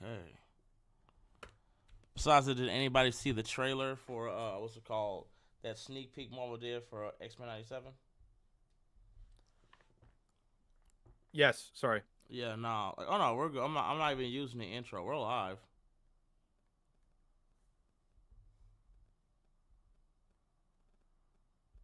Okay. Besides, did anybody see the trailer for what's it called? That sneak peek Marvel did for X-Men '97? Yes, sorry. Yeah, no. Like, oh no, we're good. I'm not even using the intro. We're live.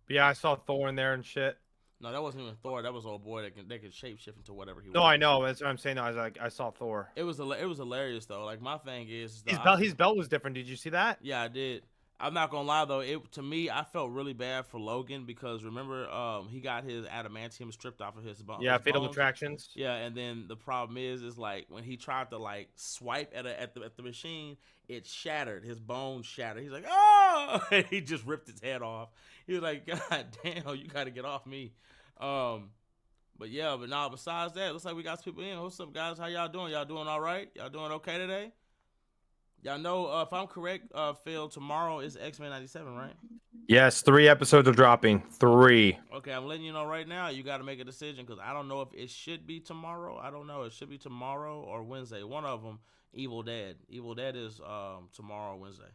But yeah, I saw Thor in there and shit. No, that wasn't even Thor. That was old boy that can shapeshift into whatever he No, I wants. know. That's what I'm saying. I was like, I saw Thor. It was hilarious though. Like my thing is His belt was different. Did you see that? yeah, I did. I'm not gonna lie though. It to me, I felt really bad for Logan because remember, he got his adamantium stripped off of his Yeah, his Fatal bones. Attractions. Yeah, and then the problem is like when he tried to like swipe at the machine, it shattered. His bones shattered. He's like, oh! He just ripped his head off. He was like, God damn, you got to get off me. Um, but yeah, but nah. Besides that, looks like we got some people in. What's up, guys? How y'all doing? Y'all doing all right? Y'all doing okay today? Y'all know if I'm correct, Phil, tomorrow is X-Men '97, right? Yes, 3 episodes are dropping. 3. Okay, I'm letting you know right now. You got to make a decision because I don't know if it should be tomorrow. I don't know. It should be tomorrow or Wednesday. One of them, Evil Dead. Evil Dead is tomorrow or Wednesday.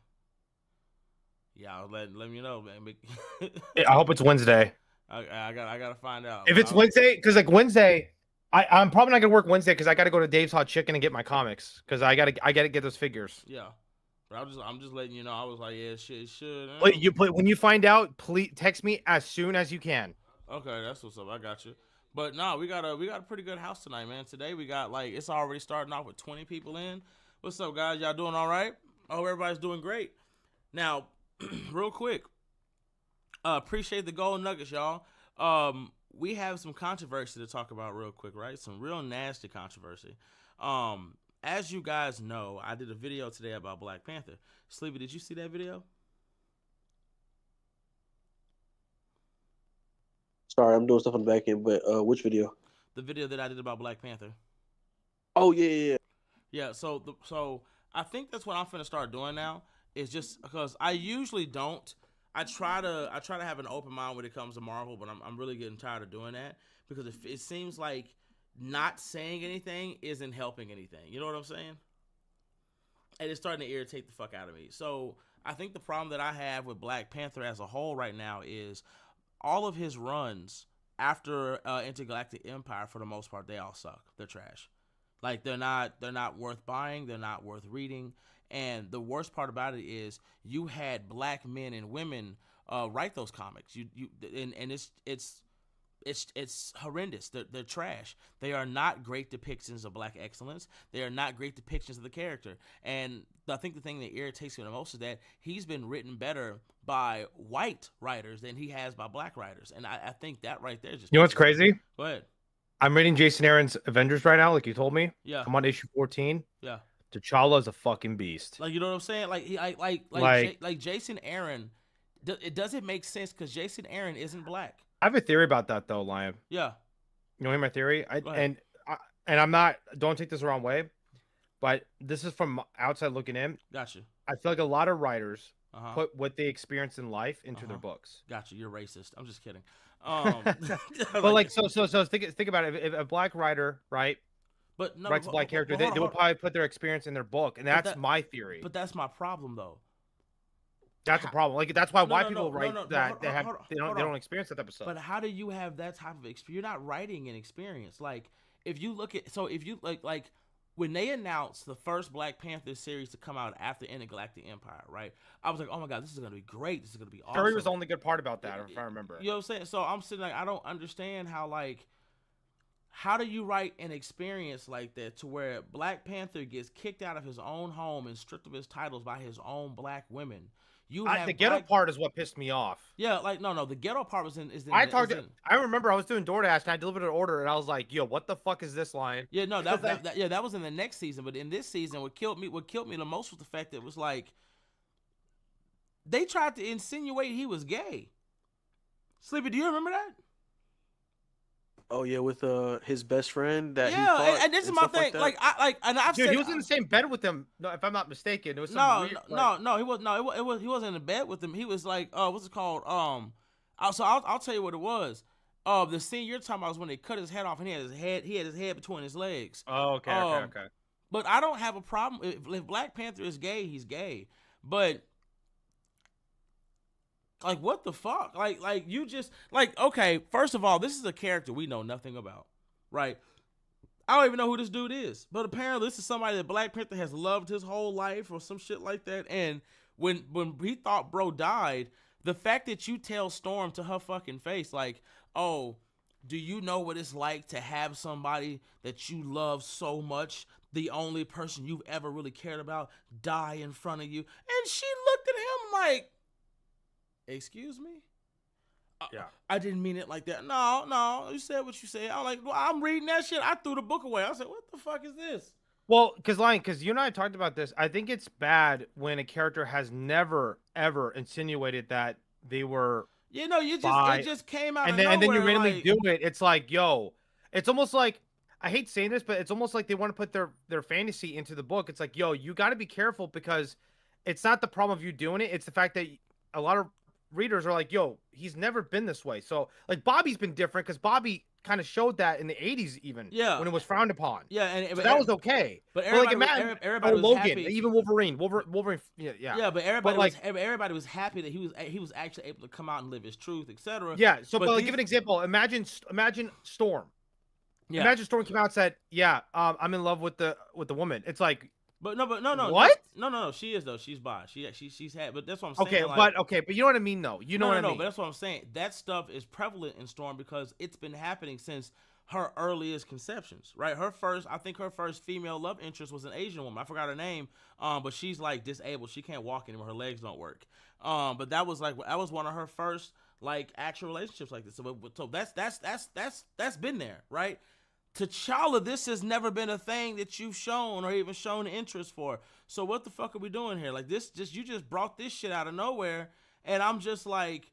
Yeah, I'll let you know, man. I hope it's Wednesday. I gotta find out. If it's Wednesday, because like Wednesday, I'm probably not gonna work Wednesday because I got to go to Dave's Hot Chicken and get my comics because I gotta get those figures. Yeah, but I'm just letting you know. I was like, yeah, it should. But when you find out, please text me as soon as you can. Okay, that's what's up. I got you. But no, we got a pretty good house tonight, man. Today we got like it's already starting off with 20 people in. What's up, guys? Y'all doing all right? I hope everybody's doing great. Now, real quick, appreciate the gold nuggets, y'all. We have some controversy to talk about real quick, right? Some real nasty controversy. As you guys know, I did a video today about Black Panther. Sleepy, did you see that video? Sorry, I'm doing stuff on the back end, but which video? The video that I did about Black Panther. Oh yeah. Yeah, so I think that's what I'm finna start doing now. Is just because I usually don't. I try to have an open mind when it comes to Marvel, but I'm really getting tired of doing that because it seems like not saying anything isn't helping anything. You know what I'm saying? And it's starting to irritate the fuck out of me. So I think the problem that I have with Black Panther as a whole right now is all of his runs after Intergalactic Empire, for the most part, they all suck. They're trash. Like they're not worth buying. They're not worth reading. And the worst part about it is you had black men and women write those comics. And it's horrendous. They're trash. They are not great depictions of black excellence. They are not great depictions of the character. And I think the thing that irritates me the most is that he's been written better by white writers than he has by black writers. And I think that right there just. You know what's crazy? Go ahead. I'm reading Jason Aaron's Avengers right now, like you told me. Yeah. I'm on issue 14. Yeah. T'Challa is a fucking beast. Like, you know what I'm saying? Like Jason Aaron, it doesn't make sense because Jason Aaron isn't black. I have a theory about that though, Liam. Yeah. You know my theory? And I'm not. Don't take this the wrong way, but this is from outside looking in. Gotcha. I feel like a lot of writers put what they experience in life into their books. Gotcha. You're racist. I'm just kidding. But like so think about it. If a black writer, right? But no, writes a black character, they would probably put their experience in their book, and that's my theory. But that's my problem, though. That's a problem. Like that's why white people write that they don't experience that type of stuff. But how do you have that type of experience? You're not writing an experience. Like if you look at if you like when they announced the first Black Panther series to come out after Intergalactic Empire, right? I was like, oh my god, this is gonna be great. This is gonna be awesome. Story was the only good part about that, if I remember. You know what I'm saying? So I'm sitting like I don't understand how do you write an experience like that to where Black Panther gets kicked out of his own home and stripped of his titles by his own black women? The ghetto part is what pissed me off. Yeah, like no, the ghetto part was in. I remember I was doing DoorDash and I delivered an order and I was like, "Yo, what the fuck is this line?" Yeah, no, that was in the next season, but in this season, what killed me the most was the fact that it was like they tried to insinuate he was gay. Sleepy, do you remember that? Oh yeah, with his best friend that he fought and this is my thing. He was in the same bed with him. No, if I'm not mistaken, it was he wasn't in the bed with him. He was like, what's it called? I'll tell you what it was. The scene you're talking about was when they cut his head off and he had his head between his legs. Oh, okay. But I don't have a problem if Black Panther is gay, he's gay. But like, what the fuck? Like you just like, okay, first of all, this is a character we know nothing about, right? I don't even know who this dude is, but apparently this is somebody that Black Panther has loved his whole life or some shit like that. And when he thought bro died, the fact that you tell Storm to her fucking face, like, oh, do you know what it's like to have somebody that you love so much, the only person you've ever really cared about, die in front of you? And she looked at him like, excuse me? Yeah. I didn't mean it like that. No, you said what you said. I'm like, well, I'm reading that shit. I threw the book away. I said, what the fuck is this? Well, because you and I talked about this. I think it's bad when a character has never ever insinuated that they were You know, bi, it just came out and of then you nowhere. randomly Like, do it. It's like, yo, it's almost like, I hate saying this, but it's almost like they want to put their fantasy into the book. It's like, yo, you got to be careful, because it's not the problem of you doing it. It's the fact that a lot of readers are like, yo, he's never been this way. So like Bobby's been different, because Bobby kind of showed that in the 80s, even Yeah. when it was frowned upon. yeah, and So that was okay. But like, everybody was Logan, happy. even Wolverine, yeah. Yeah, but everybody But, like, everybody was happy that he was actually able to come out and live his truth, etc. yeah. So, but like, these- give an example. Imagine Storm. Yeah. Imagine Storm came out and said, "Yeah, I'm in love with the woman." It's like, But no. What? No. She is though. She's bi. She's had. But that's what I'm saying. okay, but you know what I mean, though. You know what I mean. But that's what I'm saying. That stuff is prevalent in Storm because it's been happening since her earliest conceptions, right? I think her first female love interest was an Asian woman. I forgot her name. But she's like disabled. She can't walk anymore. Her legs don't work. But that was one of her first like actual relationships like this. So that's been there, right? T'Challa, this has never been a thing that you've shown or even shown interest for. So what the fuck are we doing here? Like, you just brought this shit out of nowhere, and I'm just like,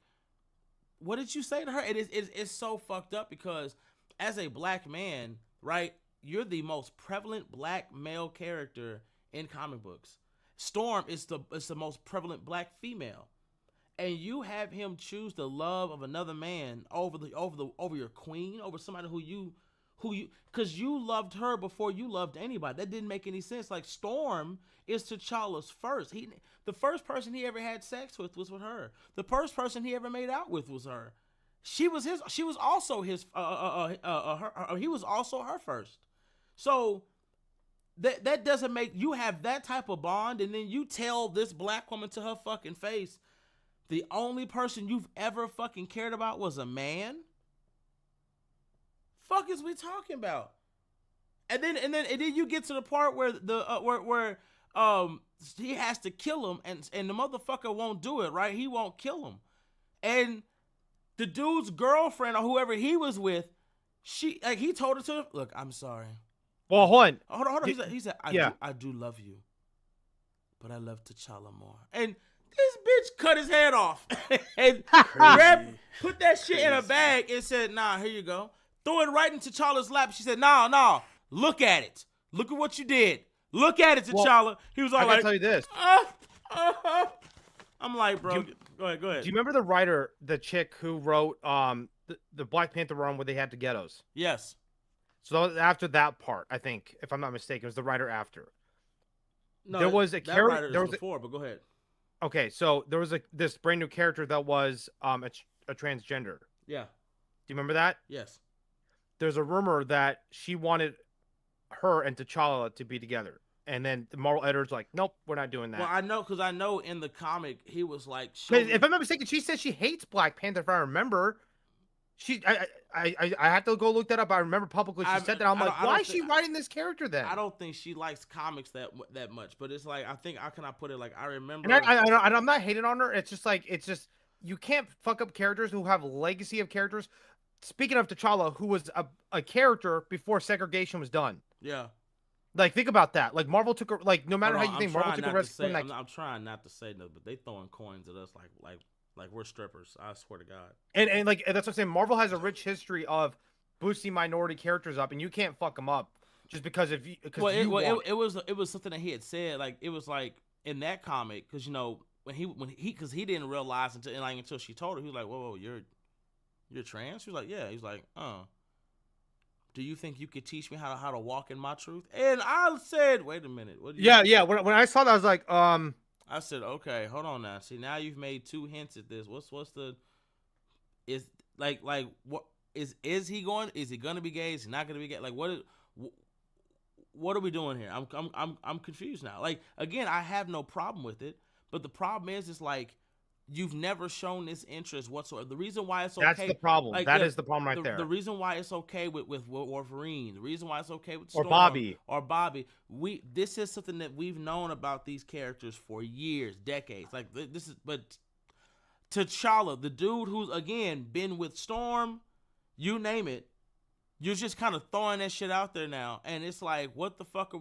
what did you say to her? It's so fucked up because as a black man, right, you're the most prevalent black male character in comic books. Storm is the most prevalent black female, and you have him choose the love of another man over your queen, over somebody who you because you loved her before you loved anybody. That didn't make any sense. Like, Storm is T'Challa's first. The first person he ever had sex with was with her. The first person he ever made out with was her. She was also his. He was also her first. So that doesn't make you have that type of bond, and then you tell this black woman to her fucking face, the only person you've ever fucking cared about was a man. Fuck is we talking about? And then you get to the part where where he has to kill him, and the motherfucker won't do it, right? He won't kill him, and the dude's girlfriend or whoever he was with, he told her to look. I'm sorry. Well, hold on. He said, I do love you, but I love T'Challa more. And this bitch cut his head off and put that shit in a bag and said, nah, here you go. Threw it right into T'Challa's lap. She said, no, look at it. Look at what you did. Look at it, T'Challa. Well, he was all I like, can tell you this. I'm like, bro, go ahead. Do you remember the writer, the chick who wrote the Black Panther run where they had the ghettos? Yes. So after that part, I think, if I'm not mistaken, it was the writer after. No, there was a character. There was before, but go ahead. Okay, so there was this brand new character that was a transgender. Yeah. Do you remember that? Yes. There's a rumor that she wanted her and T'Challa to be together, and then the Marvel editor's like, "Nope, we're not doing that." Well, I know in the comic he was like, if I'm not mistaken, she said she hates Black Panther. If I remember, I have to go look that up. I remember publicly she said that. I'm like, why is she writing this character then? I don't think she likes comics that much, but it's like, I think, how can I put it? Like, I remember, and I'm not hating on her. It's just you can't fuck up characters who have a legacy of characters. Speaking of T'Challa, who was a character before segregation was done. Yeah. Like, think about that. Like, Marvel took a, like, no matter how you think Marvel took a risk. I'm trying not to say no, but they throwing coins at us like we're strippers. I swear to God. And like, that's what I'm saying. Marvel has a rich history of boosting minority characters up, and you can't fuck them up just because it was something that he had said. Like, it was like in that comic, because when he didn't realize until she told her, he was like, whoa, you're trans? She was like, yeah. He's like, do you think you could teach me how to walk in my truth? And I said, wait a minute. What do you Yeah. When I saw that, I was like, I said, okay, hold on now. See, now you've made 2 hints at this. What's the is like what is he going? Is he gonna be gay? Is he not gonna be gay? Like what are we doing here? I'm confused now. Like again, I have no problem with it, but the problem is like you've never shown this interest whatsoever. The reason why it's okay. that's the problem. Like, That is the problem right there. The reason why it's okay with Wolverine. The reason why it's okay with Or Storm, Bobby. This is something that we've known about these characters for years, decades. Like this is, but T'Challa, the dude who's again been with Storm, you name it. You're just kind of throwing that shit out there now, and it's like, what the fuck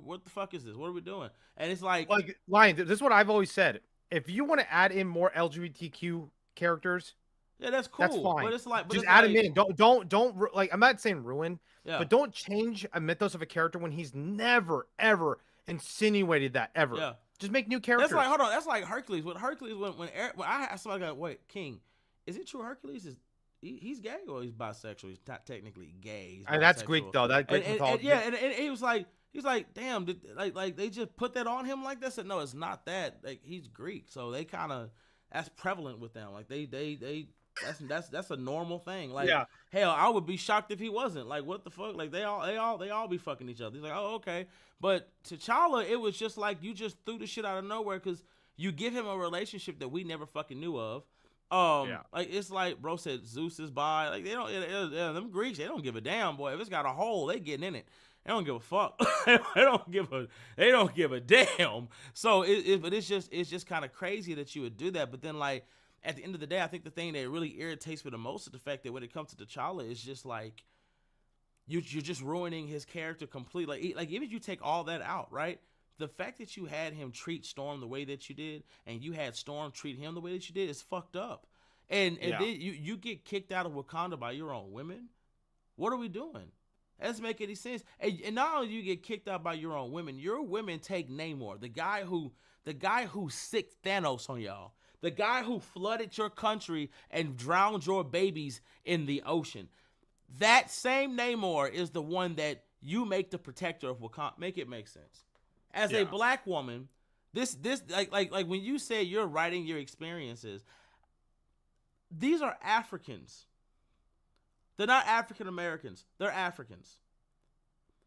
is this? What are we doing? And it's like Lion, this is what I've always said. If you want to add in more LGBTQ characters, yeah, that's cool. That's fine. But it's like, just add him in. Don't like. I'm not saying ruin, yeah. but don't change a mythos of a character when he's never ever insinuated that ever. Yeah. Just make new characters. That's like, hold on. That's like Hercules. When Hercules, when I asked somebody, like, wait, King, is it true Hercules is he's gay or he's bisexual? He's not technically gay. And that's Greek though. That Greek mythology. And he was like, he's like, damn, like they just put that on him like that. Said no, it's not that. Like he's Greek, so they kind of that's prevalent with them. Like they that's a normal thing. Like hell, I would be shocked if he wasn't. Like what the fuck? Like they all be fucking each other. He's like, oh okay. But T'Challa, it was just like you just threw the shit out of nowhere because you give him a relationship that we never fucking knew of. Like it's like bro said, Zeus is bi. Like they don't, them Greeks, they don't give a damn, boy. If it's got a hole, they getting in it. They don't give a fuck. they don't give a damn. So but it's just kind of crazy that you would do that. But then like at the end of the day, I think the thing that really irritates me the most is the fact that when it comes to T'Challa, it's just like you're just ruining his character completely. Like even if you take all that out, right? The fact that you had him treat Storm the way that you did, and you had Storm treat him the way that you did, is fucked up. And then you get kicked out of Wakanda by your own women. What are we doing? That doesn't make any sense. And not only do you get kicked out by your own women, your women take Namor, the guy who sicked Thanos on y'all, the guy who flooded your country and drowned your babies in the ocean. That same Namor is the one that you make the protector of Wakanda. Make it make sense. As a black woman, this like when you say you're writing your experiences, these are Africans. They're not African Americans. They're Africans.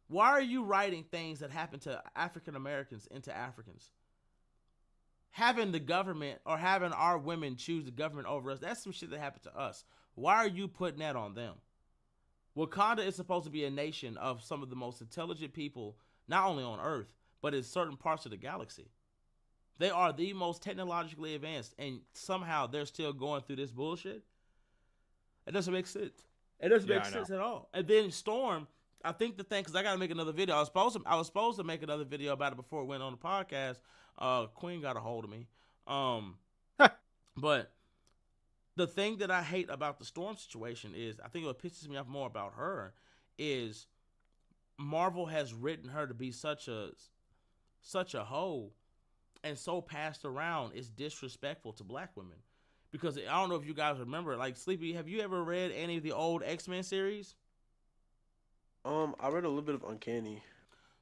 Why are you writing things that happen to African Americans into Africans? Having the government or having our women choose the government over us, that's some shit that happened to us. Why are you putting that on them? Wakanda is supposed to be a nation of some of the most intelligent people, not only on Earth, but in certain parts of the galaxy. They are the most technologically advanced, and somehow they're still going through this bullshit. It doesn't make sense. It doesn't make sense at all. And then Storm, I think the thing, because I got to make another video. I was supposed to make another video about it before it went on the podcast. Queen got a hold of me. But the thing that I hate about the Storm situation is, I think what pisses me off more about her is Marvel has written her to be such a hoe and so passed around is disrespectful to black women. Because I don't know if you guys remember, like Sleepy, have you ever read any of the old X-Men series? I read a little bit of Uncanny.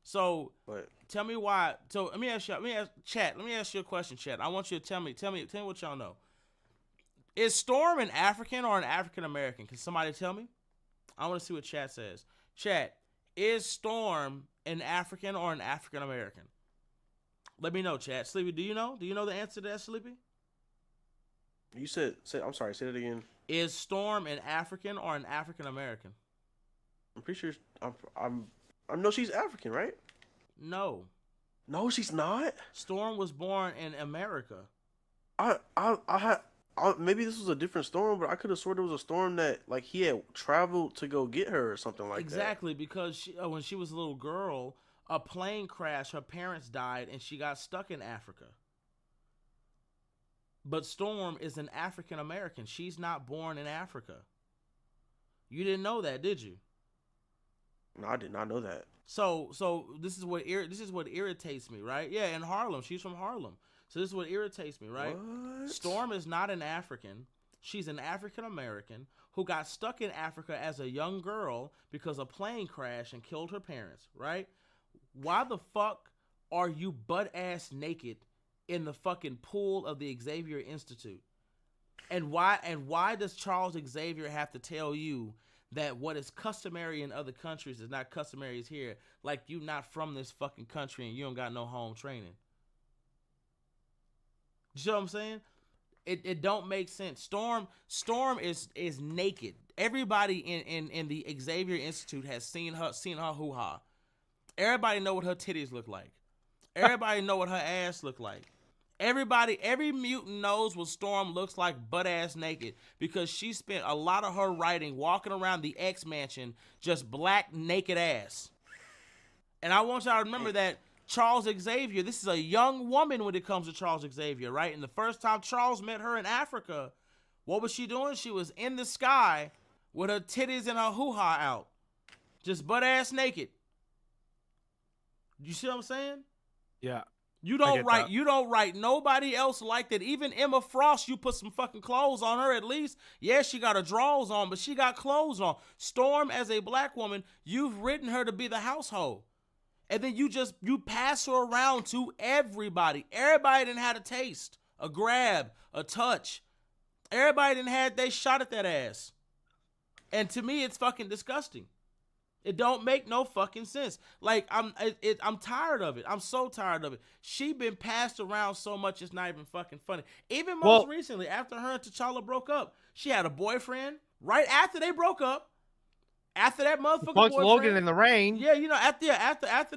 So tell me why. So let me ask you a question, Chat. I want you to tell me what y'all know. Is Storm an African or an African American? Can somebody tell me? I want to see what Chat says. Chat, is Storm an African or an African American? Let me know, Chat. Sleepy, do you know? Do you know the answer to that, Sleepy? You said I'm sorry, say that again. Is Storm an African or an African American? I'm pretty sure I know she's African, right? No. No, she's not. Storm was born in America. Maybe this was a different Storm, but I could have sworn there was a Storm that like he had traveled to go get her or something like that. Exactly, because when she was a little girl, a plane crashed, her parents died, and she got stuck in Africa. But Storm is an African American. She's not born in Africa. You didn't know that, did you? No, I did not know that. So this is what irritates me, right? Yeah, in Harlem. She's from Harlem. So this is what irritates me, right? What? Storm is not an African. She's an African American who got stuck in Africa as a young girl because a plane crashed and killed her parents, right? Why the fuck are you butt-ass naked in the fucking pool of the Xavier Institute? And why does Charles Xavier have to tell you that what is customary in other countries is not customary here? Like, you not from this fucking country and you don't got no home training. You see what I'm saying? It don't make sense. Storm is naked. Everybody in the Xavier Institute has seen her hoo-ha. Everybody know what her titties look like. Everybody know what her ass look like. Every mutant knows what Storm looks like butt-ass naked because she spent a lot of her writing walking around the X Mansion just black naked ass. And I want y'all to remember that Charles Xavier, this is a young woman when it comes to Charles Xavier, right? And the first time Charles met her in Africa, what was she doing? She was in the sky with her titties and her hoo-ha out. Just butt-ass naked. You see what I'm saying? Yeah. You don't write nobody else like that. Even Emma Frost, you put some fucking clothes on her at least. Yeah, she got her drawers on, but she got clothes on. Storm, as a black woman, you've written her to be the household. And then you pass her around to everybody. Everybody didn't have a taste, a grab, a touch. Everybody didn't have they shot at that ass. And to me, it's fucking disgusting. It don't make no fucking sense. Like, I'm tired of it. I'm so tired of it. She been passed around so much, it's not even fucking funny. Even most recently, after her and T'Challa broke up, she had a boyfriend right after they broke up. After that motherfucker Punch boyfriend, Logan in the rain. Yeah, you know, after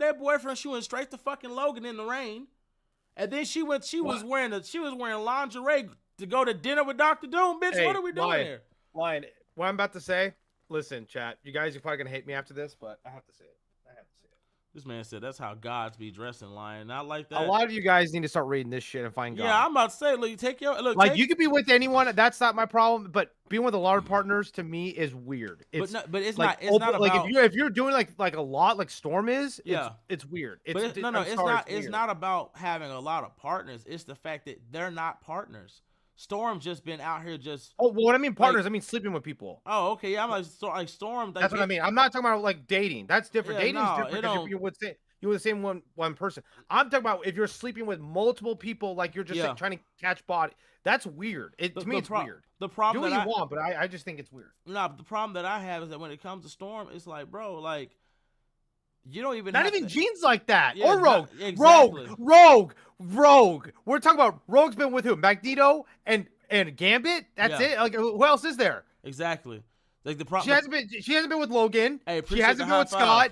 that boyfriend, she went straight to fucking Logan in the rain, and then she was wearing lingerie to go to dinner with Dr. Doom. Bitch, what are we doing here? Lion, what I'm about to say. Listen, chat. You guys are probably gonna hate me after this, but I have to say it. This man said that's how gods be dressing, Lion. Not like that. A lot of you guys need to start reading this shit and find God. Yeah, I'm about to say, look, you could be with anyone. That's not my problem. But being with a lot of partners to me is weird. It's but it's like, not. It's not like about, if you're doing like a lot like Storm is. Yeah, it's weird. It's not about having a lot of partners. It's the fact that they're not partners. Storm just been out here just. Oh, well, what I mean partners, I mean sleeping with people. Oh, okay. Yeah, I'm like Storm. That's what I mean. I'm not talking about like dating. That's different. Yeah, Dating is different because you're with the same one person. I'm talking about if you're sleeping with multiple people, like you're just like, trying to catch body. That's weird. To me, it's weird. The problem do what you want, but I just think it's weird. No, the problem that I have is that when it comes to Storm, it's like, bro, like. You don't even Gene's like that. Yeah, or Rogue. Exactly. Rogue. We're talking about Rogue's been with who? Magneto and Gambit? That's it? Like who else is there? Exactly. Like the problem she hasn't been with Logan. Hey, she hasn't been with Scott.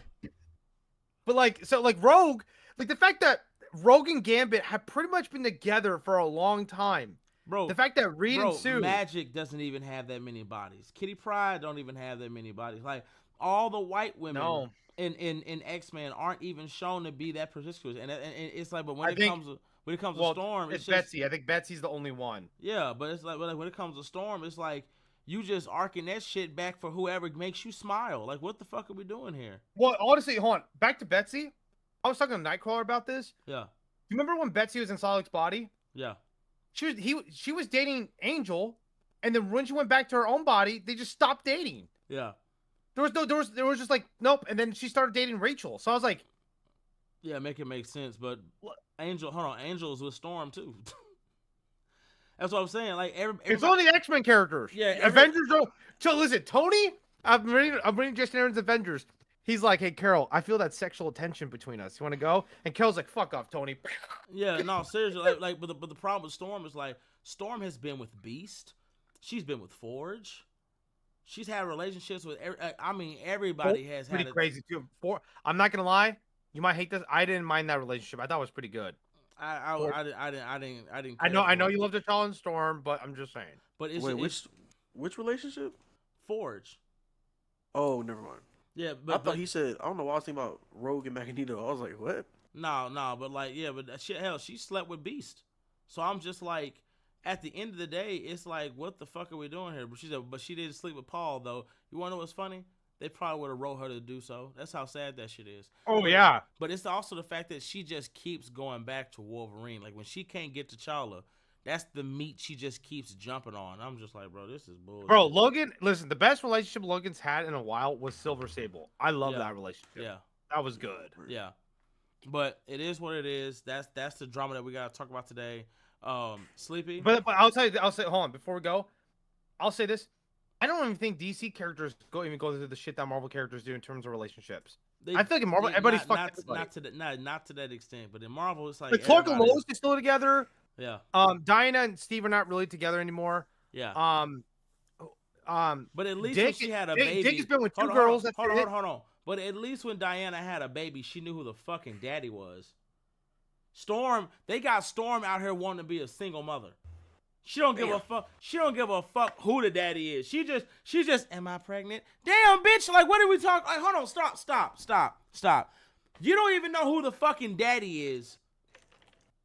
But like Rogue, like the fact that Rogue and Gambit have pretty much been together for a long time. Bro, the fact that Reed and Sue Magic doesn't even have that many bodies. Kitty Pryde don't even have that many bodies. Like all the white women in X-Men aren't even shown to be that promiscuous. And it's like, but when it comes to Storm, it's Betsy. I think Betsy's the only one. Yeah, but it's like when it comes to Storm, it's like you just arcing that shit back for whoever makes you smile. Like, what the fuck are we doing here? Well, honestly, hold on. Back to Betsy. I was talking to Nightcrawler about this. Yeah. You remember when Betsy was in Sonic's body? Yeah. She was dating Angel, and then when she went back to her own body, they just stopped dating. Yeah. There was just like nope, and then she started dating Rachel. So I was like, yeah, make it make sense. But Angel is with Storm too. That's what I'm saying. Like it's only X-Men characters. Yeah, Avengers don't. So listen, Tony, I'm reading Justin Aaron's Avengers. He's like, hey Carol, I feel that sexual tension between us. You want to go? And Carol's like, fuck off, Tony. Yeah, no, seriously. But the problem with Storm is like Storm has been with Beast. She's been with Forge. She's had relationships with. Everybody has had. Pretty crazy too. I'm not gonna lie. You might hate this. I didn't mind that relationship. I thought it was pretty good. I didn't. I know you love the T'Challa and Storm, but I'm just saying. But which relationship? Forge. Oh, never mind. Yeah, but I thought he said. I don't know why I was thinking about Rogue and Magneto. I was like, what? No, but like, yeah, but she slept with Beast. So I'm just like, at the end of the day, it's like, what the fuck are we doing here? But she didn't sleep with Paul though. You wanna know what's funny? They probably would have wrote her to do so. That's how sad that shit is. Oh yeah. But it's also the fact that she just keeps going back to Wolverine. Like when she can't get T'Challa, that's the meat she just keeps jumping on. I'm just like, bro, this is bullshit. Bro, Logan, listen, the best relationship Logan's had in a while was Silver Sable. I love Yeah. that relationship. Yeah. That was good. Yeah. But it is what it is. That's the drama that we gotta talk about today. Sleepy. But I'll say, hold on, before we go, I'll say this. I don't even think DC characters go through the shit that Marvel characters do in terms of relationships. I feel like in Marvel, everybody's fucking not to that extent, but in Marvel, it's like But Clark and Lois are still together. Yeah. Diana and Steve are not really together anymore. Yeah. But at least Dick, when she had a baby, Dick has been with two girls. Hold on. But at least when Diana had a baby, she knew who the fucking daddy was. Storm, they got Storm out here wanting to be a single mother. She don't give a fuck. She don't give a fuck who the daddy is. She just, am I pregnant? Damn, bitch. Like, what are we talking? Like, hold on. Stop. You don't even know who the fucking daddy is.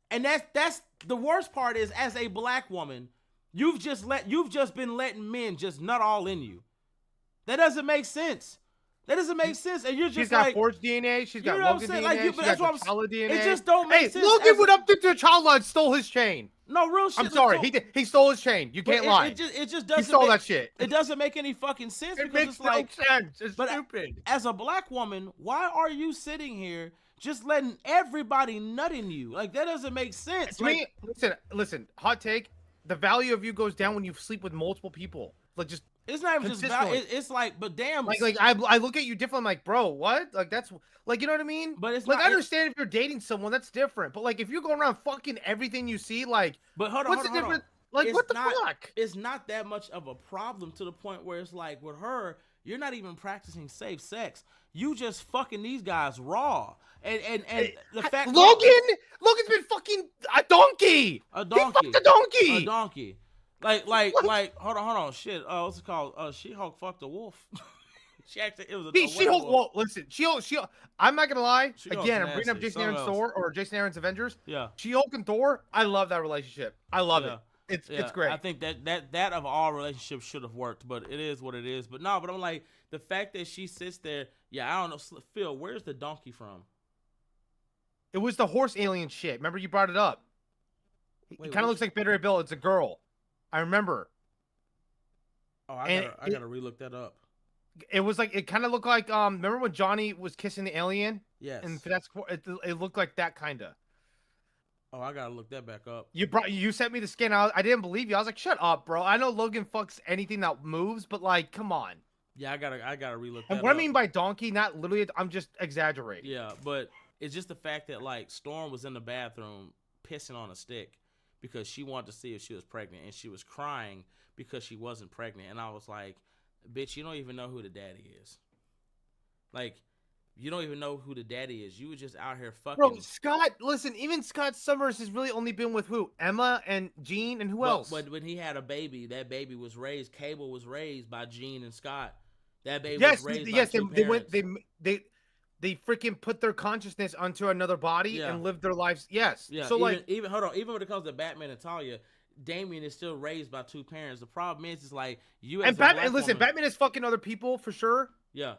And that's the worst part is, as a black woman, you've just been letting men just nut all in you. That doesn't make sense. And you're just she's got like, Forge DNA. She's got Logan DNA. Like, she's got T'Challa DNA. It just don't make sense. Logan went up to T'Challa and stole his chain. No, real shit. I'm sorry. He stole his chain. You can't lie. It just doesn't. He stole that shit. It doesn't make any fucking sense. It makes no sense. It's stupid. As a black woman, why are you sitting here just letting everybody nut in you? Like, that doesn't make sense. To me, listen. Hot take: the value of you goes down when you sleep with multiple people. Like, just it's not even just value. It's like, but damn, like I look at you different. I'm like, bro, what? Like, that's like, you know what I mean? But it's like, not, I understand if you're dating someone, that's different. But like, if you're going around fucking everything you see, like, but hold on, what's the difference? Like, it's what the fuck? It's not that much of a problem to the point where it's like, with her, you're not even practicing safe sex. You just fucking these guys raw. And the fact Logan's been fucking a donkey. A donkey. He fucked a donkey. A donkey. Like, hold on. Shit. What's it called? She-Hulk fucked a wolf. It was a She-Hulk. Well, listen, She-Hulk. I'm not gonna lie. She-Hulk's Again, I'm nasty. bringing up Jason Aaron's Thor or Jason Aaron's Avengers. Yeah. She-Hulk and Thor. I love that relationship. I love it. It's great. I think that of all relationships should have worked, but it is what it is. But no, but I'm like, the fact that she sits there. Yeah, I don't know. Phil, where's the donkey from? It was the horse alien shit. Remember you brought it up. He kind of looks like Bittery Bill. It's a girl. I remember. Oh, I gotta relook that up. It was like, it kind of looked like remember when Johnny was kissing the alien? Yes. And that's it looked like that kind of. Oh, I gotta look that back up. You sent me the skin. I didn't believe you. I was like, shut up, bro. I know Logan fucks anything that moves, but like, come on. Yeah, I gotta relook that. And what I mean by donkey, not literally. I'm just exaggerating. Yeah, but it's just the fact that, like, Storm was in the bathroom pissing on a stick because she wanted to see if she was pregnant, and she was crying because she wasn't pregnant. And I was like, bitch, you don't even know who the daddy is. Like, you don't even know who the daddy is. You were just out here fucking. Bro, Scott, listen, even Scott Summers has really only been with who? Emma and Jean, and who else? But when he had a baby, that baby was raised. Cable was raised by Jean and Scott. That baby was raised by two parents. They freaking put their consciousness onto another body and lived their lives. Yes. Yeah. So even hold on, even when it comes to Batman and Talia, Damian is still raised by two parents. The problem is like you as Batman is fucking other people for sure. Yeah.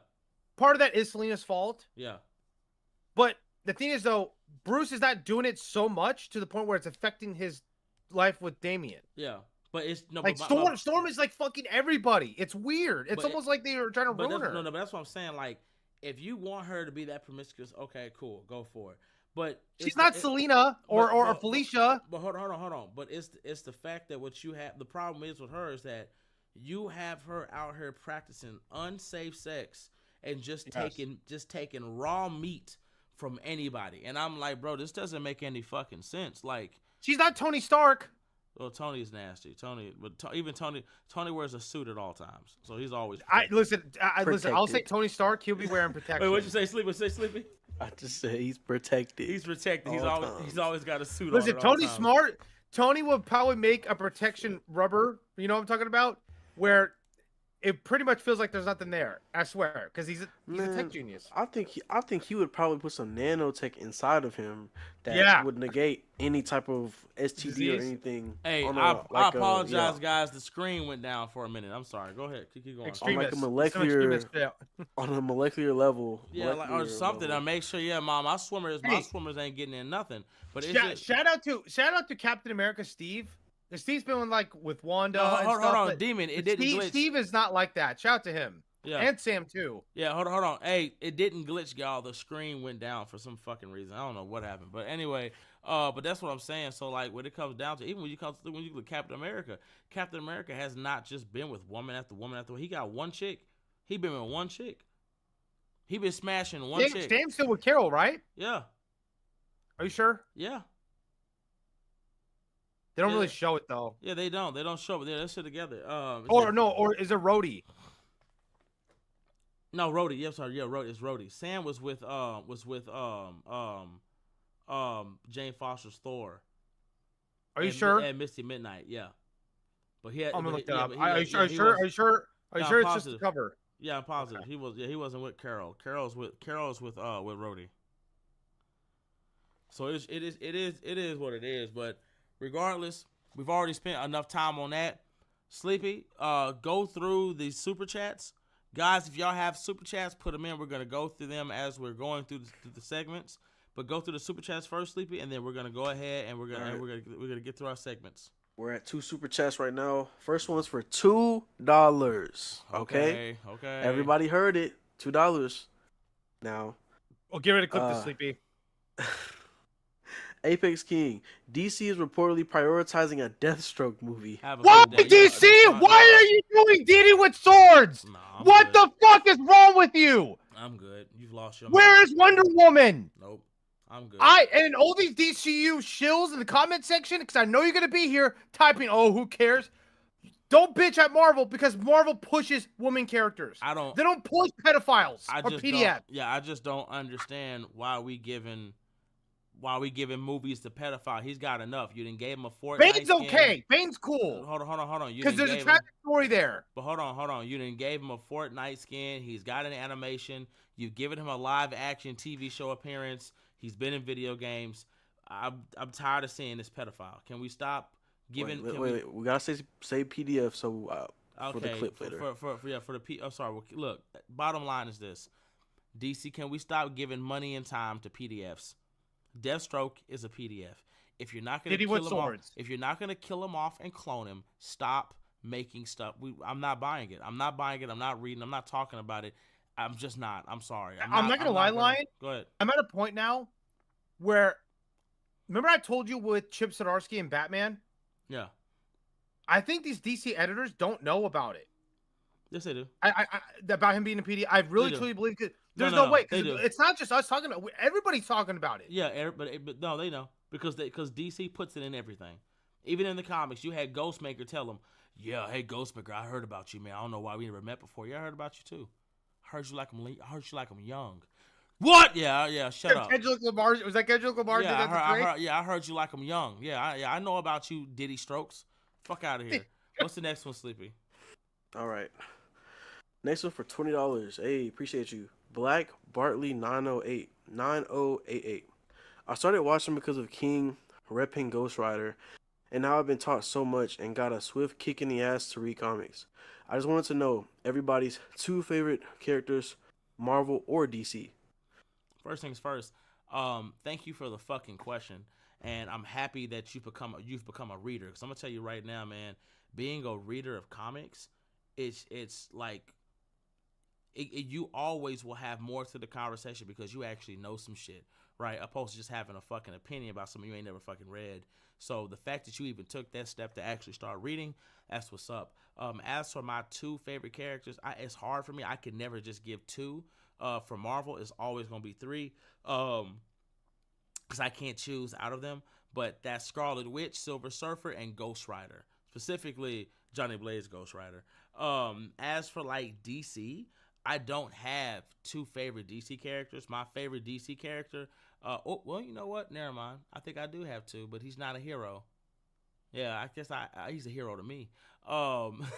Part of that is Selina's fault. Yeah. But the thing is, though, Bruce is not doing it so much to the point where it's affecting his life with Damian. Yeah. But it's no, like Storm is like fucking everybody. It's weird. It's almost like they were trying to ruin her. No, but that's what I'm saying. Like, if you want her to be that promiscuous, okay, cool, go for it. But she's not Selena or Felicia. But hold on. But it's the fact that what you have. The problem is with her is that you have her out here practicing unsafe sex and just taking raw meat from anybody. And I'm like, bro, this doesn't make any fucking sense. Like, she's not Tony Stark. Well, Tony's nasty. Tony wears a suit at all times, so he's always. Listen. I'll say Tony Stark. He'll be wearing protection. Wait, what'd you say, Sleepy? Say Sleepy. I just said he's protected. He's protected. He's always got a suit. Listen, on Tony's smart. Tony would probably make a protection rubber. You know what I'm talking about? Where it pretty much feels like there's nothing there. I swear, because he's a tech genius. I think he would probably put some nanotech inside of him that would negate any type of STD disease or anything. Hey, I apologize, guys. The screen went down for a minute. I'm sorry. Go ahead. Keep going. On like a molecular, on a molecular level. Yeah, or something. I make sure. Yeah, Mom, my swimmers ain't getting in nothing. But shout out to Captain America Steve. Steve's been with Wanda No, and hold stuff. on, But Demon. It didn't glitch. Steve is not like that. Shout out to him. Yeah. And Sam too. Yeah, hold on. Hey, it didn't glitch, y'all. The screen went down for some fucking reason. I don't know what happened, but anyway, but that's what I'm saying. So like, when it comes down to, even when you look at Captain America has not just been with woman after woman after. He got one chick. He been with one chick. He been smashing one chick. Sam's still with Carol, right? Yeah. Are you sure? Yeah. They don't really show it though. Yeah, they don't. They don't show it. They're still together. Or is it Rhodey? No, Rhodey. Yeah, sorry. Yeah, Rhodey. It's Rhodey. Sam was with Jane Foster's Thor. Are you sure? At Misty Midnight. Yeah. But he had. I'm gonna look that up. Are you sure? Are you sure it's just the cover? Yeah, I'm positive. He was. Yeah, he wasn't with Carol. Carol's with Rhodey. So it is what it is. But regardless, we've already spent enough time on that. Sleepy, go through the super chats. Guys, if y'all have super chats, put them in. We're going to go through them as we're going through the segments. But go through the super chats first, Sleepy, and then we're going to go ahead and we're going to get through our segments. We're at 2 super chats right now. First one's for $2. Okay. Everybody heard it. $2. Now. Well, get ready to clip this, Sleepy. Apex King, DC is reportedly prioritizing a Deathstroke movie. What, DC? Why are you doing Diddy with swords? Nah, what the fuck is wrong with you? I'm good. You've lost your Where mind. is Wonder Woman? Nope. I'm good. And all these DCU shills in the comment section, because I know you're going to be here typing, oh, who cares? Don't bitch at Marvel because Marvel pushes woman characters. They don't push pedophiles or PDFs. I just don't understand why we giving movies to pedophile. He's got enough. You didn't give him a Fortnite Bane's skin. okay. Bane's cool. Hold on. Because there's a tragic story there. But hold on. You didn't give him a Fortnite skin. He's got an animation. You've given him a live action TV show appearance. He's been in video games. I'm tired of seeing this pedophile. Can we stop giving? Wait. We gotta say PDF for the clip later. I'm sorry. Look, bottom line is this: DC, can we stop giving money and time to PDFs? Deathstroke is a PDF. If you're not gonna kill him off and clone him, stop making stuff. I'm not buying it. I'm not reading. I'm not talking about it. I'm just not. I'm sorry. I'm not gonna lie, Lion. Go ahead. I'm at a point now where, remember I told you with Chip Zdarsky and Batman? Yeah. I think these DC editors don't know about it. Yes, they do. About him being a PD. I really truly believe it. There's no way. It's not just us talking about it. Everybody's talking about it. Yeah, but no, they know. Because DC puts it in everything. Even in the comics, you had Ghostmaker tell them, yeah, hey, Ghostmaker, I heard about you, man. I don't know why we never met before. Yeah, I heard about you, too. I heard you like him young. What? Yeah, shut up. Kendrick Lamar, was that Kendrick Lamar? I heard you like him young. Yeah, I know about you, Diddy Strokes. Fuck out of here. What's the next one, Sleepy? All right. Next one for $20. Hey, appreciate you. Black Bartley 9088. I started watching because of King repping Ghost Rider, and now I've been taught so much and got a swift kick in the ass to read comics. I just wanted to know everybody's 2 favorite characters, Marvel or DC. First things first, thank you for the fucking question, and I'm happy that you've become a reader. Because I'm gonna tell you right now, man, being a reader of comics, it's like you always will have more to the conversation because you actually know some shit, right? Opposed to just having a fucking opinion about something you ain't never fucking read. So the fact that you even took that step to actually start reading, that's what's up. As for my 2 favorite characters, it's hard for me. I could never just give 2. For Marvel, it's always going to be 3. Because I can't choose out of them. But that's Scarlet Witch, Silver Surfer, and Ghost Rider. Specifically, Johnny Blaze Ghost Rider. As for like DC, I don't have 2 favorite DC characters. My favorite DC character, well, you know what? Never mind. I think I do have 2, but he's not a hero. Yeah, I guess he's a hero to me.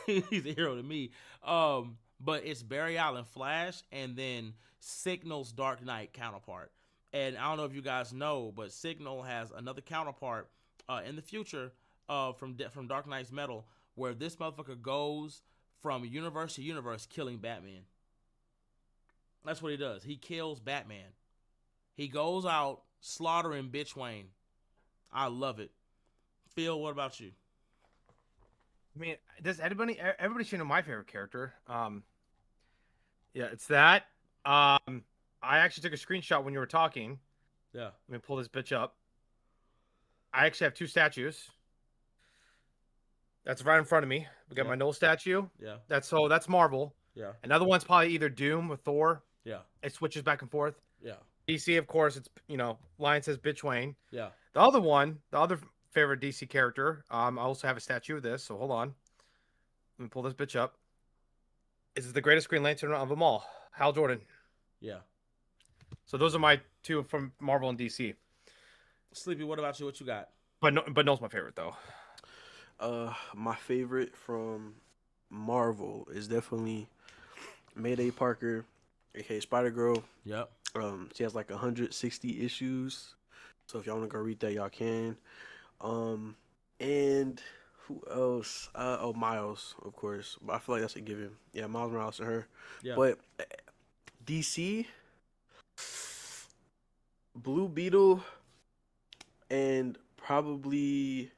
He's a hero to me. But it's Barry Allen Flash and then Signal's Dark Knight counterpart. And I don't know if you guys know, but Signal has another counterpart in the future from Dark Knight's Metal, where this motherfucker goes from universe to universe killing Batman. That's what he does. He kills Batman. He goes out slaughtering Bitch Wayne. I love it. Phil, what about you? I mean, does everybody should know my favorite character? Yeah, it's that. I actually took a screenshot when you were talking. Yeah. Let me pull this bitch up. I actually have two statues. That's right in front of me. We got Yeah. my Noel statue. Yeah. That's Marvel. Yeah. Another one's probably either Doom or Thor. Yeah. It switches back and forth. Yeah. DC, of course, it's Lion says bitch Wayne. Yeah. The other one, the other favorite DC character, I also have a statue of this, so hold on. Let me pull this bitch up. This is the greatest Green Lantern of them all, Hal Jordan. Yeah. So those are my two from Marvel and DC. Sleepy, what about you? What you got? But Noel's my favorite though. My favorite from Marvel is definitely Mayday Parker, aka Spider Girl. Yep. She has like 160 issues, so if y'all want to go read that, y'all can. And who else? Miles, of course. But I feel like that's a given. Yeah, Miles Morales and her. Yeah. But DC, Blue Beetle, and probably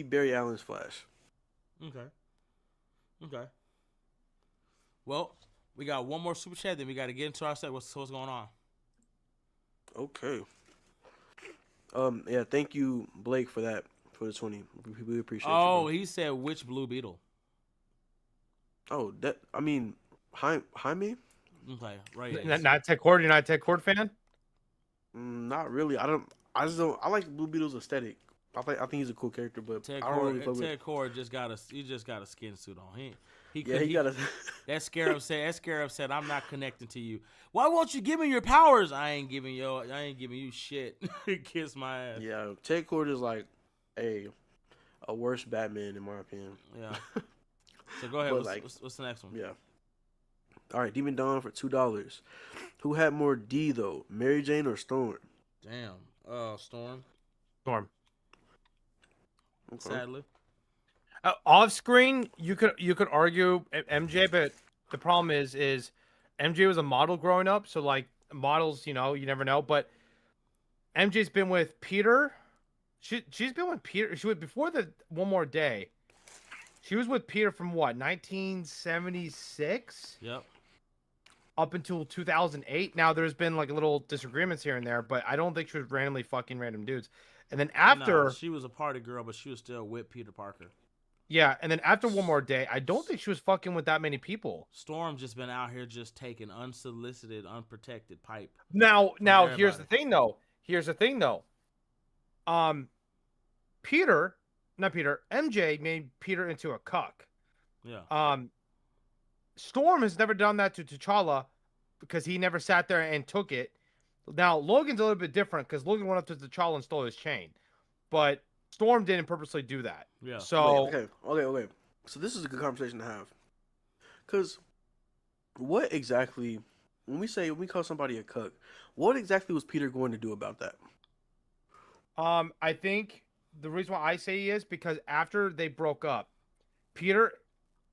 Barry Allen's Flash. Okay. Okay. Well, we got one more super chat, then we got to get into our set. What's going on? Okay. Yeah, thank you, Blake, for that, for the 20. We appreciate you. Oh, bro. he said which Blue Beetle? Oh, Jaime? Okay, right. Not Ted Cord. You're not a Ted Cord fan? Not really. I just don't. I like Blue Beetle's aesthetic. I think he's a cool character, but Ted I don't really fuck Cord, with. Ted Cord just got a skin suit on. He got a. that Scarab said I'm not connecting to you. Why won't you give me your powers? I ain't giving you shit. Kiss my ass. Yeah, Ted Cord is like a worse Batman in my opinion. Yeah. So go ahead. But What's the next one? Yeah. All right, Demon Dawn for $2. Who had more D though, Mary Jane or Storm? Damn. Storm. Storm. Okay. Sadly. Off screen, you could argue MJ, but the problem is MJ was a model growing up, so like models, you never know. But MJ's been with Peter. She's been with Peter. She was before the One More Day. She was with Peter from what, 1976? Yep. Up until 2008. Now there's been like little disagreements here and there, but I don't think she was randomly fucking random dudes. And then after Nah, she was a party girl, but she was still with Peter Parker. Yeah, and then after One More Day, I don't think she was fucking with that many people. Storm just been out here just taking unsolicited, unprotected pipe. Now here's the thing though. MJ made Peter into a cuck. Yeah. Storm has never done that to T'Challa because he never sat there and took it. Now Logan's a little bit different because Logan went up to T'Challa and stole his chain, but Storm didn't purposely do that. Yeah. So Okay. So this is a good conversation to have. Cause what exactly, when we call somebody a cuck, what exactly was Peter going to do about that? I think the reason why I say he is because after they broke up, Peter,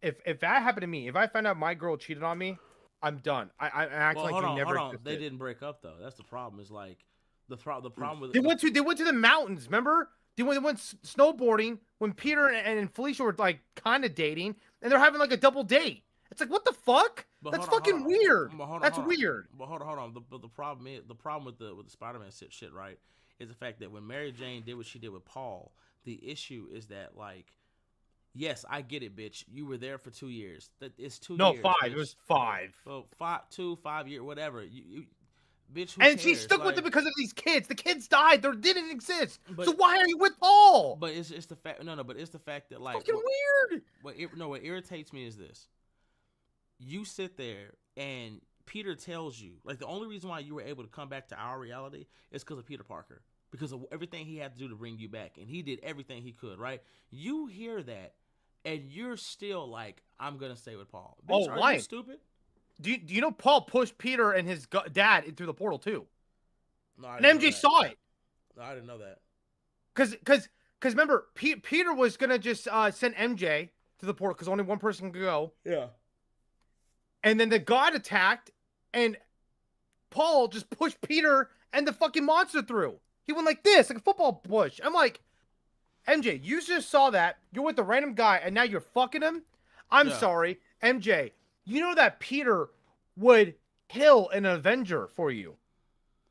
if that happened to me, if I found out my girl cheated on me, I'm done. I act like you never existed. They didn't break up though. That's the problem. Is like the problem with they went to the mountains. Remember? They went snowboarding when Peter and Felicia were like kind of dating, and they're having like a double date. It's like, what the fuck? That's fucking weird. That's weird. But hold on. The problem with the Spider-Man shit, right, is the fact that when Mary Jane did what she did with Paul, the issue is that like, yes, I get it, bitch. You were there for 2 years. That it's 2 years. No, 5. Bitch. It was 5. Well, 5 years, whatever. You bitch. Who And cares? she stuck with it because of these kids. The kids died. They didn't exist. But, so why are you with Paul? But it's the fact. No. But it's the fact that like. Fucking weird. What irritates me is this. You sit there and Peter tells you like the only reason why you were able to come back to our reality is because of Peter Parker, because of everything he had to do to bring you back, and he did everything he could. Right? You hear that, and you're still like, I'm gonna stay with Paul. Bitch, are you stupid? Do you know Paul pushed Peter and his dad through the portal too? No, and MJ saw it. No, I didn't know that. Because remember, Peter was gonna just send MJ to the portal because only one person could go. Yeah. And then the god attacked, and Paul just pushed Peter and the fucking monster through. He went like this, like a football push. I'm like, MJ, you just saw that. You're with a random guy, and now you're fucking him? I'm Yeah. sorry. MJ, you know that Peter would kill an Avenger for you.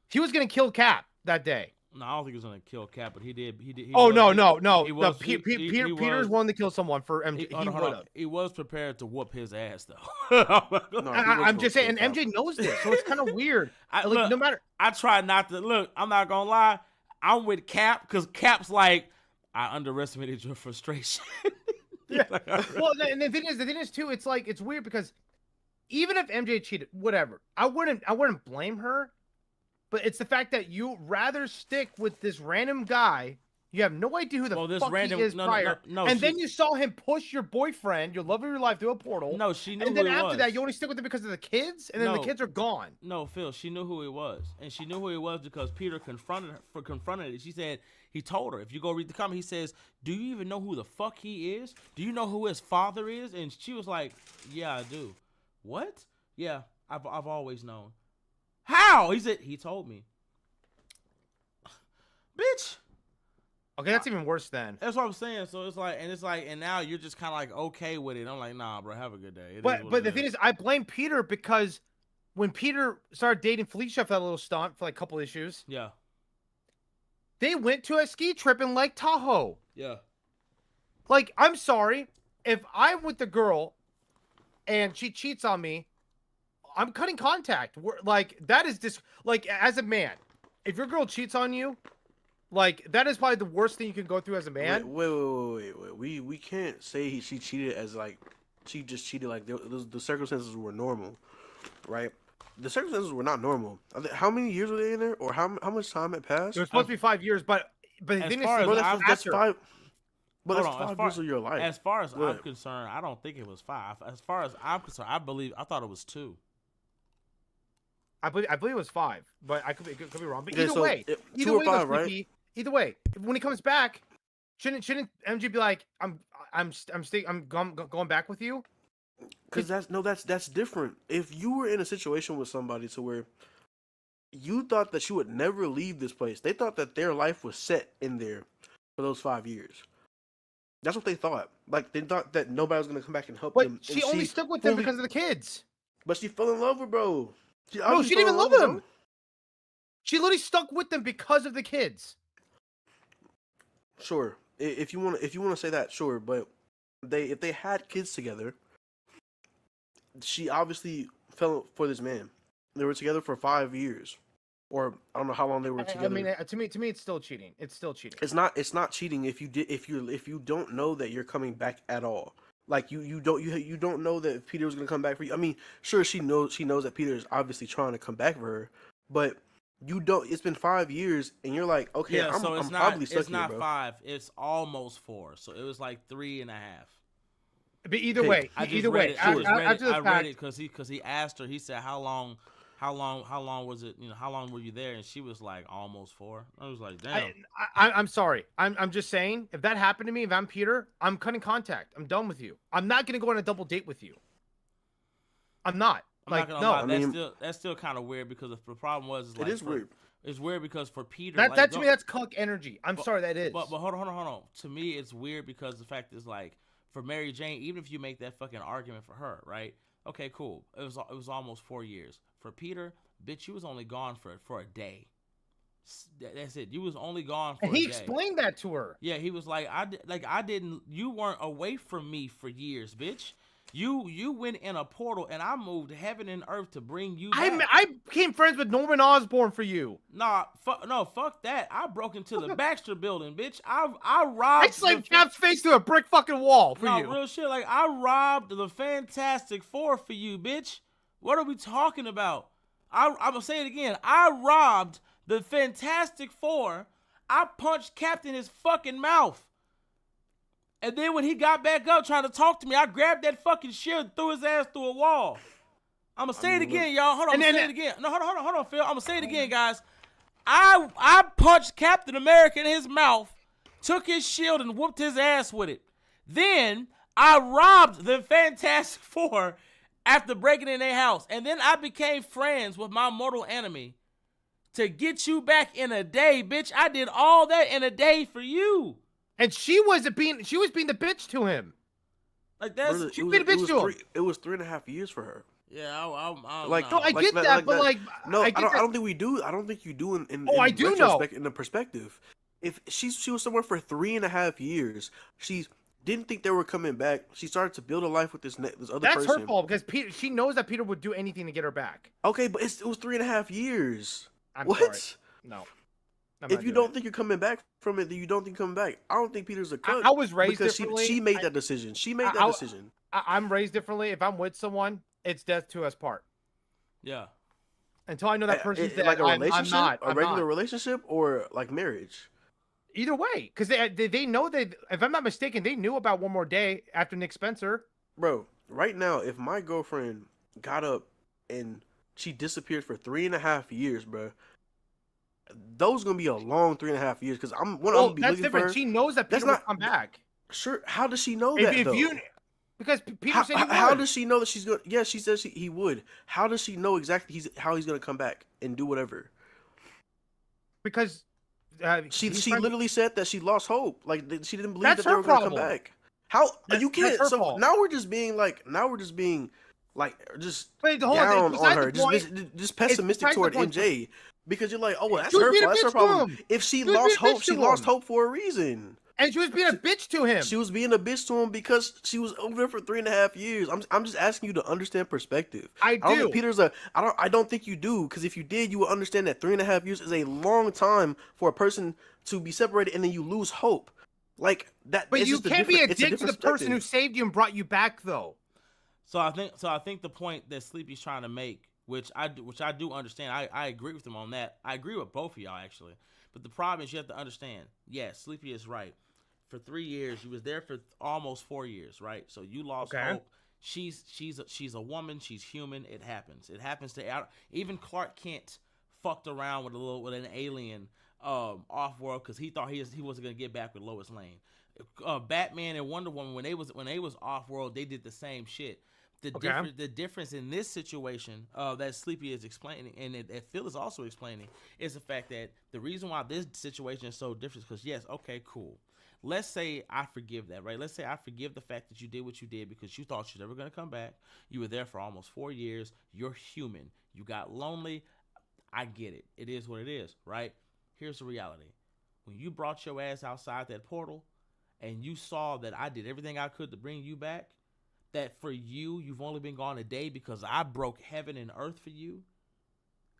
He was going to kill Cap that day. No, I don't think he was gonna kill Cap, but he did. He Oh, was, no. He was. Peter's wanting to kill someone for MJ. He would have. He was prepared to whoop his ass though. No, I'm just saying, and MJ knows this, so it's kind of weird. Look, no matter. I try not to look. I'm not gonna lie. I'm with Cap because Cap's like, I underestimated your frustration. Yeah. Well, and the thing is too. It's like it's weird because even if MJ cheated, whatever, I wouldn't blame her. But it's the fact that you rather stick with this random guy. You have no idea who the fuck he is prior. And then you saw him push your boyfriend, your love of your life, through a portal. No, she knew and then who he after was. that, you only stick with him because of the kids, and then the kids are gone. No, Phil, she knew who he was. And she knew who he was because Peter confronted it. She said, he told her, if you go read the comment, he says, do you even know who the fuck he is? Do you know who his father is? And she was like, yeah, I do. What? Yeah, I've always known. How? He said, he told me. Bitch. Okay, that's even worse then. That's what I'm saying. So it's like, and now you're just kind of like okay with it. I'm like, nah, bro, have a good day. But the thing is, I blame Peter because when Peter started dating Felicia for that little stunt for like a couple issues, yeah, they went to a ski trip in Lake Tahoe. Yeah. Like, I'm sorry, if I'm with the girl and she cheats on me, I'm cutting contact. Like, that is just like, as a man, if your girl cheats on you, like, that is probably the worst thing you can go through as a man. Wait. We can't say she cheated as like she just cheated like the circumstances were normal, right? The circumstances were not normal. How many years were they in there, or how much time had passed? It was supposed to be 5 years, but the thing is, that's 5. But Hold that's on, 5 years of your life. As far as I'm concerned, I don't think it was 5. As far as I'm concerned, I thought it was 2. I believe it was 5, but I could be wrong. But Okay, either so way, 2 or 5, right? Either way, when he comes back, shouldn't MJ be like, I'm going back with you? Because that's different. If you were in a situation with somebody to where you thought that you would never leave this place, they thought that their life was set in there for those 5 years. That's what they thought. Like, they thought that nobody was gonna come back and help them. But she only stuck with them because of the kids. But she fell in love with bro. She didn't even love him. Bro. She literally stuck with them because of the kids. Sure, if you want to say that, sure. But if they had kids together, she obviously fell for this man. They were together for 5 years, or I don't know how long they were together. I mean, to me, it's still cheating. It's still cheating. It's not cheating if you don't know that you're coming back at all. Like you don't know that Peter was gonna come back for you. I mean, sure, she knows that Peter is obviously trying to come back for her, but you don't. It's been 5 years, and you're like, okay, yeah, I'm probably stuck here, bro. It's not 5. It's almost 4. So it was like 3.5. But either way, I read it because he asked her. He said, how long was it? How long were you there? And she was like, almost 4. I was like, damn. I'm sorry. I'm just saying, if that happened to me, if I'm Peter, I'm cutting contact. I'm done with you. I'm not gonna go on a double date with you. I'm not. I'm not gonna lie. That's still kind of weird because the problem was it is weird. It's weird because for Peter, to me, that's cuck energy. I'm sorry, that is. But hold on. To me, it's weird because the fact is like for Mary Jane, even if you make that fucking argument for her, right? Okay, cool. It was almost 4 years. For Peter, bitch, you was only gone for a day. That's it. You was only gone for a day. He explained that to her. Yeah, he was like, you weren't away from me for years, bitch. You went in a portal and I moved heaven and earth to bring you back. I became friends with Norman Osborn for you. Nah, fuck that. I broke into the Baxter building, bitch. I robbed. I slammed Cap's face through a brick fucking wall for you. No, real shit. Like, I robbed the Fantastic Four for you, bitch. What are we talking about? I'm gonna say it again. I robbed the Fantastic Four. I punched Captain in his fucking mouth. And then when he got back up trying to talk to me, I grabbed that fucking shield and threw his ass through a wall. I'm going to say it again, y'all. Hold on, say it again. No, hold on, Phil. I'm going to say it again, guys. I punched Captain America in his mouth, took his shield and whooped his ass with it. Then I robbed the Fantastic Four after breaking in their house. And then I became friends with my mortal enemy to get you back in a day, bitch. I did all that in a day for you. And she was being the bitch to him. Like that's Brother, She made a bitch to him. it was 3.5 years for her. yeah. I Like, no. No, I get that, but like, no, I I get don't. I that. don't think we do. I don't think you do Oh, I do know. in the perspective. If she was somewhere for 3.5 years, she didn't think they were coming back. She started to build a life with this other That's person. her fault because she knows that Peter would do anything to get her back. Okay, but it was 3.5 years. I'm What? sorry. No. If you don't think you're coming back from it, then you don't think you're coming back. I don't think Peter's a cuck. I was raised because differently. she made that decision. She made that decision. I'm raised differently. If I'm with someone, it's death to us part. Yeah. Until I know that person's dead, like a relationship, I'm not. a regular relationship, or like marriage. Either way, because they know if I'm not mistaken, they knew about One More Day after Nick Spencer. Bro, right now, if my girlfriend got up and she disappeared for 3.5 years, bro, those gonna be a long 3.5 years. Because I'm gonna be that's looking different. for her. She knows that Peter will come back. Sure. How does she know that though? Because Peter said he would. How does she know that she's gonna? Yeah, she says he would. How does she know exactly how he's gonna come back and do whatever? Because she literally said that she lost hope. Like she didn't believe That's that they were gonna come back. How you can't? That's her So fault. now we're just being just Wait, down on her, point, just pessimistic toward MJ because you're like, oh well, that's her fault. That's her problem. If she was lost being a hope, bitch she to lost him. hope for a reason. And she was being a bitch to him. She was being a bitch to him because she was over there for 3.5 years. I'm just asking you to understand perspective. I don't do. think Peter's I don't think you do, because if you did, you would understand that 3.5 years is a long time for a person to be separated and then you lose hope. Like that. But you can't be a dick to the person who perspective. saved you and brought you back, though. So I think the point that Sleepy's trying to make, which I do understand, I agree with him on that. I agree with both of y'all actually. But the problem is you have to understand. Yes, Sleepy is right. For 3 years, you was there for almost 4 years, right? So you lost hope. She's a woman. She's human. It happens. It happens to even Clark Kent fucked around with an alien off world because he thought he wasn't gonna get back with Lois Lane. Batman and Wonder Woman when they was off world, they did the same shit. The difference in this situation that Sleepy is explaining and that Phil is also explaining is the fact that the reason why this situation is so different is because yes, okay, cool. Let's say I forgive that, right? Let's say I forgive the fact that you did what you did because you thought you were never going to come back. You were there for almost 4 years. You're human. You got lonely. I get it. It is what it is, right? Here's the reality. When you brought your ass outside that portal and you saw that I did everything I could to bring you back, that for you've only been gone a day because I broke heaven and earth for you,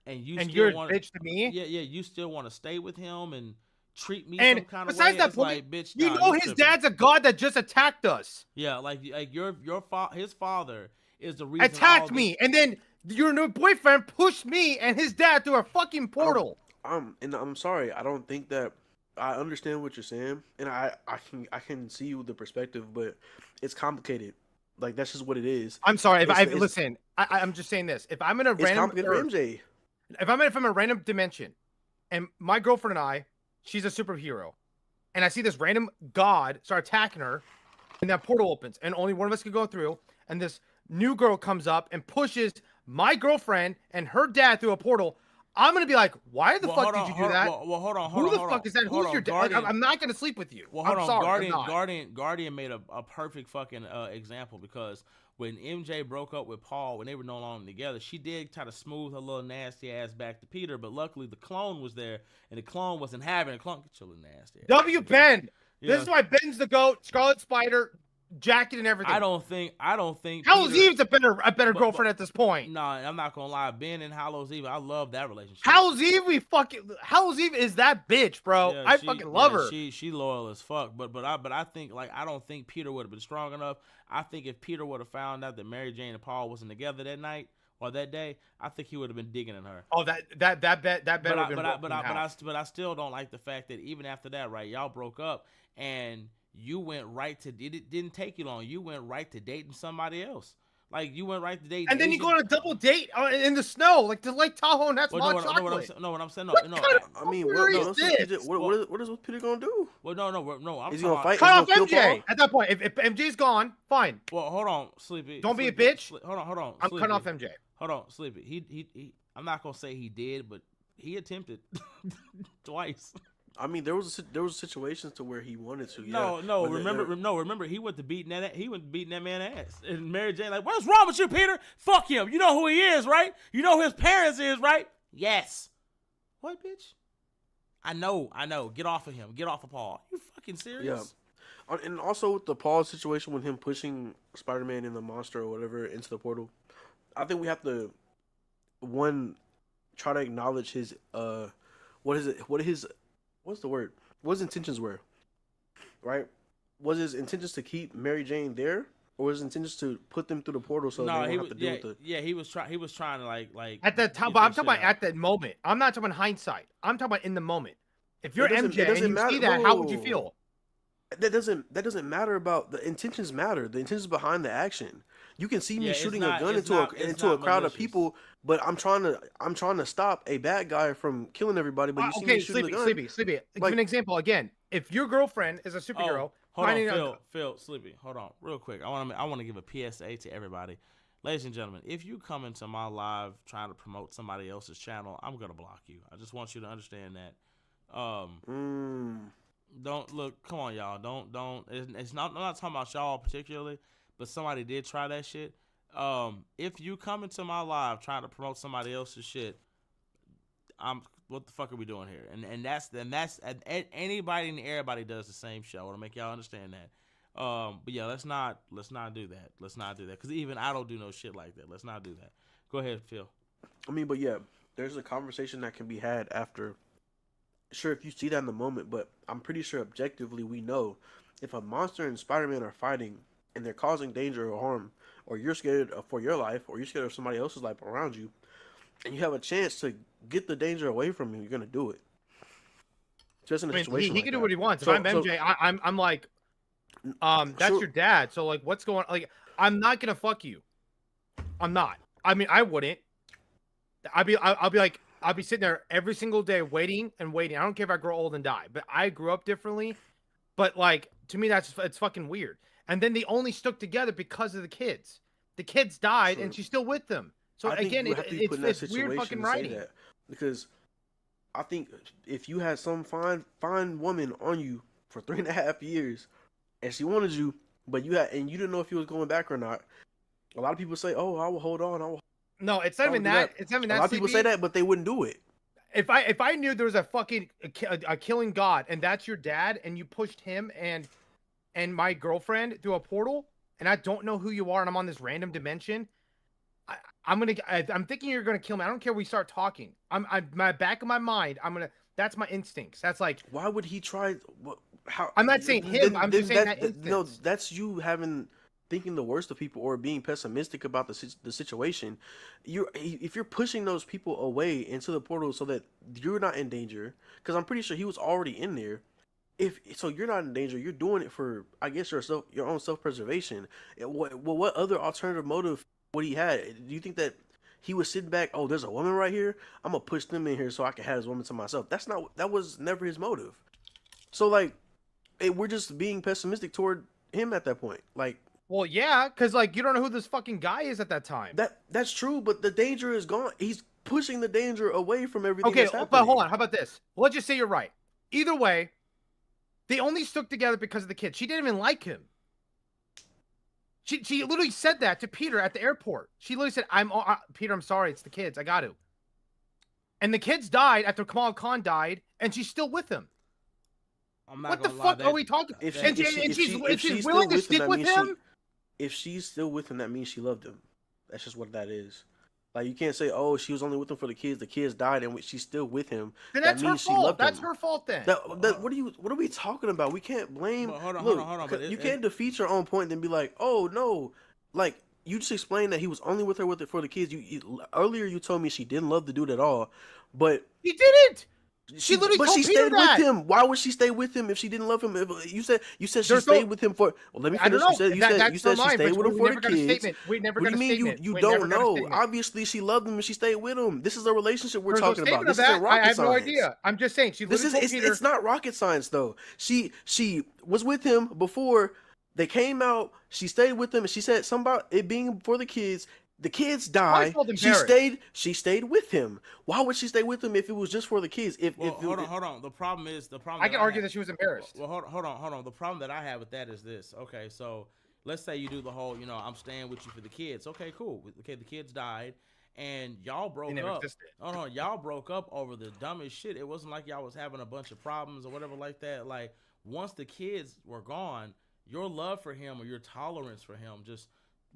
and you're a bitch to me? Yeah, you still want to stay with him and treat me and some kind of besides way. that It's point, like, bitch, you nah, know his dad's a god that just attacked us. Yeah, like his father is the reason attacked me, and then your new boyfriend pushed me and his dad through a fucking portal. And I'm sorry, I don't think that I understand what you're saying, and I can see the perspective, but it's complicated. Like that's just what it is. I'm sorry listen. I'm just saying this. If I'm in a random MJ. If I'm from a random dimension, and my girlfriend and I, she's a superhero, and I see this random god start attacking her, and that portal opens, and only one of us could go through, and this new girl comes up and pushes my girlfriend and her dad through a portal. I'm gonna be like, why the fuck did you do that? Well, hold on. Who the fuck is that? Who's your dad? I'm not gonna sleep with you. Well, hold on. Guardian made a perfect fucking example because when MJ broke up with Paul, when they were no longer together, she did try to smooth her little nasty ass back to Peter, but luckily the clone was there, and the clone wasn't having a clone. Get your little nasty ass. Ben. Yeah. This is why Ben's the GOAT. Scarlet Spider. Jacket and everything. I don't think. Hallows Eve's a better girlfriend at this point. No, I'm not gonna lie. Ben and Hallows Eve, I love that relationship. Hallows Eve is that bitch, bro. Yeah, I fucking love her. She loyal as fuck. But I think I don't think Peter would have been strong enough. I think if Peter would have found out that Mary Jane and Paul wasn't together that night or that day, I think he would have been digging in her. Oh, that bet but I still don't like the fact that even after that, right? Y'all broke up and you went right to it didn't take you long. You went right to dating somebody else. Like you went right to dating. And then you go on a double date in the snow, like to Lake Tahoe, and that's hot chocolate. What I'm saying, I mean, what is Peter gonna do? Well, no. Is he gonna fight? Cut off MJ at that point. If MJ's gone, fine. Well, hold on, Sleepy. Don't be a bitch. Hold on. I'm cutting off MJ. Hold on, Sleepy. He I'm not gonna say he did, but he attempted twice. I mean, there was situations to where he wanted to. No, Yeah, no. but Remember, he went to beating that man ass. And Mary Jane like, what's wrong with you, Peter? Fuck him. You know who he is, right? You know who his parents is, right? Yes. What, bitch? I know. Get off of him. Get off of Paul. You fucking serious? Yeah. And also with the Paul situation with him pushing Spider-Man in the monster or whatever into the portal, I think we have to try to acknowledge his what's the word? What his intentions were, right? Was his intentions to keep Mary Jane there, or was his intentions to put them through the portal so they won't have to deal with it? Yeah, he was trying to like at that time. But I'm talking about at that moment. I'm not talking about hindsight. I'm talking about in the moment. If you're MJ and you see that, how would you feel? That doesn't matter about the intentions. Matter the intentions behind the action. You can see me shooting a gun into a crowd of people, but I'm trying to stop a bad guy from killing everybody. But you see me shooting the gun. Sleepy. Give an example again. If your girlfriend is a superhero, hold on, Phil, Sleepy, hold on, real quick. I want to give a PSA to everybody, ladies and gentlemen. If you come into my live trying to promote somebody else's channel, I'm gonna block you. I just want you to understand that. Don't look. Come on, y'all. Don't. It's not. I'm not talking about y'all particularly, but somebody did try that shit. If you come into my live trying to promote somebody else's shit, what the fuck are we doing here? And that's anybody and everybody does the same shit. I want to make y'all understand that. But yeah, let's not do that. Let's not do that because even I don't do no shit like that. Let's not do that. Go ahead, Phil. I mean, but yeah, there's a conversation that can be had after. Sure, if you see that in the moment, but I'm pretty sure objectively we know if a monster and Spider-Man are fighting and they're causing danger or harm, or you're scared for your life, or you're scared of somebody else's life around you, and you have a chance to get the danger away from you, you're gonna do it. Just in a situation, he can do what he wants. If I'm MJ, I'm like, that's your dad. So like, what's going? Like, I'm not gonna fuck you. I'm not. I mean, I wouldn't. I'll be like. I'll be sitting there every single day waiting and waiting. I don't care if I grow old and die, but I grew up differently. But like to me, it's fucking weird. And then they only stuck together because of the kids. The kids died, and she's still with them. So again, it's weird fucking writing. Because I think if you had some fine woman on you for 3.5 years, and she wanted you, but you didn't know if you was going back or not. A lot of people say, "Oh, I will hold on. No, it's not even that. It's not even that. A lot of people say that, but they wouldn't do it. If I knew there was a fucking a killing god, and that's your dad, and you pushed him and my girlfriend through a portal, and I don't know who you are, and I'm on this random dimension, I'm thinking you're gonna kill me. I don't care. We start talking. My back of my mind. That's my instincts. That's like. Why would he try? How? I'm not saying him. I'm just saying that instance. No, that's you thinking the worst of people or being pessimistic about the situation. If you're pushing those people away into the portal so that you're not in danger, because I'm pretty sure he was already in there. If so, you're not in danger. You're doing it for, I guess, your own self-preservation. What other alternative motive would he have? Do you think that he was sitting back? Oh, there's a woman right here. I'm gonna push them in here so I can have this woman to myself. That was never his motive. So like, we're just being pessimistic toward him at that point. Like. Well, yeah, because like you don't know who this fucking guy is at that time. That's true, but the danger is gone. He's pushing the danger away from everything. Okay, that's happening. But hold on. How about this? Well, let's just say you're right. Either way, they only stuck together because of the kid. She didn't even like him. She literally said that to Peter at the airport. She literally said, Peter, I'm sorry. It's the kids. I got to." And the kids died after Kamal Khan died, and she's still with him. What the fuck are we talking? If she's willing to stick with him. If she's still with him, that means she loved him. That's just what that is. Like, you can't say, "Oh, she was only with him for the kids. The kids died, and she's still with him." Then that's her fault. That's her fault. Then. What are we talking about? We can't blame. Hold on. But you can't defeat your own point and then be like, "Oh no," like you just explained that he was only with her for the kids. Earlier you told me she didn't love the dude at all, but he didn't. She literally told Peter stayed with him. Why would she stay with him if she didn't love him? You said she stayed with him for. Well, let me finish. You said she stayed with him for the kids. We never what do you mean you don't know? Obviously, she loved him and she stayed with him. This is a relationship we're talking about. This isn't rocket science. I have no idea. I'm just saying. It's not rocket science though. She was with him before they came out. She stayed with him and she said something about it being for the kids. The kids I die. felt She embarrassed. stayed with him. Why would she stay with him if it was just for the kids? Well, hold on. The problem I that can I argue have. that she was embarrassed. Well, hold on. The problem that I have with that is this. Okay, so let's say you do the whole, I'm staying with you for the kids. Okay, cool. Okay, the kids died, and y'all They broke never up. existed. Oh no, y'all broke up over the dumbest shit. It wasn't like y'all was having a bunch of problems or whatever like that. Like once the kids were gone, your love for him or your tolerance for him just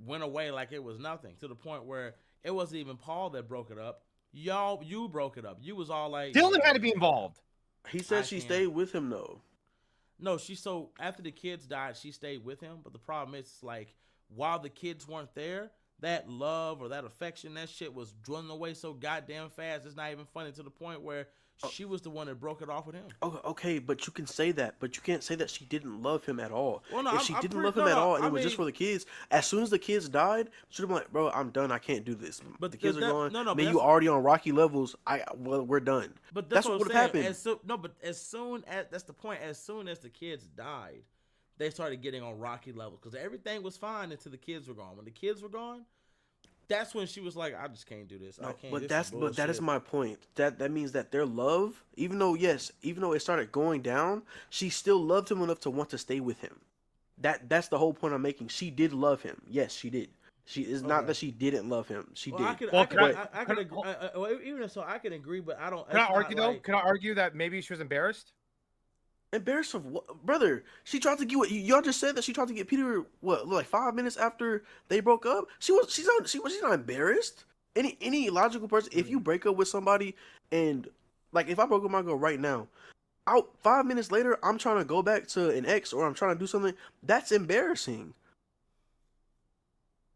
went away like it was nothing. To the point where it wasn't even Paul that broke it up. You broke it up. You was all like, Dylan had to be involved. He said she stayed with him though. No, so after the kids died, she stayed with him. But the problem is, like, while the kids weren't there, that love or that affection, that shit was dwindling away so goddamn fast. It's not even funny, to the point where she was the one that broke it off with him. Okay, but you can say that, but you can't say that she didn't love him at all. Well, no, if she didn't love him at all, and it was just for the kids, as soon as the kids died, she'd have been like, "Bro, I'm done. I can't do this. But the kids are gone. No, man, you already on rocky levels. We're done." But that's what would have happened. That's the point. As soon as the kids died, they started getting on rocky levels because everything was fine until the kids were gone. When the kids were gone, that's when she was like, "I just can't do this. I can't." But that is my point. That means that their love, even though it started going down, she still loved him enough to want to stay with him. That's the whole point I'm making. She did love him. Yes, she did. She is not that she didn't love him. She did. I could agree. Even so, I can agree, but I don't. Can I argue though? Can I argue that maybe she was embarrassed? Embarrassed of what, brother? She tried to get what y'all just said that she tried to get Peter. What, like 5 minutes after they broke up? She's not embarrassed. Any logical person, if you break up with somebody and like if I broke up with my girl right now, out 5 minutes later, I'm trying to go back to an ex or I'm trying to do something. That's embarrassing.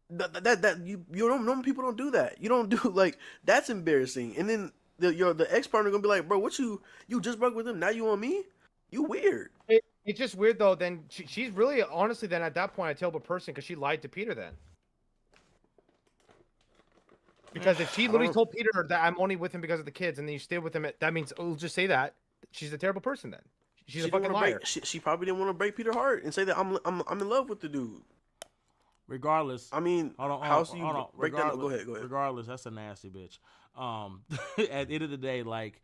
Normal people don't do that. You don't do like that's embarrassing. And then the ex partner gonna be like, bro, what you just broke with him? Now you on me? You weird. It's just weird though. Then she's really honestly then at that point a terrible person because she lied to Peter then. Because if she literally told Peter that I'm only with him because of the kids, and then you stay with him, that means we'll just say that she's a terrible person then. She's a fucking liar. She probably didn't want to break Peter's heart and say that I'm in love with the dude. Regardless, I mean, hold on. Break that? Go ahead. Regardless, that's a nasty bitch. At the end of the day, like.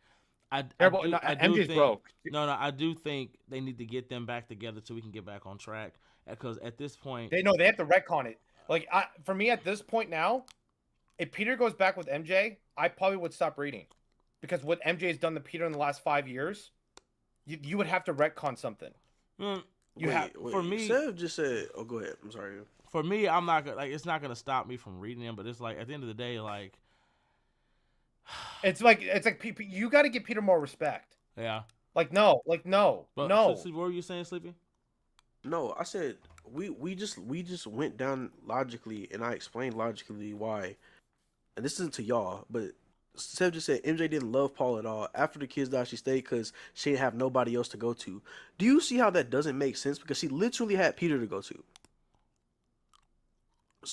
I do think, broke. No, I do think they need to get them back together so we can get back on track. Because at this point, they have to retcon it. Like for me at this point now, if Peter goes back with MJ, I probably would stop reading, because what MJ has done to Peter in the last 5 years, you would have to retcon something. For me, Sev just said, "Oh, go ahead. I'm sorry." For me, I'm not gonna it's not gonna stop me from reading them, but it's like at the end of the day, like. It's like you got to give Peter more respect. Yeah. No. But, no. What were you saying, Sleepy? No, I said we just went down logically, and I explained logically why. And this isn't to y'all, but Seb just said MJ didn't love Paul at all. After the kids died, she stayed because she didn't have nobody else to go to. Do you see how that doesn't make sense? Because she literally had Peter to go to.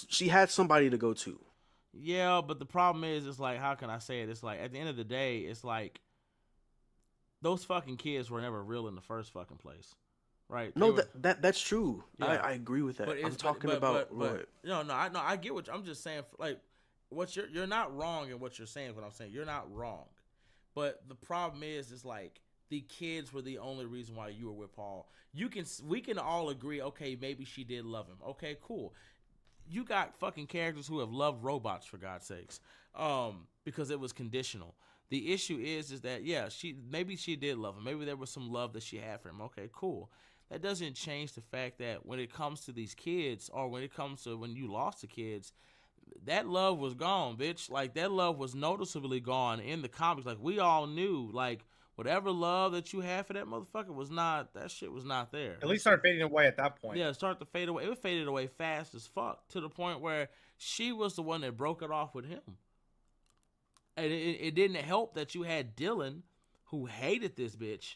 She had somebody to go to. Yeah, but the problem is, it's like, how can I say it? It's like, at the end of the day, it's like, those fucking kids were never real in the first fucking place, right? No, that's true. Yeah. I agree with that. But I'm talking about. I get what I'm just saying. Like, you're not wrong in what you're saying. What I'm saying, you're not wrong. But the problem is, it's like the kids were the only reason why you were with Paul. We can all agree. Okay, maybe she did love him. Okay, cool. You got fucking characters who have loved robots, for God's sakes, because it was conditional. The issue is that, yeah, maybe she did love him. Maybe there was some love that she had for him. Okay, cool. That doesn't change the fact that when it comes to these kids, or when it comes to when you lost the kids, that love was gone, bitch. Like, that love was noticeably gone in the comics. Like, we all knew, like, whatever love that you had for that motherfucker that shit was not there. At least started fading away at that point. Yeah, it started to fade away. It faded away fast as fuck, to the point where she was the one that broke it off with him. And it didn't help that you had Dylan, who hated this bitch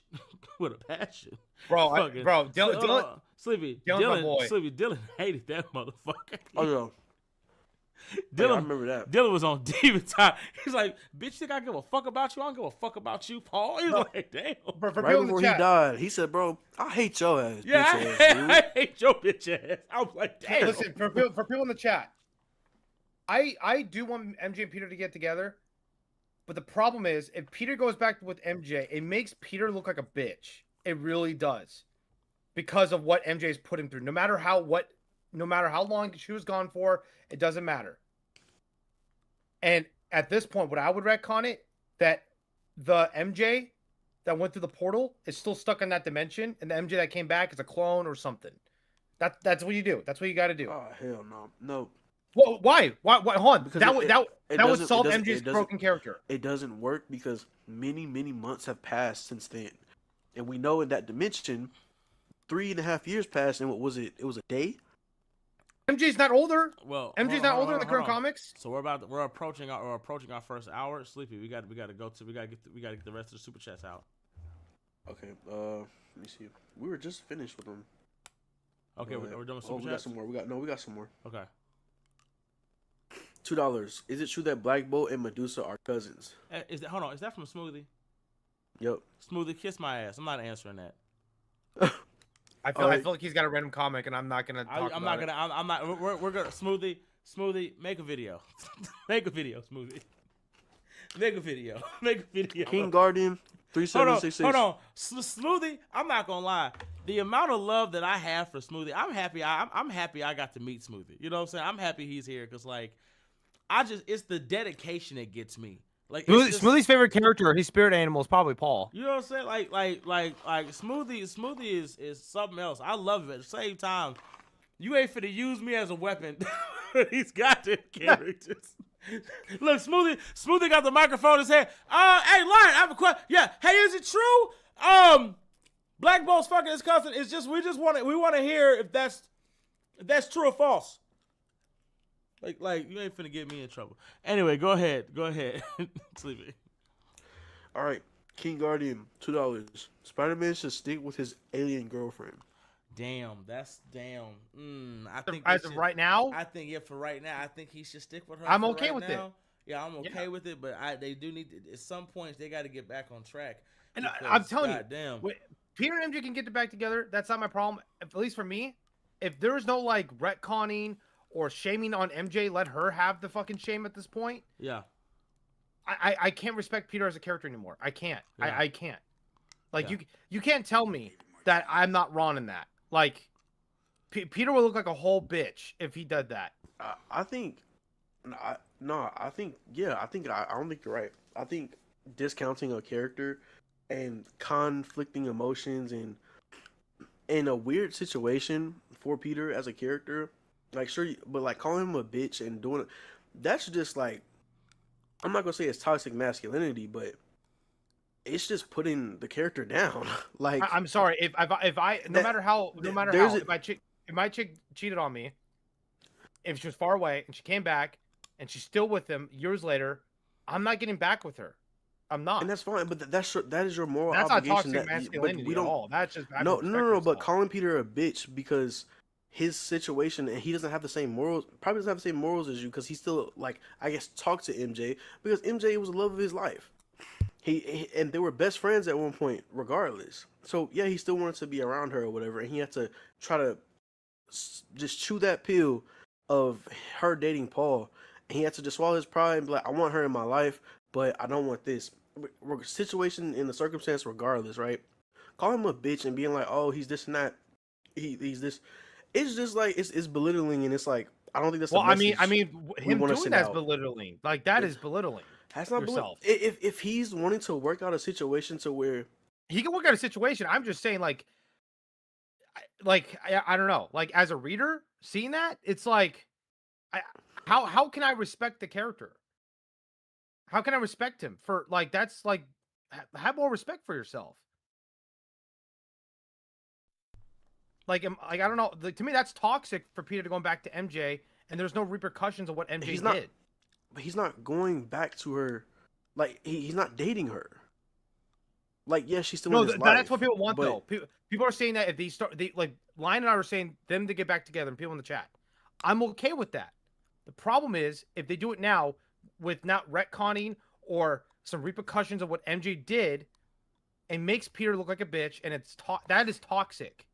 with a passion. Dylan, Sleepy, Dylan hated that motherfucker. Oh, no. Dylan, I remember that. Dylan was on demon time. He's like, bitch, think I give a fuck about you? I don't give a fuck about you, Paul. He was like, damn. Right before he died, he said, bro, I hate your ass. Yeah, bitch ass, dude. I hate your bitch ass. I was like, damn. Listen, for people in the chat, I do want MJ and Peter to get together, but the problem is if Peter goes back with MJ, it makes Peter look like a bitch. It really does, because of what MJ's put him through. No matter how long she was gone for, it doesn't matter. And at this point, what I would retcon it that the MJ that went through the portal is still stuck in that dimension, and the MJ that came back is a clone or something. That's what you do. That's what you got to do. Oh hell no, no. Well, why? Hold on. Because That would solve it doesn't- MJ's broken character. It doesn't work because many months have passed since then, and we know in that dimension, 3.5 years passed, and what was it? It was a day. MJ's not older. Well, MJ's not older in the current comics. So we're approaching our first hour. Sleepy, we got to get the rest of the super chats out. Okay, let me see. We were just finished with them. Okay, we're done with super we got chats. some more. We got some more. Okay. $2. Is it true that Black Bolt and Medusa are cousins? Is that from Smoothie? Yep. Smoothie, kiss my ass. I'm not answering that. I feel like he's got a random comic, and I'm not gonna. I'm not. We're gonna Smoothie. Make a video. Make a video, Smoothie. Make a video. King Guardian 3766. Hold on. Smoothie. I'm not gonna lie. The amount of love that I have for Smoothie, I'm happy. I'm happy I got to meet Smoothie. You know what I'm saying? I'm happy he's here because it's the dedication that gets me. Like Smoothie's favorite character, his spirit animal, is probably Paul. You know what I'm saying? Like Smoothie is something else. I love it. At the same time, you ain't finna use me as a weapon. He's got the characters. Look, Smoothie got the microphone in his hand. Hey, Lion, I have a question. Yeah, hey, is it true? Black Bolt's fucking his cousin. It's just we want to hear if that's true or false. Like you ain't finna get me in trouble. Anyway, go ahead, Sleepy. All right, King Guardian $2. Spider-Man should stick with his alien girlfriend. Damn. I think as of right now, I think for right now, I think he should stick with her. I'm okay with it. Yeah, I'm okay with it, but they do need to, at some points they got to get back on track. And I'm telling you, damn. Peter and MJ can get back together. That's not my problem. At least for me, if there is no retconning or shaming on MJ, let her have the fucking shame at this point. Yeah. I can't respect Peter as a character anymore. I can't. Yeah. I can't. You can't tell me that I'm not wrong in that. Peter will look like a whole bitch if he did that. I don't think you're right. I think discounting a character and conflicting emotions and in a weird situation for Peter as a character, but calling him a bitch and doing it, that's just I'm not gonna say it's toxic masculinity, but it's just putting the character down. I'm sorry if my chick cheated on me, if she was far away and she came back and she's still with him years later, I'm not getting back with her. I'm not, and that's fine. But that is your moral that's obligation. That's not toxic masculinity at all. That's just no. But calling Peter a bitch because his situation and he doesn't have the same morals, probably doesn't have the same morals as you, because he still talked to MJ because MJ was the love of his life. He and they were best friends at one point, regardless. So yeah, he still wanted to be around her or whatever, and he had to try to just chew that pill of her dating Paul, and he had to just swallow his pride and be like, I want her in my life, but I don't want this situation in the circumstance, regardless, right? Call him a bitch and being like, oh, he's this and that, he's this. It's just it's belittling, and it's I don't think that's. Well, I mean, him doing that's belittling. That is belittling. That's not yourself. If he's wanting to work out a situation to where he can work out a situation, I'm just saying, I don't know. As a reader, seeing that, it's how can I respect the character? How can I respect him for that's have more respect for yourself. I don't know. To me, that's toxic for Peter to going back to MJ, and there's no repercussions of what MJ did. But he's not going back to her. He's not dating her. Yeah, she's still in his life. No, that's what people want, though. People are saying that if Lion and I were saying them to get back together, and people in the chat. I'm okay with that. The problem is, if they do it now with not retconning or some repercussions of what MJ did, it makes Peter look like a bitch, and that is toxic.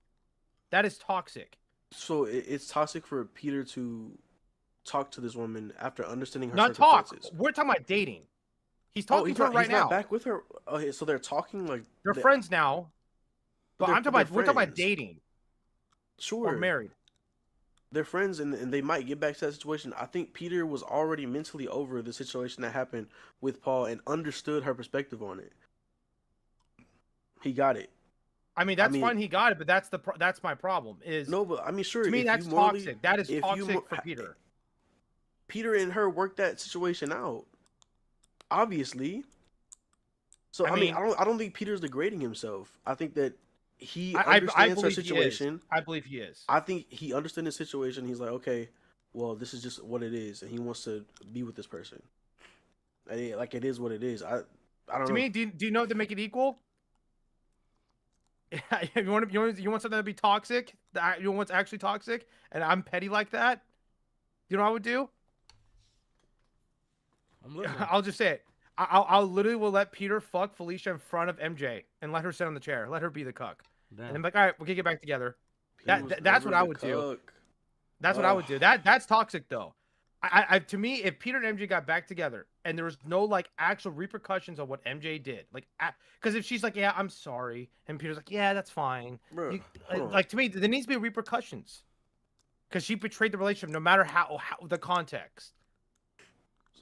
That is toxic. So it's toxic for Peter to talk to this woman after understanding her Not talk. circumstances. We're talking about dating. He's Oh, talking he's to her not. right He's now. not back with her. Okay, so they're talking like They're friends now. But I'm talking about we're talking about dating. Sure. Or married. They're friends, and they might get back to that situation. I think Peter was already mentally over the situation that happened with Paul and understood her perspective on it. He got it. I mean, that's fine. He got it, but that's my problem. Is no, but I mean, sure. To me, that's toxic. That is toxic for Peter. Peter and her worked that situation out, obviously. So I mean, I don't think Peter's degrading himself. I think that he understands her situation. I believe he is. I think he understands the situation. He's like, okay, well, this is just what it is, and he wants to be with this person. Like it is what it is. I don't know. To me, do you know to make it equal? you want something to be toxic? You want what's actually toxic? And I'm petty like that. You know what I would do? I'll just say it. I'll literally will let Peter fuck Felicia in front of MJ and let her sit on the chair. Let her be the cuck. Damn. And I'm like, all right, we can get back together. That's what I would do. That's what I would do. That's toxic though. To me, if Peter and MJ got back together and there was no like actual repercussions of what MJ did, like, because if she's like, yeah, I'm sorry, and Peter's like, yeah, that's fine. Bro, like to me, there needs to be repercussions because she betrayed the relationship, no matter how the context.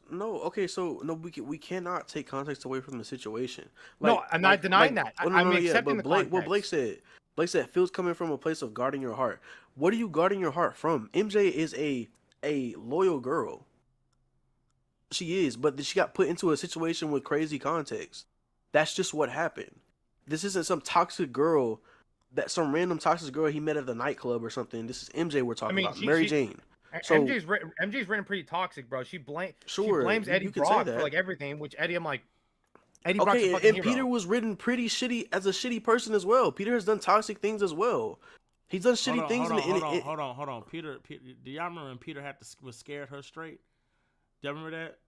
No, okay, so no, we cannot take context away from the situation. Like, no, I'm not denying that. I'm accepting the context. What Blake said, Phil's coming from a place of guarding your heart. What are you guarding your heart from? MJ is a loyal girl. She is, but she got put into a situation with crazy context. That's just what happened. This isn't some toxic girl, some random toxic girl he met at the nightclub or something. This is MJ we're talking about, Mary Jane. So MJ's written pretty toxic, bro. She blames Eddie Brock for like everything, which Eddie Brock's a fucking hero. Peter was written pretty shitty as a shitty person as well. Peter has done toxic things as well. He's done shitty things. Hold on. Peter, do y'all remember when Peter was scared her straight? Do y'all remember that?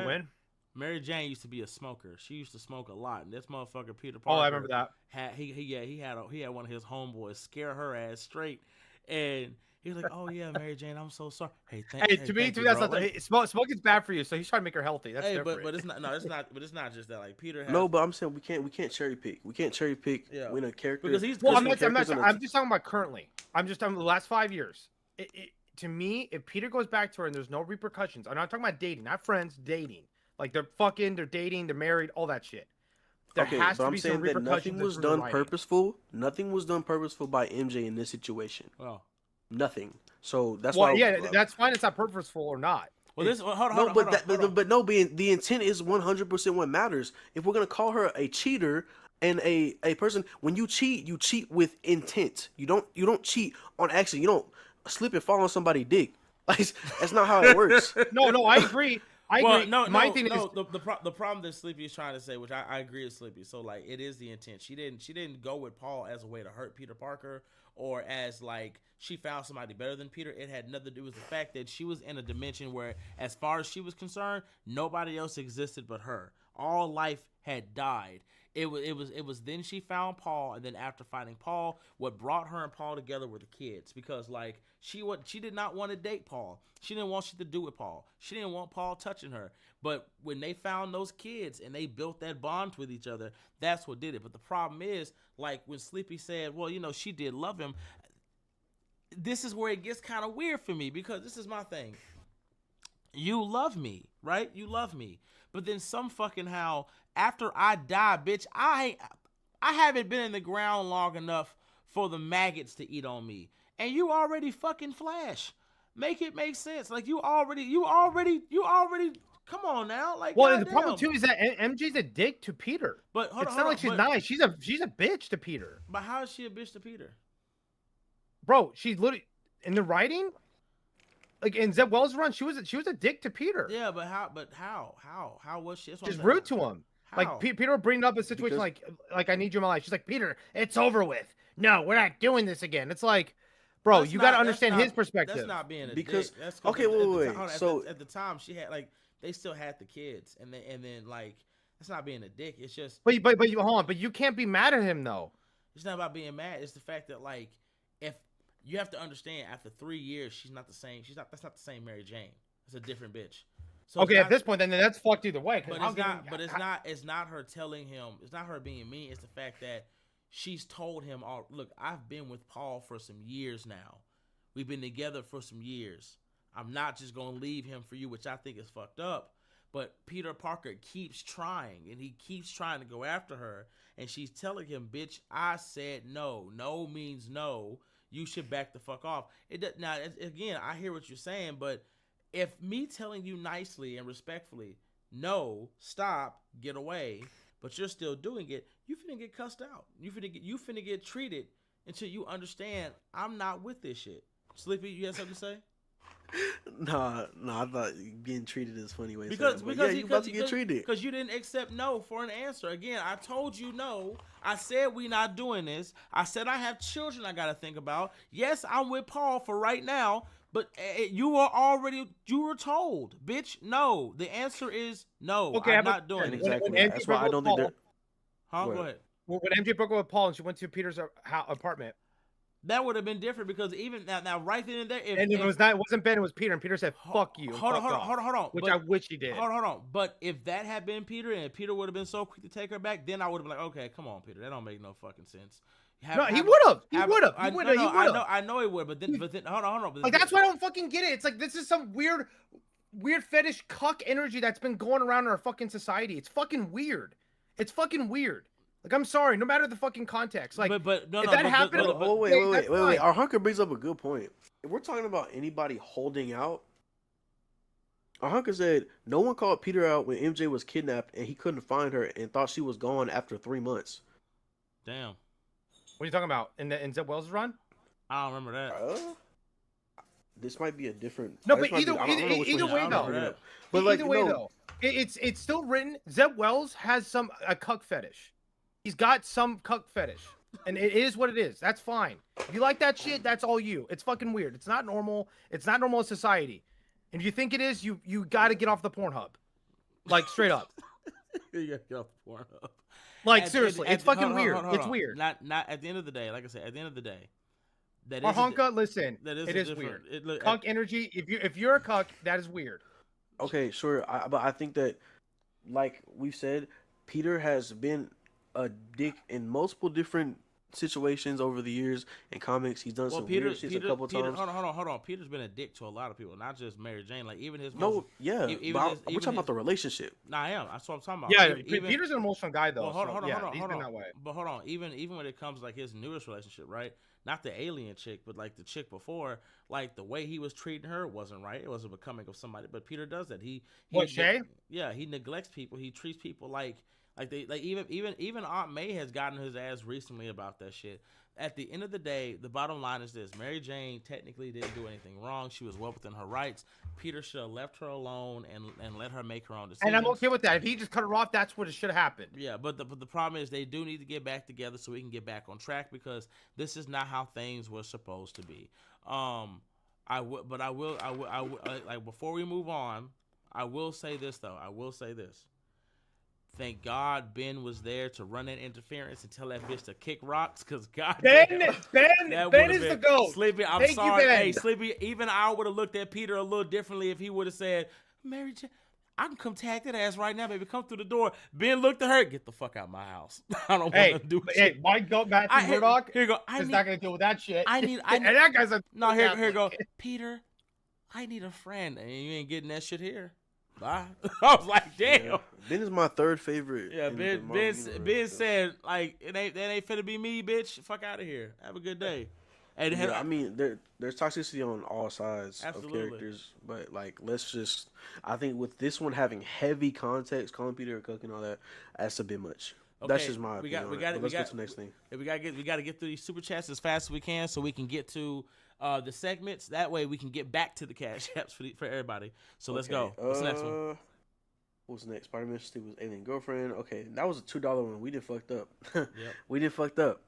When? Mary Jane used to be a smoker. She used to smoke a lot, and this motherfucker Peter Oh, Parker. I remember that. He had one of his homeboys scare her ass straight, and he was like, "Oh yeah, Mary Jane, I'm so sorry." Hey, to me, that's not. Smoking's bad for you, so he's trying to make her healthy. That's different. but it's not. No, it's not. But it's not just that. Like Peter. But I'm saying we can't cherry pick. We can't cherry pick when a character. Because he's. Well, I'm just talking about currently. I'm just talking about the last 5 years. To me, if Peter goes back to her and there's no repercussions, I'm not talking about dating, not friends, dating. Like they're fucking, they're dating, they're married, all that shit. There has to be some repercussions. Nothing was done purposeful. Nothing was done purposeful by MJ in this situation. Oh. Nothing. So that's why. Yeah, that's fine. It's not purposeful or not. Well, the intent is 100% what matters. If we're gonna call her a cheater and a person, when you cheat with intent. You don't cheat on accident. You don't slip and fall on somebody's dick. Like that's not how it works. No, I agree. I agree. The problem that Sleepy is trying to say, which I agree with Sleepy. So like, it is the intent. She didn't go with Paul as a way to hurt Peter Parker or as like she found somebody better than Peter. It had nothing to do with the fact that she was in a dimension where, as far as she was concerned, nobody else existed but her. All life had died. It was then she found Paul, and then after finding Paul, what brought her and Paul together were the kids, because like she did not want to date Paul. She didn't want shit to do with Paul. She didn't want Paul touching her. But when they found those kids and they built that bond with each other, that's what did it. But the problem is, like when Sleepy said, well, she did love him. This is where it gets kind of weird for me, because this is my thing. You love me, right? You love me. But then some fucking how after I die, bitch, I haven't been in the ground long enough for the maggots to eat on me. And you already fucking Flash. Make it make sense. Like you already come on now. Like, well, the problem too is that MJ's a dick to Peter. But it's not like she's nice. She's a bitch to Peter. But how is she a bitch to Peter? Bro, she's literally in the writing. Like in Zeb Wells' run, she was a dick to Peter. Yeah, but how was she? Just rude to him. How? Like Peter would bring up a situation like I need you in my life. She's like, Peter, it's over with. No, we're not doing this again. It's like, bro, you got to understand his perspective. That's not being a dick. That's okay, wait. So at the time she had they still had the kids, and then like that's not being a dick. It's just. But hold on. But you can't be mad at him though. It's not about being mad. It's the fact that like you have to understand. After 3 years, she's not the same. That's not the same Mary Jane. It's a different bitch. So Okay, at this point, then that's fucked either way. But it's not. But it's not her telling him. It's not her being mean. It's the fact that she's told him, "Oh, look, I've been with Paul for some years now. We've been together for some years. I'm not just gonna leave him for you," which I think is fucked up. But Peter Parker keeps trying, and he keeps trying to go after her, and she's telling him, "Bitch, I said no. No means no. You should back the fuck off." Now, again, I hear what you're saying, but if me telling you nicely and respectfully, no, stop, get away, but you're still doing it, you finna get cussed out. You finna get treated until you understand I'm not with this shit. Sleepy, you have something to say? Nah, I thought getting treated is funny way. Because you about to get treated because you didn't accept no for an answer. Again, I told you no. I said we not doing this. I said I have children I gotta think about. Yes, I'm with Paul for right now, but you were told, bitch. No, the answer is no. Okay, I'm not doing it. Exactly. When That's why I don't think they're. Huh? Go ahead. When MJ broke up with Paul and she went to Peter's apartment. That would have been different because even now, right then and there, It wasn't Ben, it was Peter, and Peter said, "Fuck you." Hold on. Which I wish he did. Hold on. But if that had been Peter, and Peter would have been so quick to take her back, then I would have been like, okay, come on, Peter, that don't make no fucking sense. He would have. He would have. I know he would, but then, hold on. Like that's why I don't fucking get it. It's like this is some weird fetish cuck energy that's been going around in our fucking society. It's fucking weird. Like, I'm sorry, no matter the fucking context. Like, but no, if that happened... Wait. Our hunker brings up a good point. If we're talking about anybody holding out, our hunker said no one called Peter out when MJ was kidnapped and he couldn't find her and thought she was gone after 3 months. Damn. What are you talking about? In Zeb Wells' run? I don't remember that. This might be a different... No, but either way, though. But like, either way, though, it's still written. Zeb Wells has a cuck fetish. He's got some cuck fetish, and it is what it is. That's fine. If you like that shit, that's all you. It's fucking weird. It's not normal. It's not normal in society. And if you think it is, you got to get off the Pornhub, like straight up. You got to get off the Pornhub. Like seriously, it's fucking weird. It's weird. Not at the end of the day. Like I said, at the end of the day, that is. Honka, listen. It is weird. Cuck energy. If you're a cuck, that is weird. Okay, sure. But I think that, like we've said, Peter has been a dick in multiple different situations over the years in comics. He's done some weird shit a couple times. Hold on. Peter's been a dick to a lot of people, not just Mary Jane. Like even his we're talking about the relationship. Nah, I am. That's what I'm talking about. Yeah, Peter's an emotional guy though. Hold on. That way. But hold on. Even when it comes to like his newest relationship, right? Not the alien chick, but like the chick before, like the way he was treating her wasn't right. It wasn't becoming of somebody. But Peter does that. Shay? Yeah, he neglects people. He treats people like even Aunt May has gotten his ass recently about that shit. At the end of the day, the bottom line is this: Mary Jane technically didn't do anything wrong. She was well within her rights. Peter should have left her alone and let her make her own decisions. And I'm okay with that. If he just cut her off, that's what should have happened. Yeah, but the problem is they do need to get back together so we can get back on track because this is not how things were supposed to be. Like before we move on, I will say this. Thank God Ben was there to run that interference and tell that bitch to kick rocks, because God Ben is the GOAT. Sleepy, I'm Thank sorry. You, Ben. Hey, Sleepy, even I would have looked at Peter a little differently if he would have said, Mary Jane, I can come tag that ass right now, baby. Come through the door. Ben looked at her, get the fuck out of my house. I don't want to do shit. Hey, why go back to Murdoch? Here you go. He's not going to deal with that shit. And that guy's a... No, here you go. Peter, I need a friend, and you ain't getting that shit here. Bye. I was like, damn. Yeah. Ben is my third favorite. Yeah, Ben said, like, that ain't finna be me, bitch. Fuck out of here. Have a good day. And I mean, there's toxicity on all sides of characters, but like, I think with this one having heavy context, calling Peter a cuck and all that, that's a bit much. Okay, that's just my opinion. Let's get to the next thing. We gotta get through these super chats as fast as we can so we can get to the segments. That way we can get back to the cash apps for everybody. So let's go. What's the next one? What's next? Spider-Man Steve's alien girlfriend. Okay, that was a $2 one. We did fucked up. Yep. We did fucked up.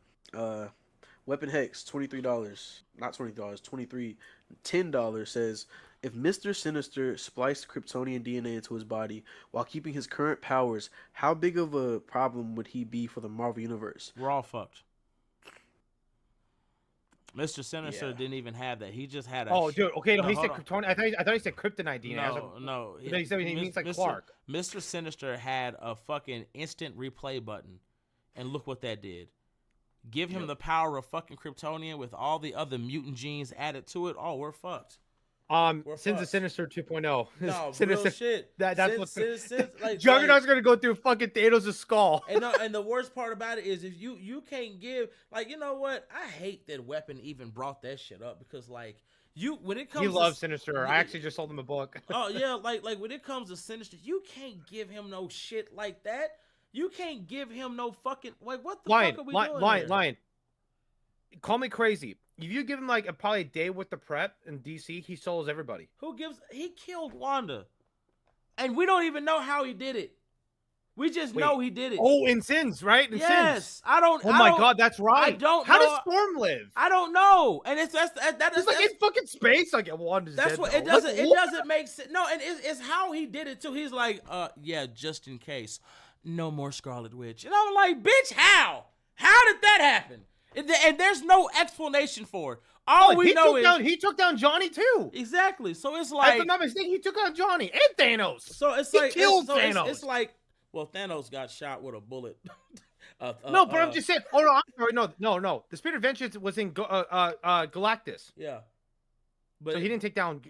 Weapon Hex, $23. Not $20, $23. $10 says, if Mr. Sinister spliced Kryptonian DNA into his body while keeping his current powers, how big of a problem would he be for the Marvel Universe? We're all fucked. Mr. Sinister Yeah. didn't even have that. He just had a. Oh, dude. Okay, no, he hold said on. Kryptonian. I thought he said Kryptonite DNA. No. He said he means like Mr. Clark. Mr. Sinister had a fucking instant replay button, and look what that did. Give him the power of fucking Kryptonian with all the other mutant genes added to it. Oh, we're fucked. Sins of Sinister 2.0. No, Sinister, real shit. That's what's like Juggernaut's gonna go through fucking Thanos' skull. and the worst part about it is if you can't give, like, you know what? I hate that Weapon even brought that shit up because like when it comes He loves Sinister. I actually just sold him a book. Oh yeah, like when it comes to Sinister, you can't give him no shit like that. You can't give him no fucking like what the fuck are we doing here? Lion. Call me crazy. If you give him like probably a day with the prep in DC, he solos everybody. He killed Wanda. And we don't even know how he did it. We just know he did it. Oh, in Sins, right? In yes. Sins. Oh my god, that's right. I don't How know. does Storm live? I don't know. And it's that is like in fucking space. Like Wanda's that's dead, what though. it doesn't make sense. No, and it's how he did it too. He's like, yeah, just in case. No more Scarlet Witch. And I'm like, bitch, how? How did that happen? And there's no explanation for it. All we know is he took down Johnny too. Exactly. So it's like, if I'm not mistaken, he took out Johnny and Thanos. So it's he like killed Thanos. It's like, well, Thanos got shot with a bullet. No, but I'm just saying. Oh no, I'm sorry. No. The Spirit of Vengeance was in Galactus. Yeah. But so he didn't take down.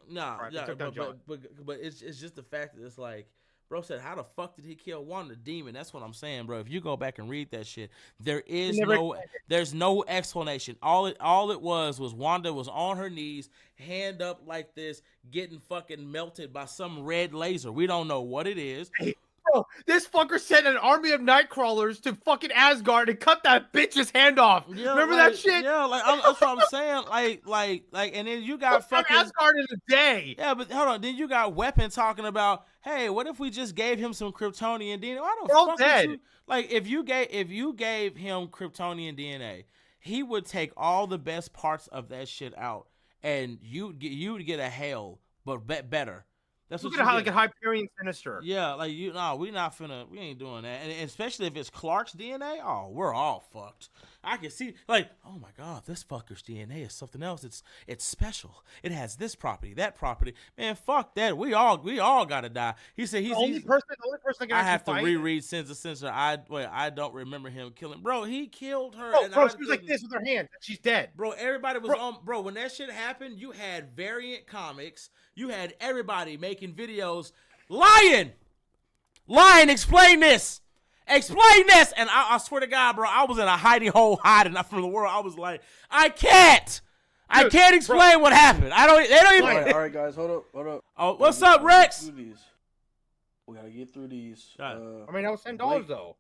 But it's just the fact that it's like, bro said, how the fuck did he kill Wanda Demon? That's what I'm saying, bro. If you go back and read that shit, there's no explanation. All it was Wanda was on her knees, hand up like this, getting fucking melted by some red laser. We don't know what it is. Hey, bro, this fucker sent an army of Nightcrawlers to fucking Asgard and cut that bitch's hand off. Yeah, remember that shit? Yeah, that's what I'm saying. Like, and then you got fucking Asgard in a day. Yeah, but hold on. Then you got Weapon talking about, hey, what if we just gave him some Kryptonian DNA? Why the fuck would you, like, if you gave him Kryptonian DNA, he would take all the best parts of that shit out, and you'd get a Hale, but better. That's what like a Hyperion Sinister. Yeah, like we ain't doing that. And especially if it's Clark's DNA, oh, we're all fucked. I can see, like, oh my god, this fucker's DNA is something else. It's special. It has this property, that property. Man, fuck that. We all gotta die. He said the only person that can I have to reread Sins of Sinister. I don't remember him killing. Bro, he killed her. Bro, she was like this with her hand. She's dead. Bro, everybody was on. Bro, when that shit happened, you had Variant Comics. You had everybody making videos. Lion, explain this. Explain this. And I swear to God, bro, I was in a hiding hole hiding from the world. I was like, I can't explain what happened. They don't even. All right, guys, hold up. Oh, what's up, Rex? We gotta get through these. I mean, that was $10 though.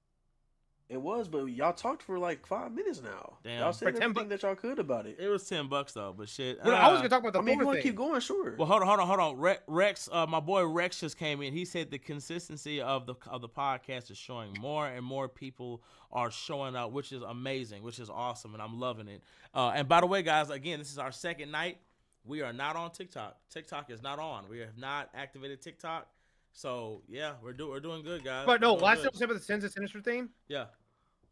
It was, but y'all talked for like 5 minutes now. Damn. Y'all said everything that y'all could about it. It was $10 though, but shit. I was gonna talk about the. I mean, if you want to keep going, sure. Well, hold on. Rex, my boy Rex just came in. He said the consistency of the podcast is showing. More and more people are showing up, which is amazing, which is awesome, and I'm loving it. And by the way, guys, again, this is our second night. We are not on TikTok. TikTok is not on. We have not activated TikTok. So yeah, we're doing good, guys. But no, last time I said about the Sins of Sinister thing. Yeah.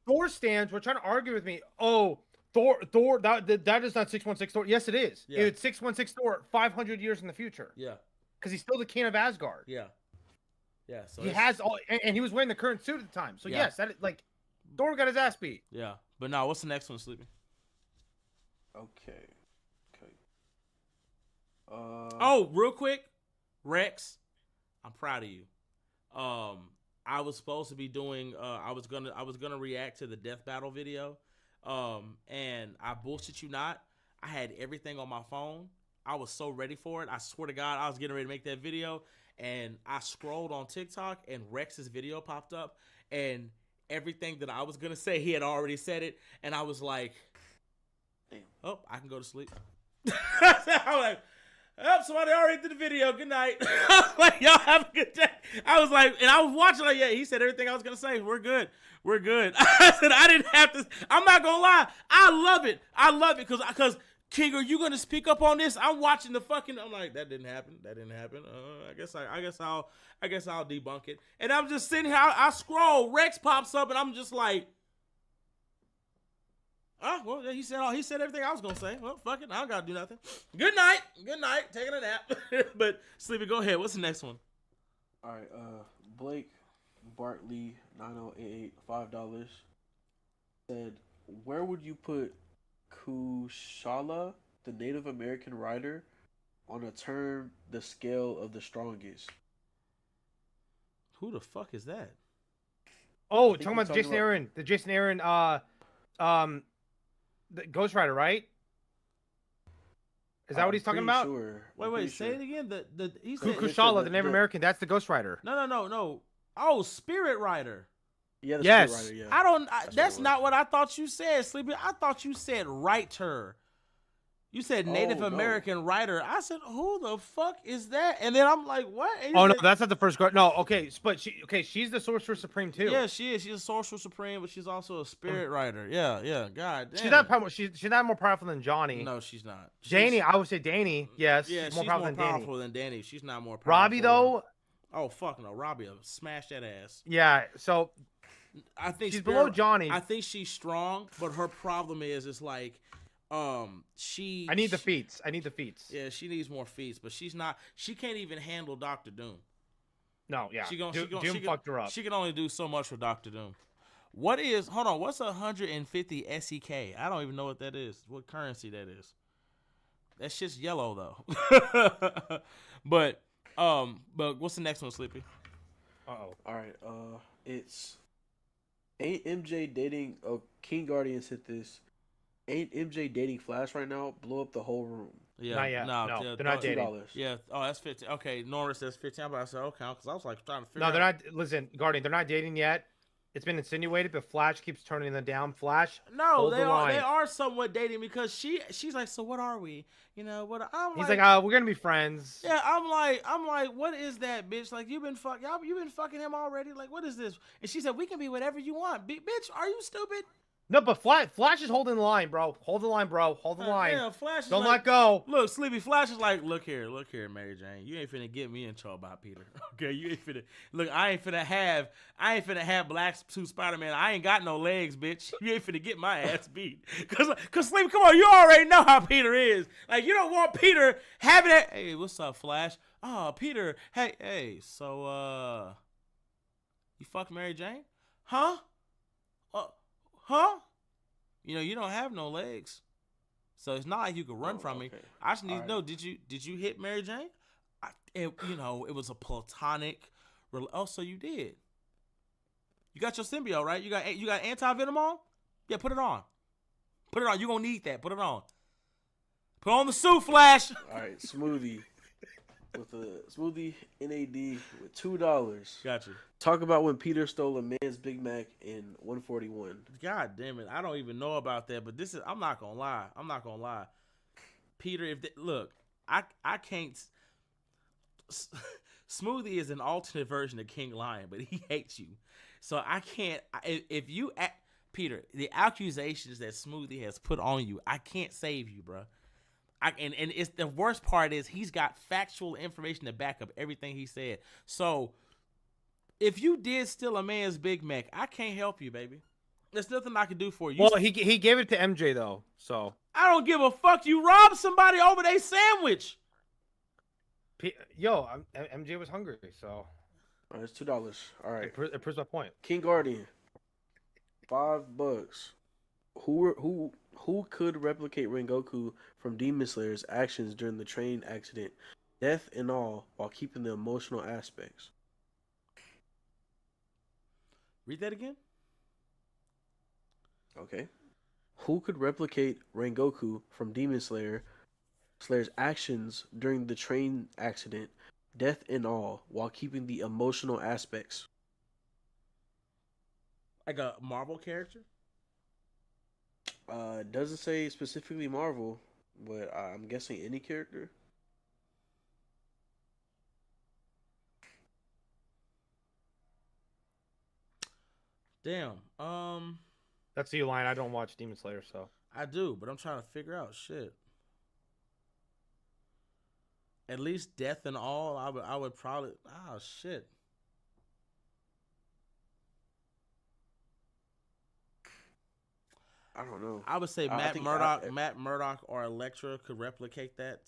Thor stands were trying to argue with me. Oh, Thor, that is not 616 Thor. Yes, it is. Yeah. It's 616 Thor 500 years in the future. Yeah. Because he's still the king of Asgard. Yeah. Yeah. So he has all, and he was wearing the current suit at the time. So yes, Thor got his ass beat. Yeah. But now, what's the next one, Sleepy? Okay. Oh, real quick, Rex, I'm proud of you. I was supposed to be doing. I was gonna react to the Death Battle video, and I bullshit you not. I had everything on my phone. I was so ready for it. I swear to God, I was getting ready to make that video, and I scrolled on TikTok, and Rex's video popped up, and everything that I was gonna say, he had already said it, and I was like, "Damn, oh, I can go to sleep." I was like, oh, somebody already did the video. Good night. I was like, y'all have a good day. I was like, and I was watching, like, yeah, he said everything I was going to say. We're good. I said, I didn't have to. I'm not going to lie. I love it because King, are you going to speak up on this? I'm watching the fucking, I'm like, that didn't happen. I guess I'll debunk it. And I'm just sitting here. I scroll. Rex pops up and I'm just like, Well, he said everything I was gonna say. Well, fuck it, I don't gotta do nothing. Good night. Taking a nap. But Sleepy, go ahead. What's the next one? All right, Blake Bartley 9088 $5 said, "Where would you put Kushala, the Native American writer, on a term the scale of the strongest?" Who the fuck is that? Oh, think talking you're about Jason Aaron, the Jason Aaron, the Ghost Rider, right? Is that what he's talking about? Sure. Wait, say it again. He said Kushala, the Native American, that's the Ghost Rider. No. Oh, Spirit Rider. Yeah, the Yes. Spirit Rider, yeah. That's not what I thought you said, Sleepy. I thought you said writer. You said Native American writer. I said, who the fuck is that? And then I'm like, what? Oh, no, that's not the first guard. No, okay, but she's the Sorcerer Supreme too. Yeah, she is. She's a Sorcerer Supreme, but she's also a Spirit Rider. Yeah. God damn. She's not more powerful than Johnny. No, she's not. Danny, I would say Danny. Yes. Yeah, she's more powerful than Danny. She's not more powerful. Robbie though. Oh fuck no, Robbie will smash that ass. Yeah. So I think she's below Johnny. I think she's strong, but her problem is like, I need the feats. Yeah, she needs more feats, but she's not. She can't even handle Doctor Doom. No, yeah. Doom fucked her up. She can only do so much for Doctor Doom. What's 150 SEK? I don't even know what that is. What currency that is? That shit's yellow though. But what's the next one, Sleepy? All right. It's ain't MJ dating? Oh, King Guardian said this. Ain't MJ dating Flash right now? Blow up the whole room. Yeah, not yet. No, they're not dating. $2. Yeah. Oh, that's 15. Okay, Norris says 15. But I said okay, because I was like trying to figure. No, they're not. Listen, Guardian, they're not dating yet. It's been insinuated, but Flash keeps turning them down. Flash. No, they are somewhat dating because she's like, so what are we? You know what? He's like, we're gonna be friends. Yeah, I'm like, what is that, bitch? Like you've been fucking him already. Like what is this? And she said, we can be whatever you want, bitch. Are you stupid? No, but Flash is holding the line, bro. Hold the line, bro. Hold the line. Yeah, Flash is Don't like, let go. Look, Sleepy Flash is like, look here, Mary Jane. You ain't finna get me in trouble about Peter. Okay, you ain't finna. Look, I ain't finna have black suit Spider-Man. I ain't got no legs, bitch. You ain't finna get my ass beat. Cause Sleepy, come on, you already know how Peter is. Like you don't want Peter having it. Hey, what's up, Flash? Oh, Peter. Hey. So, you fucked Mary Jane? Huh? Huh? You know, you don't have no legs, so it's not like you could run from me. I just need to know: did you hit Mary Jane? It was a platonic. So you did. You got your symbiote, right? You got anti-venom on? Yeah, put it on. Put it on. You gonna need that. Put it on. Put on the suit, Flash. All right, Smoothie with a Smoothie NAD with $2. Got you. Talk about when Peter stole a man's Big Mac in 141. God damn it. I don't even know about that, but I'm not going to lie. Peter, look, I can't. Smoothie is an alternate version of King Lion, but he hates you. So I can't, Peter, the accusations that Smoothie has put on you, I can't save you, bro. And it's the worst part is he's got factual information to back up everything he said. So if you did steal a man's Big Mac, I can't help you, baby. There's nothing I can do for you. Well, he gave it to MJ though, so I don't give a fuck. You robbed somebody over their sandwich. MJ was hungry, so. All right, it's $2. All right, it proves my point. King Guardian, $5. Who could replicate Rengoku from Demon Slayer's actions during the train accident, death and all, while keeping the emotional aspects? Read that again. Okay. Who could replicate Rengoku from Demon Slayer's actions during the train accident, death and all, while keeping the emotional aspects? Like a Marvel character? Doesn't say specifically Marvel, but I'm guessing any character. Damn. That's the line. I don't watch Demon Slayer, so. I do, but I'm trying to figure out shit. At least death and all, I would probably. Oh shit. I don't know. I would say I Matt think Murdock, Matt Murdock or Elektra could replicate that.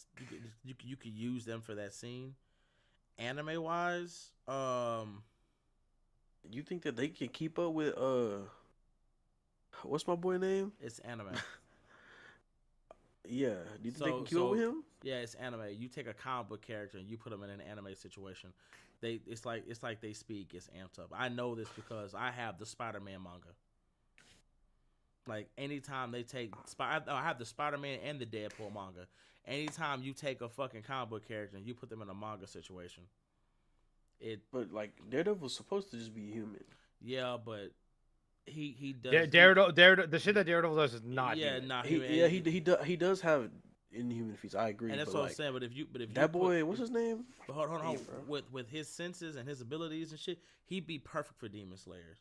You could use them for that scene. Anime wise, you think that they can keep up with what's my boy name? it's anime. Yeah, do you think they can keep up with him? Yeah, it's anime. You take a comic book character and you put them in an anime situation. It's like they speak. It's amped up. I know this because I have the Spider-Man manga. Like anytime they take, I have the Spider-Man and the Deadpool manga. Anytime you take a fucking comic book character and you put them in a manga situation, But like Daredevil was supposed to just be human. Yeah, but he does. Daredevil, the shit that Daredevil does is not. Yeah, human. not He, human. he does have inhuman feats. I agree. And that's but what like, I'm saying. But if you that boy, what's his name? But hold on. Damn, bro. With his senses and his abilities and shit, he'd be perfect for Demon Slayers.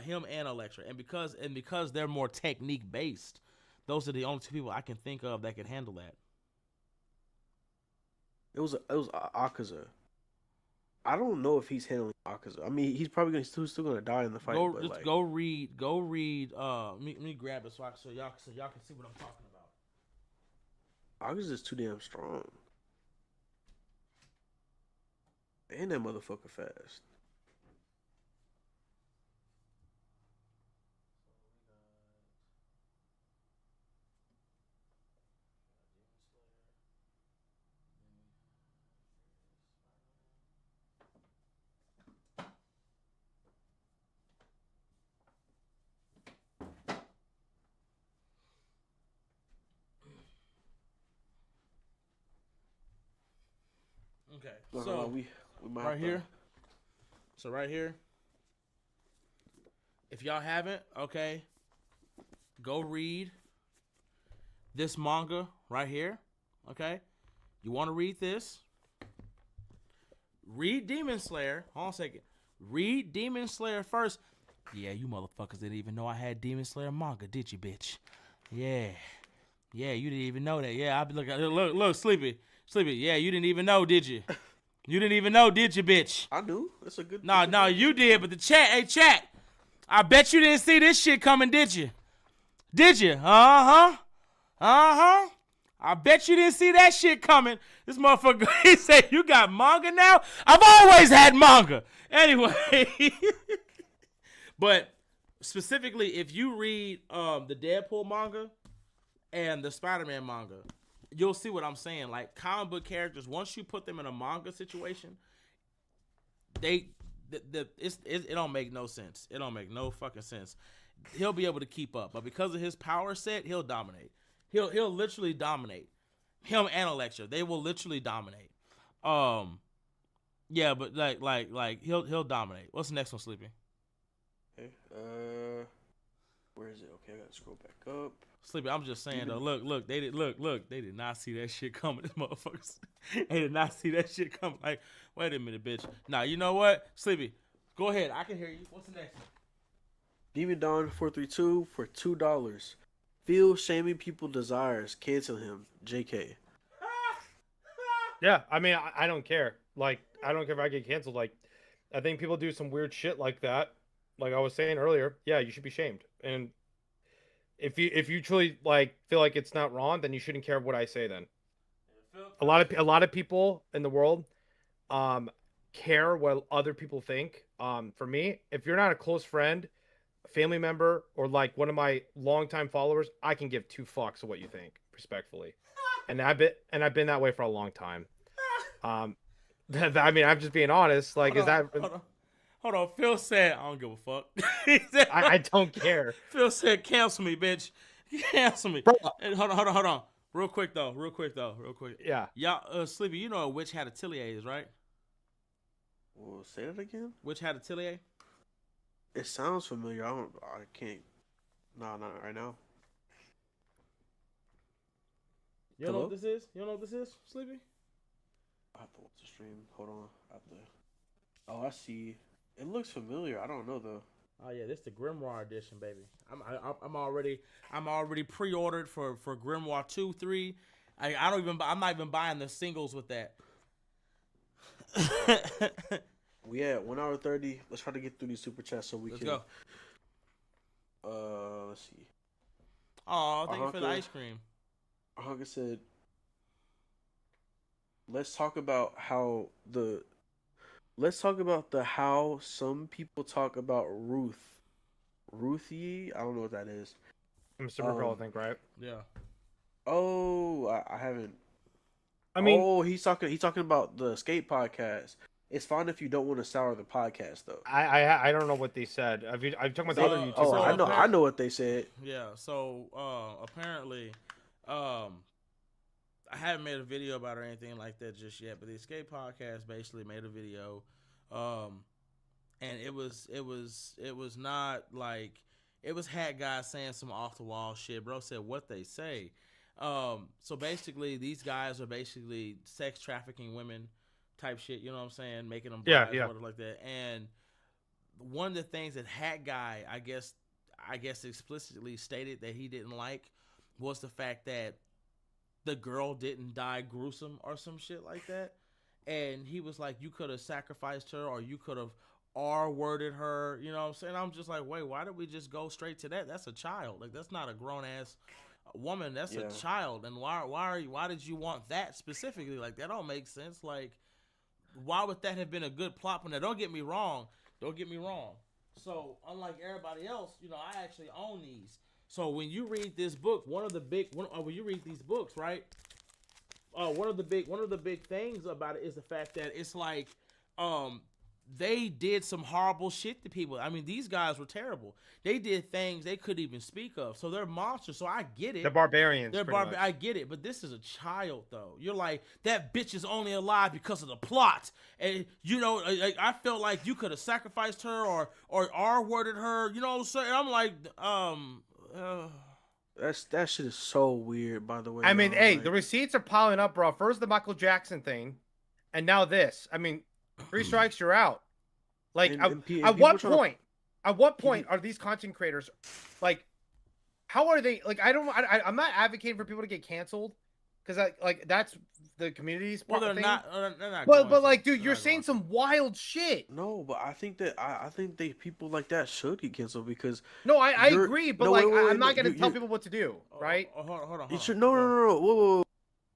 Him and Elektra, and because they're more technique based, those are the only two people I can think of that can handle that. It was Akaza. I don't know if he's handling Akaza. I mean, he's probably still gonna die in the fight. But like, Go read. Let me grab it so y'all can see what I'm talking about. Akaza is too damn strong, and that motherfucker fast. Okay, So we might right here. So right here, if y'all haven't, okay, go read this manga right here. Okay, you want to read this? Read Demon Slayer. Hold on a second. Read Demon Slayer first. Yeah, you motherfuckers didn't even know I had Demon Slayer manga, did you, bitch? Yeah, you didn't even know that. Yeah, I be look, Sleepy. Yeah, you didn't even know, did you? You didn't even know, did you, bitch? I knew. That's a good. No, you did, but the chat, hey, chat. I bet you didn't see this shit coming, did you? Did you? Uh-huh. I bet you didn't see that shit coming. This motherfucker, he said, you got manga now? I've always had manga. Anyway. But specifically, if you read the Deadpool manga and the Spider-Man manga, you'll see what I'm saying. Like, comic book characters, once you put them in a manga situation, it don't make no sense. It don't make no fucking sense. He'll be able to keep up, but because of his power set, he'll dominate. He'll literally dominate. Him and Elektra, they will literally dominate. Yeah, but like he'll dominate. What's the next one, Sleepy? Okay. Where is it? Okay, I gotta scroll back up. Sleepy, I'm just saying though. Look, they did not see that shit coming. This motherfuckers, they did not see that shit coming. Like, wait a minute, bitch. Nah, you know what, Sleepy, go ahead. I can hear you. What's the next one? Demon Dawn 432 for $2. Feel shaming people desires. Cancel him. JK. Yeah, I mean, I don't care. Like, I don't care if I get canceled. Like, I think people do some weird shit like that. Like I was saying earlier, yeah, you should be shamed. And if you truly like feel like it's not wrong, then you shouldn't care what I say. Then a lot of people in the world care what other people think. For me, if you're not a close friend, family member, or like one of my longtime followers, I can give two fucks of what you think, respectfully. And I've been that way for a long time. I mean, I'm just being honest. Like, Hold on. Phil said, I don't give a fuck. He said, I don't care. Phil said, cancel me, bitch. Cancel me. Bro. And hold on. Real quick though. Yeah. Y'all, Sleepy, you know what Witch Hat Atelier is, right? Well, say that again. Witch Hat Atelier? It sounds familiar. I can't. No, not right now. You don't know what this is? You don't know what this is, Sleepy? I have to watch the stream. Hold on. I have to. Oh, I see. It looks familiar. I don't know though. Oh yeah, this is the Grimoire edition, baby. I'm already pre-ordered for Grimoire 2, 3. I'm not even buying the singles with that. We at 1 hour 30. Let's try to get through these super chats so we can. Let's go. Let's see. Oh, thank you for the Ahunka, ice cream. Ahunka said, let's talk about how the let's talk about the how some people talk about Ruthie. I don't know what that is. I'm Supergirl, I Um. think, right? Yeah. Oh, I haven't. I mean, Oh, he's talking about the skate podcast. It's fine if you don't want to sour the podcast though. I don't know what they said. I'm talking about the other Oh, YouTuber. So I know what they said. yeah. So apparently, um, I haven't made a video about it or anything like that just yet. But the Escape Podcast basically made a video, um, and it was not like it was hat guys saying some off the wall shit. Bro said what they say. So basically, these guys are basically sex trafficking women type shit. You know what I'm saying? Making them Yeah, brides yeah. or whatever like that. And one of the things that Hat Guy, I guess explicitly stated that he didn't like was the fact that the girl didn't die gruesome or some shit like that. And he was like, you could have sacrificed her or you could have R worded her. You know what I'm saying? I'm just like, wait, why did we just go straight to that? That's a child. Like, that's not a grown ass woman. That's a Yeah. child. And why did you want that specifically? Like, that don't make sense. Like, why would that have been a good plot point? Now, don't get me wrong. Don't get me wrong. So, unlike everybody else, I actually own these. So when you read this book, when you read these books, right? One of the big things about it is the fact that it's like, they did some horrible shit to people. I mean, these guys were terrible. They did things they couldn't even speak of. So they're monsters. So I get it. The barbarians. They're pretty much. I get it, but this is a child though. You're like, that bitch is only alive because of the plot, and like, I felt like you could have sacrificed her or R worded her. You know what I'm saying? I'm like, That shit is so weird. By the way, I mean, y'all, hey, like, the receipts are piling up, bro. First the Michael Jackson thing, and now this. I mean, 3 strikes, you're out. Like, and at people what trying to point? At what people, point are these content creators, like, how are they? Like, I'm not advocating for people to get canceled, because that's the community's well, they're thing. not. They're not. But like, dude, They're you're not saying going some wild shit. no, but I think that I think they people like that should get canceled because No, I you're agree, but no like, wait, wait, I'm wait, no, not gonna tell you're people what to do, right? Hold on. you should no, no, no, no, whoa, whoa, whoa.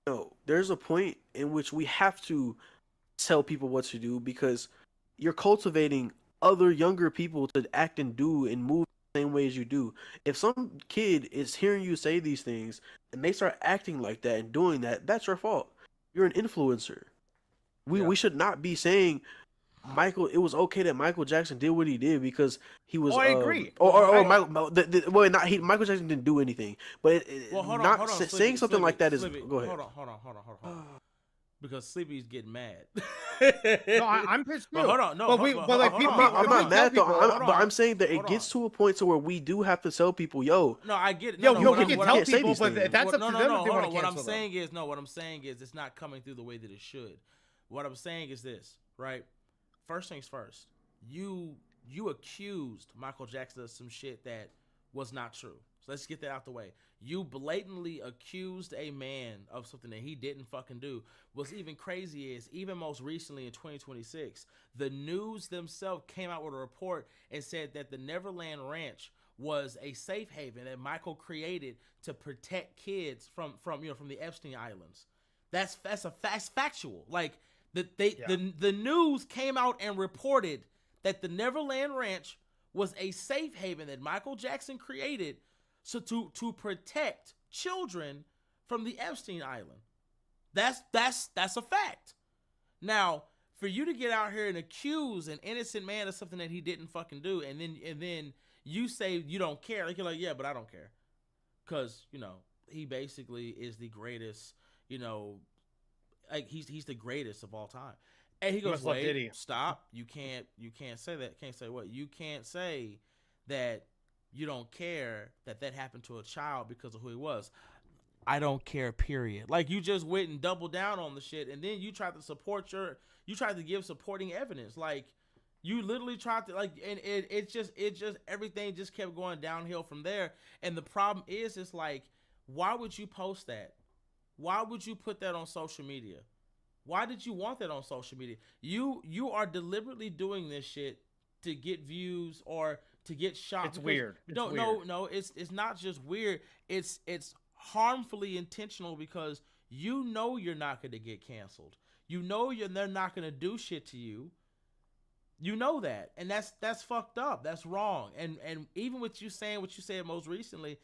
No, there's a point in which we have to tell people what to do because you're cultivating other younger people to act and do and move the same way as you do. If some kid is hearing you say these things and they start acting like that and doing that, that's your fault. You're an influencer. Yeah. We should not be saying Michael. It was okay that Michael Jackson did what he did because he was Oh, I agree. or Michael Jackson didn't do anything, but Well, hold not on, saying something like that is Slippy, go ahead. Hold on. Because Sleepy's getting mad. No, I'm pissed too. But hold on, no. But like, I'm people, not, I'm if not we mad tell though. people, But I'm saying that it Hold gets on. to a point to where we do have to tell people, yo, No, I get it. yo, No, we can what tell can't say people, these but things. that's up to them if they hold want on. to What I'm cancel them. saying is it's not coming through the way that it should. What I'm saying is this, right? First things first. You accused Michael Jackson of some shit that was not true. So let's get that out the way. You blatantly accused a man of something that he didn't fucking do. What's even crazy is, even most recently in 2026, the news themselves came out with a report and said that the Neverland Ranch was a safe haven that Michael created to protect kids from the Epstein Islands. That's factual. Like, the news came out and reported that the Neverland Ranch was a safe haven that Michael Jackson created so to protect children from the Epstein Island. That's a fact. Now, for you to get out here and accuse an innocent man of something that he didn't fucking do, and then you say you don't care, like, you're like, yeah, but I don't care, because he basically is the greatest. Like, he's the greatest of all time. And he goes, wait, stop. You can't say that. Can't say what? You can't say that you don't care that happened to a child because of who he was. I don't care, period. Like, you just went and doubled down on the shit, and then you tried to give supporting evidence. Like, you literally tried to, like, and it just everything just kept going downhill from there. And the problem is, it's like, why would you post that? Why would you put that on social media? Why did you want that on social media? You are deliberately doing this shit to get views or to get shot. It's weird. No. It's not just weird. It's harmfully intentional because you know you're not going to get canceled. You know they're not going to do shit to you. You know that, and that's fucked up. That's wrong. And even with you saying what you said most recently,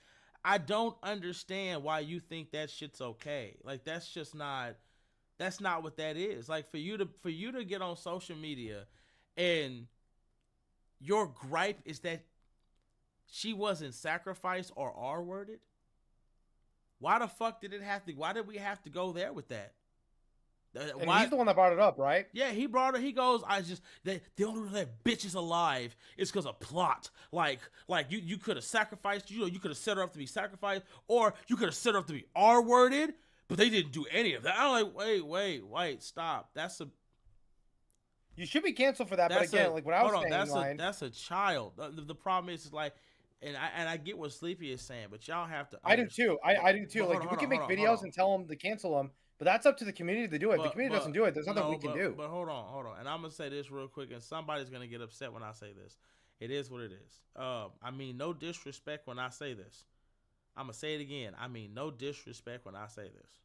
I don't understand why you think that shit's okay. Like that's just not. That's not what that is. Like for you to get on social media, and your gripe is that she wasn't sacrificed or R-worded. Why the fuck did it have to? Why did we have to go there with that? And he's the one that brought it up, right? Yeah, he brought it. He goes, the only reason that bitch is alive is because of plot. Like you could have sacrificed, you could have set her up to be sacrificed, or you could have set her up to be R-worded, but they didn't do any of that. I'm like, wait, stop. You should be canceled for that. But again, like what I was saying, that's a child. The problem is like, and I get what Sleepy is saying, but y'all have to. I do too. I do too. Like we can make videos and tell them to cancel them. But that's up to the community to do it. If the community doesn't do it, there's nothing we can do. But hold on. And I'm going to say this real quick, and somebody's going to get upset when I say this. It is what it is. I mean, no disrespect when I say this. I'm going to say it again. I mean, no disrespect when I say this.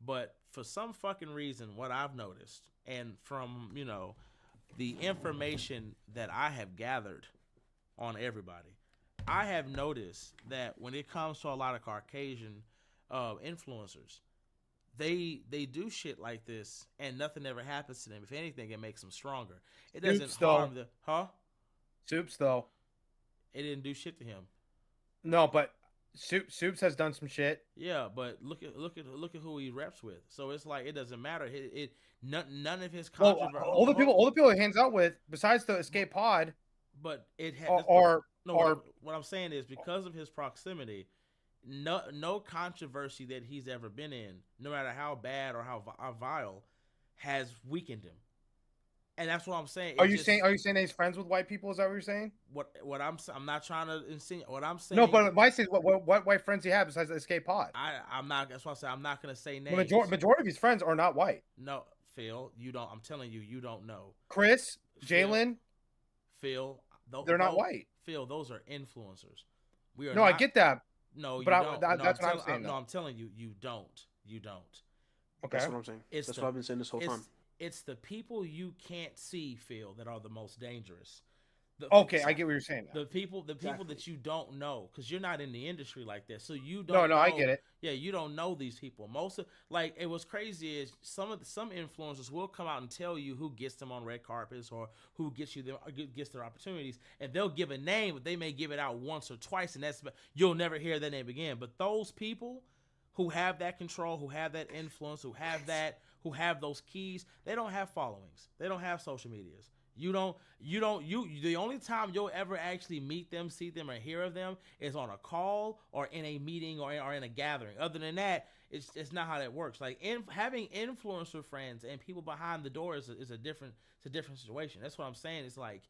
But for some fucking reason, what I've noticed, and from, the information that I have gathered on everybody, I have noticed that when it comes to a lot of Caucasian influencers, they do shit like this and nothing ever happens to them. If anything, it makes them stronger. It doesn't harm the Soups though. It didn't do shit to him. No, but Soups has done some shit. Yeah, but look at who he reps with. So it's like it doesn't matter. None of his controversy. All the people he hangs out with, besides the Escape Pod, but what I'm saying is because of his proximity. No controversy that he's ever been in, no matter how bad or how vile, has weakened him, and that's what I'm saying. Are you saying that he's friends with white people? Is that what you're saying? What I'm not trying to insinuate. What I'm saying. No, but my say what white friends he has besides the Escape Pod. I'm not. That's why I say I'm not going to say names. The majority of his friends are not white. No, Phil, you don't. I'm telling you, you don't know. Chris, Jalen, Phil, they're not white. Phil, those are influencers. We are. No, I get that. No, but that's what I'm saying. No, I'm telling you, you don't. You don't. Okay, that's what I'm saying. That's what I've been saying this whole time. It's the people you can't see, Phil, that are the most dangerous. Okay, I get what you're saying now. The people that you don't know, because you're not in the industry like that, so you don't. No, I get it. Yeah, you don't know these people. It was crazy is some influencers will come out and tell you who gets them on red carpets or who gets their opportunities, and they'll give a name, but they may give it out once or twice, and you'll never hear that name again. But those people who have that control, who have that influence, who have those keys, they don't have followings. They don't have social medias. The only time you'll ever actually meet them, see them, or hear of them is on a call or in a meeting or in a gathering. Other than that, it's not how that works. Like having influencer friends and people behind the door is a different situation. That's what I'm saying. It's like,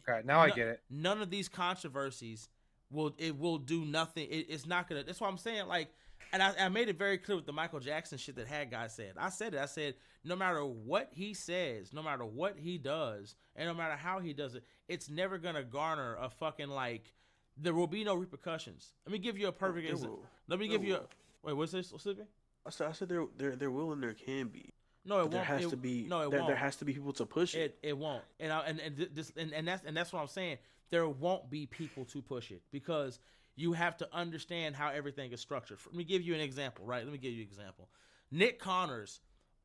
okay, now I get it. None of these controversies will do nothing. It's not gonna. That's what I'm saying. Like. And I made it very clear with the Michael Jackson shit that Hat Guy said. I said, no matter what he says, no matter what he does, and no matter how he does it, it's never going to garner a fucking, there will be no repercussions. Let me give you a perfect example. Wait, what's this, Sleepy? I said there will and there can be. No, it won't. There has to be. No, it there, won't. There has to be people to push it. It won't. And that's what I'm saying. There won't be people to push it because you have to understand how everything is structured. Let me give you an example, right? Nick Connors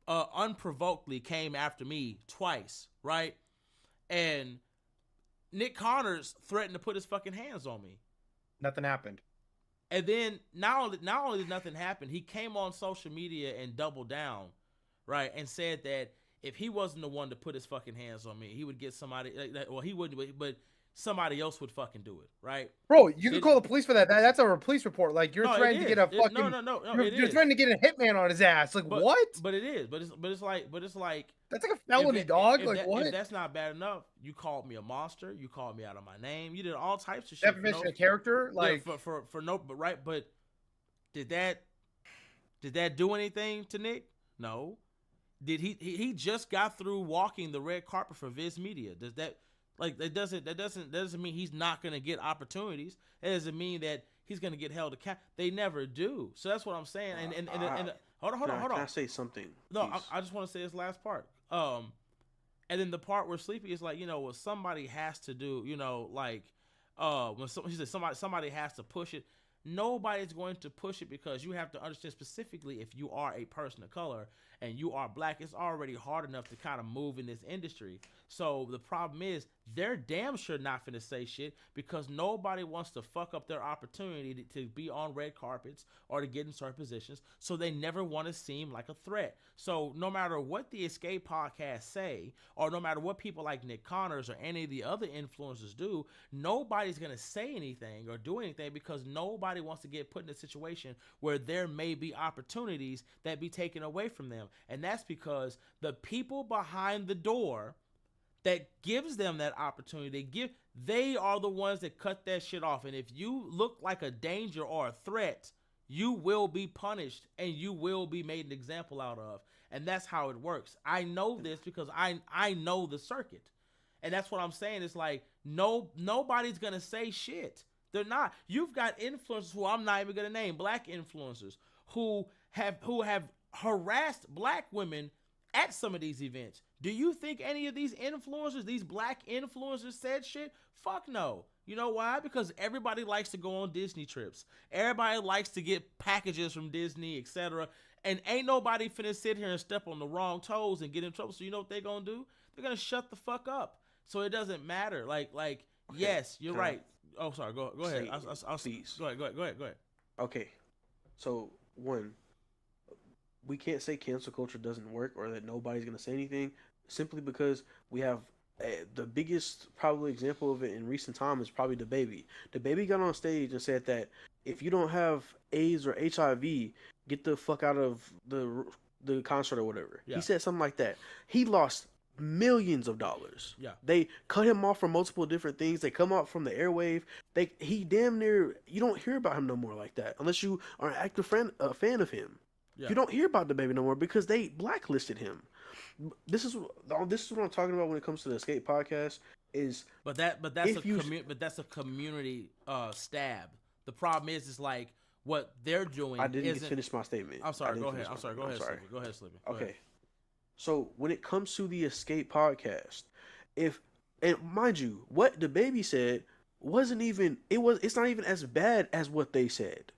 unprovokedly came after me twice, right? And Nick Connors threatened to put his fucking hands on me. Nothing happened. And then not only did nothing happen, he came on social media and doubled down, right? And said that if he wasn't the one to put his fucking hands on me, he would get somebody. Well, he wouldn't, but somebody else would fucking do it, right? Bro, you can call the police for that. That's a police report. Like you're threatening to get a fucking. You're threatening to get a hitman on his ass. Like what? But it is. But it's like. That's like a felony, dog. What? If that's not bad enough, you called me a monster. You called me out of my name. You did all types of shit. Defamation of character, like for no. But right. But did that do anything to Nick? No. Did he just got through walking the red carpet for Viz Media? Like that doesn't mean he's not gonna get opportunities. It doesn't mean that he's gonna get held account. They never do. So that's what I'm saying. And hold on. Can I say something? No, I just want to say this last part. And then the part where Sleepy is like, well, somebody has to do, like, when he said somebody has to push it. Nobody's going to push it because you have to understand specifically if you are a person of color and you are black, it's already hard enough to kind of move in this industry. So the problem is they're damn sure not finna say shit because nobody wants to fuck up their opportunity to be on red carpets or to get in certain positions. So they never want to seem like a threat. So no matter what the Escape podcast say, or no matter what people like Nick Connors or any of the other influencers do, nobody's going to say anything or do anything because nobody wants to get put in a situation where there may be opportunities that be taken away from them. And that's because the people behind the door that gives them that opportunity, they are the ones that cut that shit off. And if you look like a danger or a threat, you will be punished and you will be made an example out of. And that's how it works. I know this because I know the circuit. And that's what I'm saying. It's like, nobody's going to say shit. They're not. You've got influencers who I'm not even going to name, black influencers, who have harassed black women at some of these events. Do you think any of these influencers, these black influencers, said shit? Fuck no. You know why? Because everybody likes to go on Disney trips. Everybody likes to get packages from Disney, etc. And ain't nobody finna sit here and step on the wrong toes and get in trouble. So you know what they're gonna do? They're gonna shut the fuck up. So it doesn't matter. Like, okay. Yes, you're right. Oh, sorry. Go ahead. I'll please. Go ahead. Okay. So one, we can't say cancel culture doesn't work or that nobody's gonna say anything simply because we have the biggest probably example of it in recent time is probably DaBaby. DaBaby got on stage and said that if you don't have AIDS or HIV, get the fuck out of the concert or whatever. Yeah. He said something like that. He lost millions of dollars. Yeah. They cut him off from multiple different things. They come off from the airwave. He damn near, you don't hear about him no more like that unless you are an active fan of him. Yeah. You don't hear about DaBaby no more because they blacklisted him. This is what I'm talking about when it comes to the Escape podcast. But that's a community stab. The problem is like what they're doing. I didn't finish my statement. I'm sorry. Go ahead. Go ahead, Sleepy. Okay. So when it comes to the Escape podcast, and mind you, what DaBaby said it's not even as bad as what they said.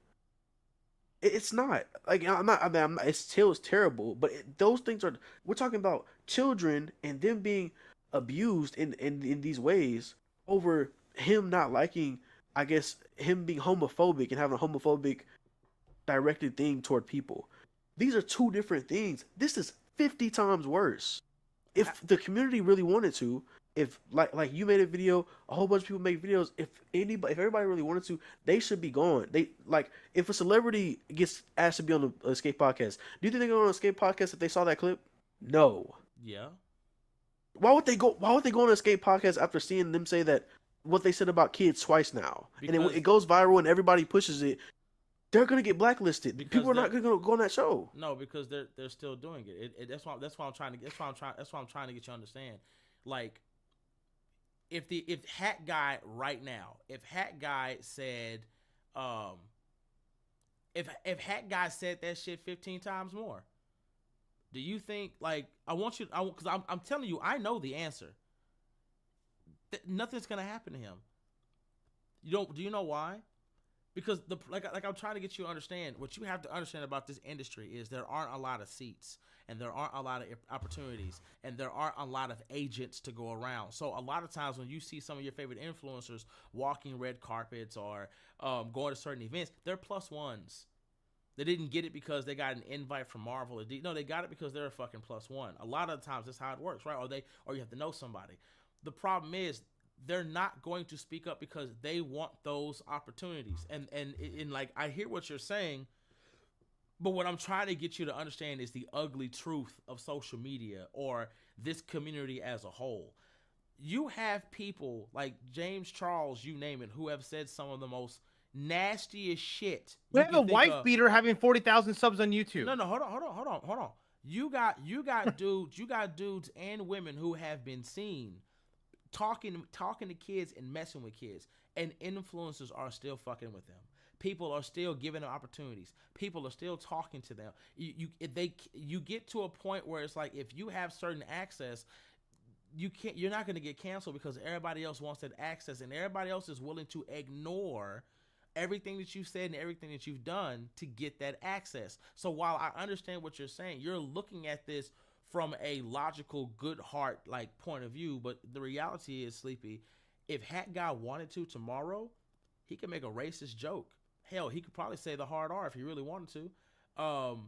It's not like it's still terrible, but those things we're talking about children and them being abused in these ways over him not liking, I guess, him being homophobic and having a homophobic directed thing toward people. These are two different things. This is 50 times worse. If the community really wanted to, if like you made a video, a whole bunch of people make videos. If everybody really wanted to, they should be gone. If a celebrity gets asked to be on the Escape podcast, do you think they go on the Escape podcast if they saw that clip? No. Yeah. Why would they go on the Escape podcast after seeing them say that what they said about kids twice now, and it goes viral and everybody pushes it? They're gonna get blacklisted. People are not gonna go on that show. No, because they're still doing it. That's why I'm trying to get you to understand. Like, if Hat Guy right now, if Hat Guy said, if Hat Guy said that shit 15 times more, do you think, like, because I'm telling you, I know the answer. Nothing's gonna happen to him. Do you know why? Because like I'm trying to get you to understand, what you have to understand about this industry is there aren't a lot of seats, and there aren't a lot of opportunities, and there aren't a lot of agents to go around. So a lot of times when you see some of your favorite influencers walking red carpets or going to certain events, they're plus ones. They didn't get it because they got an invite from Marvel. No, they got it because they're a fucking plus one. A lot of the times that's how it works, right? Or you have to know somebody. The problem is, they're not going to speak up because they want those opportunities. And like, I hear what you're saying, but what I'm trying to get you to understand is the ugly truth of social media or this community as a whole. You have people like James Charles, you name it, who have said some of the most nastiest shit. We have a wife beater having 40,000 subs on YouTube. No, hold on. You got dudes and women who have been seen talking to kids and messing with kids, and influencers are still fucking with them. People are still giving them opportunities. People are still talking to them. You get to a point where it's like, if you have certain access, you're not going to get canceled because everybody else wants that access, and everybody else is willing to ignore everything that you've said and everything that you've done to get that access. So while I understand what you're saying, you're looking at this from a logical, good heart like point of view, but the reality is, Sleepy, if Hat Guy wanted to tomorrow, he could make a racist joke. Hell, he could probably say the hard R if he really wanted to.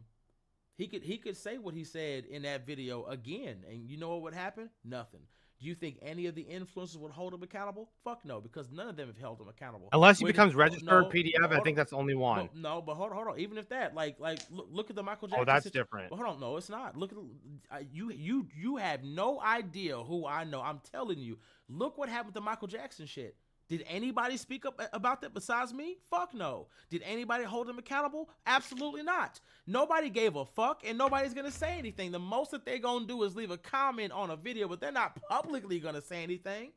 He could say what he said in that video again, and you know what would happen? Nothing. Do you think any of the influencers would hold him accountable? Fuck no, because none of them have held him accountable. Unless he becomes registered PDF, I think that's the only one. But hold on. Even if that, look at the Michael Jackson. Oh, that's different. But hold on, no, it's not. Look at you have no idea who I know. I'm telling you. Look what happened to Michael Jackson shit. Did anybody speak up about that besides me? Fuck no. Did anybody hold him accountable? Absolutely not. Nobody gave a fuck, and nobody's gonna say anything. The most that they're gonna do is leave a comment on a video, but they're not publicly gonna say anything.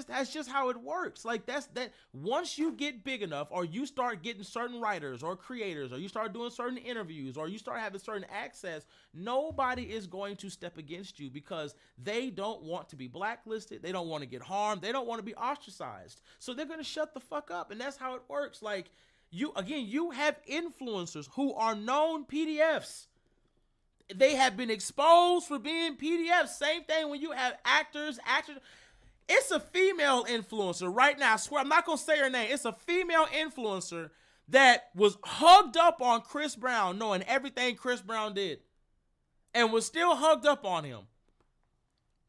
That's just how it works. Like that once you get big enough, or you start getting certain writers or creators, or you start doing certain interviews, or you start having certain access, nobody is going to step against you because they don't want to be blacklisted. They don't want to get harmed. They don't want to be ostracized. So they're going to shut the fuck up. And that's how it works. Like you have influencers who are known PDFs. They have been exposed for being PDFs. Same thing when you have actors. It's a female influencer right now. I swear, I'm not going to say her name. It's a female influencer that was hugged up on Chris Brown, knowing everything Chris Brown did, and was still hugged up on him.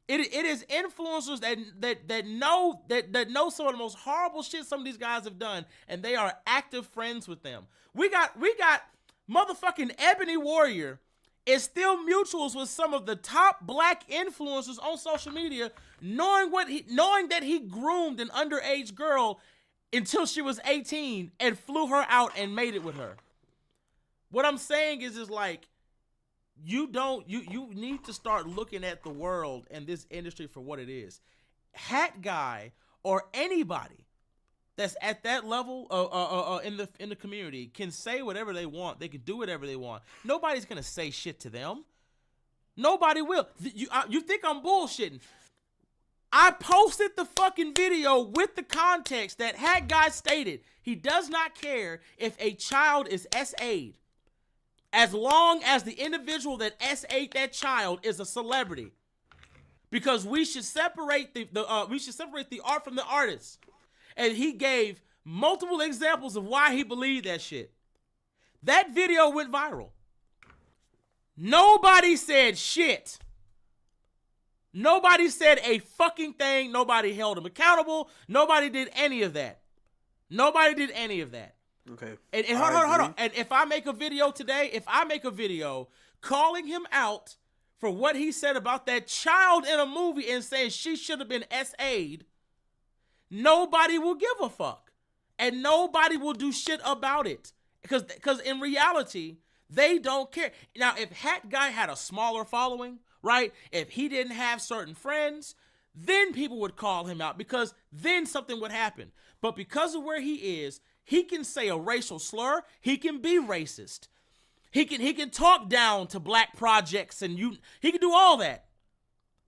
It is influencers that know some of the most horrible shit some of these guys have done, and they are active friends with them. We got motherfucking Ebony Warrior is still mutuals with some of the top black influencers on social media, knowing that he groomed an underage girl until she was 18 and flew her out and made it with her. What I'm saying is like, you need to start looking at the world and this industry for what it is. Hat Guy or anybody that's at that level in the community can say whatever they want. They can do whatever they want. Nobody's gonna say shit to them. Nobody will. You think I'm bullshitting? I posted the fucking video with the context that Hat Guy stated he does not care if a child is SA'd, as long as the individual that SA'd that child is a celebrity, because we should separate the art from the artist. And he gave multiple examples of why he believed that shit. That video went viral. Nobody said shit. Nobody said a fucking thing. Nobody held him accountable. Nobody did any of that. Okay. And hold on. And if I make a video today, calling him out for what he said about that child in a movie and saying she should have been SA'd, nobody will give a fuck. And nobody will do shit about it. Because in reality, they don't care. Now, if Hat Guy had a smaller following, right? If he didn't have certain friends, then people would call him out, because then something would happen. But because of where he is, he can say a racial slur. He can be racist. He can talk down to black projects, and he can do all that.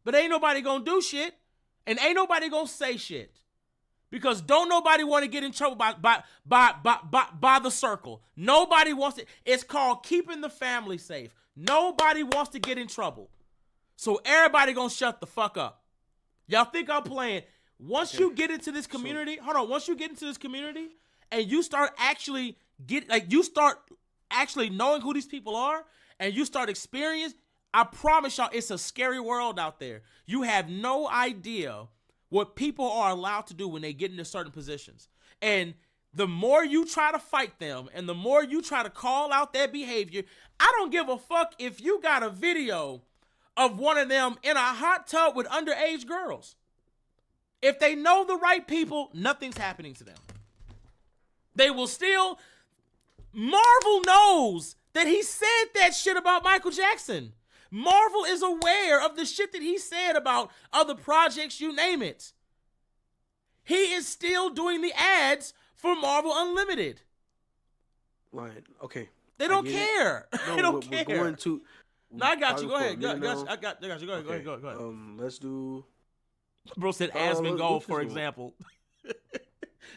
But ain't nobody gonna do shit, and ain't nobody gonna say shit. Because don't nobody want to get in trouble by the circle. Nobody wants it. It's called keeping the family safe. Nobody wants to get in trouble. So everybody gonna shut the fuck up. Y'all think I'm playing? Once you get into this community, once you get into this community and you start actually knowing who these people are, and you start experiencing, I promise y'all, it's a scary world out there. You have no idea what people are allowed to do when they get into certain positions. And the more you try to fight them and the more you try to call out their behavior, I don't give a fuck if you got a video of one of them in a hot tub with underage girls. If they know the right people, nothing's happening to them. They will still... Marvel knows that he said that shit about Michael Jackson. Marvel is aware of the shit that he said about other projects, you name it. He is still doing the ads for Marvel Unlimited. Like, okay. They don't care. No, they don't we're care. going to. No, I got you. Go for a ahead. minute now. I got you. Go ahead. Okay. Go ahead. Let's do. Bro said let's Asmongold, for do- example.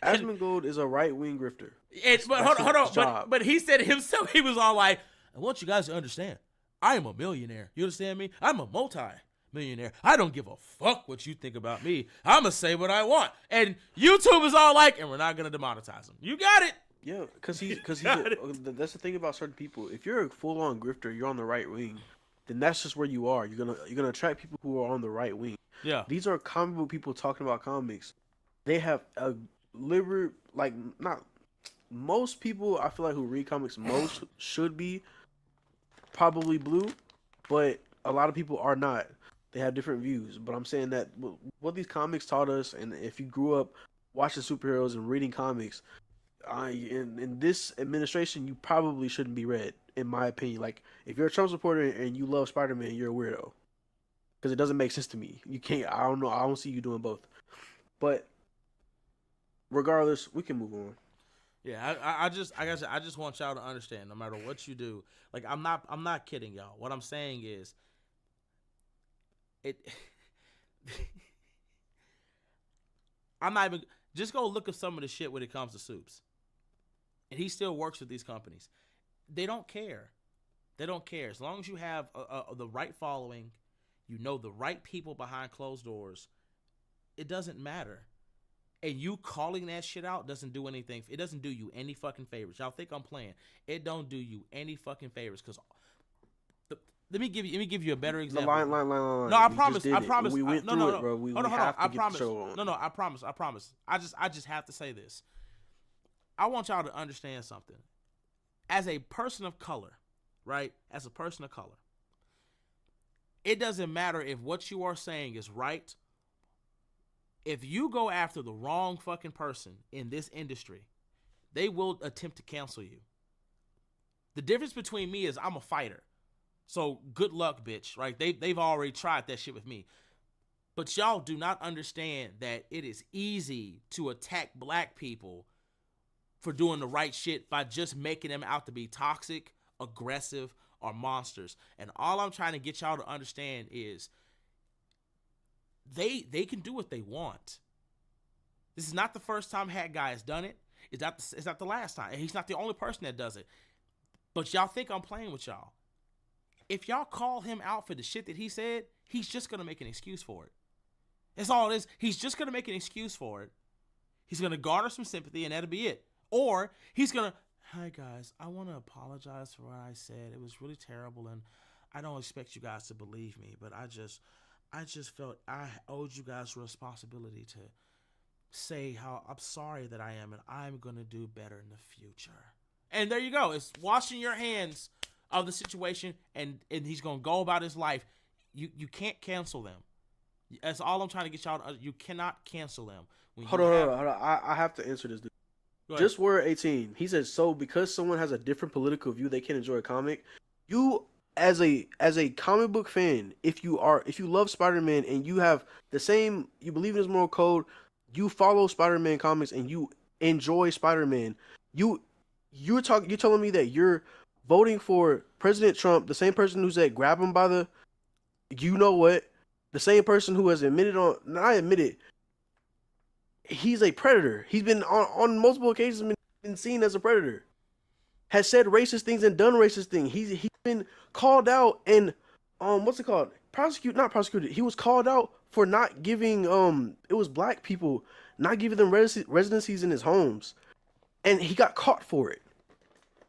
Asmongold is a right wing grifter. But That's hold on. his job. But he said it himself. He was all like, I want you guys to understand. I am a millionaire. You understand me? I'm a multi-millionaire. I don't give a fuck what you think about me. I'm going to say what I want. And YouTube is all like, and we're not going to demonetize him. You got it. Yeah, because that's the thing about certain people. If you're a full on grifter, you're on the right wing, then that's just where you are. You're gonna attract people who are on the right wing. Yeah. These are comic book people talking about comics. They have a not most people I feel like who read comics most should be probably blue, but a lot of people are not. They have different views. But I'm saying that what these comics taught us, and if you grew up watching superheroes and reading comics, in this administration, you probably shouldn't be read, in my opinion. Like, if you're a Trump supporter and you love Spider-Man, you're a weirdo. Because it doesn't make sense to me. You can't, I don't know, I don't see you doing both. But regardless, we can move on. Yeah, I just want y'all to understand, no matter what you do, like I'm not kidding y'all. What I'm saying is, I'm not even, just go look at some of the shit when it comes to Soups. And he still works with these companies. They don't care. They don't care. As long as you have the right following, you know the right people behind closed doors, it doesn't matter. And you calling that shit out doesn't do anything. It doesn't do you any fucking favors. Y'all think I'm playing. It don't do you any fucking favors. Because let me give you a better example. Line. No, I promise. We went through it, bro. We hold on. have to I get promise. the show on. No, I promise. I just have to say this. I want y'all to understand something. As a person of color, right? As a person of color, it doesn't matter if what you are saying is right. If you go after the wrong fucking person in this industry, they will attempt to cancel you. The difference between me is I'm a fighter. So good luck, bitch, right? They've already tried that shit with me. But y'all do not understand that it is easy to attack black people for doing the right shit by just making them out to be toxic, aggressive, or monsters. And all I'm trying to get y'all to understand is they can do what they want. This is not the first time Hat Guy has done it. It's not the last time. And he's not the only person that does it. But y'all think I'm playing with y'all. If y'all call him out for the shit that he said, he's just going to make an excuse for it. That's all it is. He's just going to make an excuse for it. He's going to garner some sympathy, and that'll be it. Or he's going to, hi guys, I want to apologize for what I said. It was really terrible, and I don't expect you guys to believe me, but I just felt I owed you guys a responsibility to say how I'm sorry that I am, and I'm going to do better in the future. And there you go. It's washing your hands of the situation, and he's going to go about his life. You can't cancel them. That's all I'm trying to get y'all to. You cannot cancel them. Hold on. I have to answer this, dude. Just Word 18. He says, so because someone has a different political view, they can't enjoy a comic. You, as a comic book fan, if you love Spider-Man and you have the same, you believe in his moral code, you follow Spider-Man comics and you enjoy Spider-Man, you're telling me that you're voting for President Trump, the same person who said grab him by the, you know what, the same person who has he's a predator. He's been on multiple occasions been seen as a predator. Has said racist things and done racist things. He's been called out and what's it called? Not prosecuted. He was called out for not giving it was black people not giving them residencies in his homes, and he got caught for it.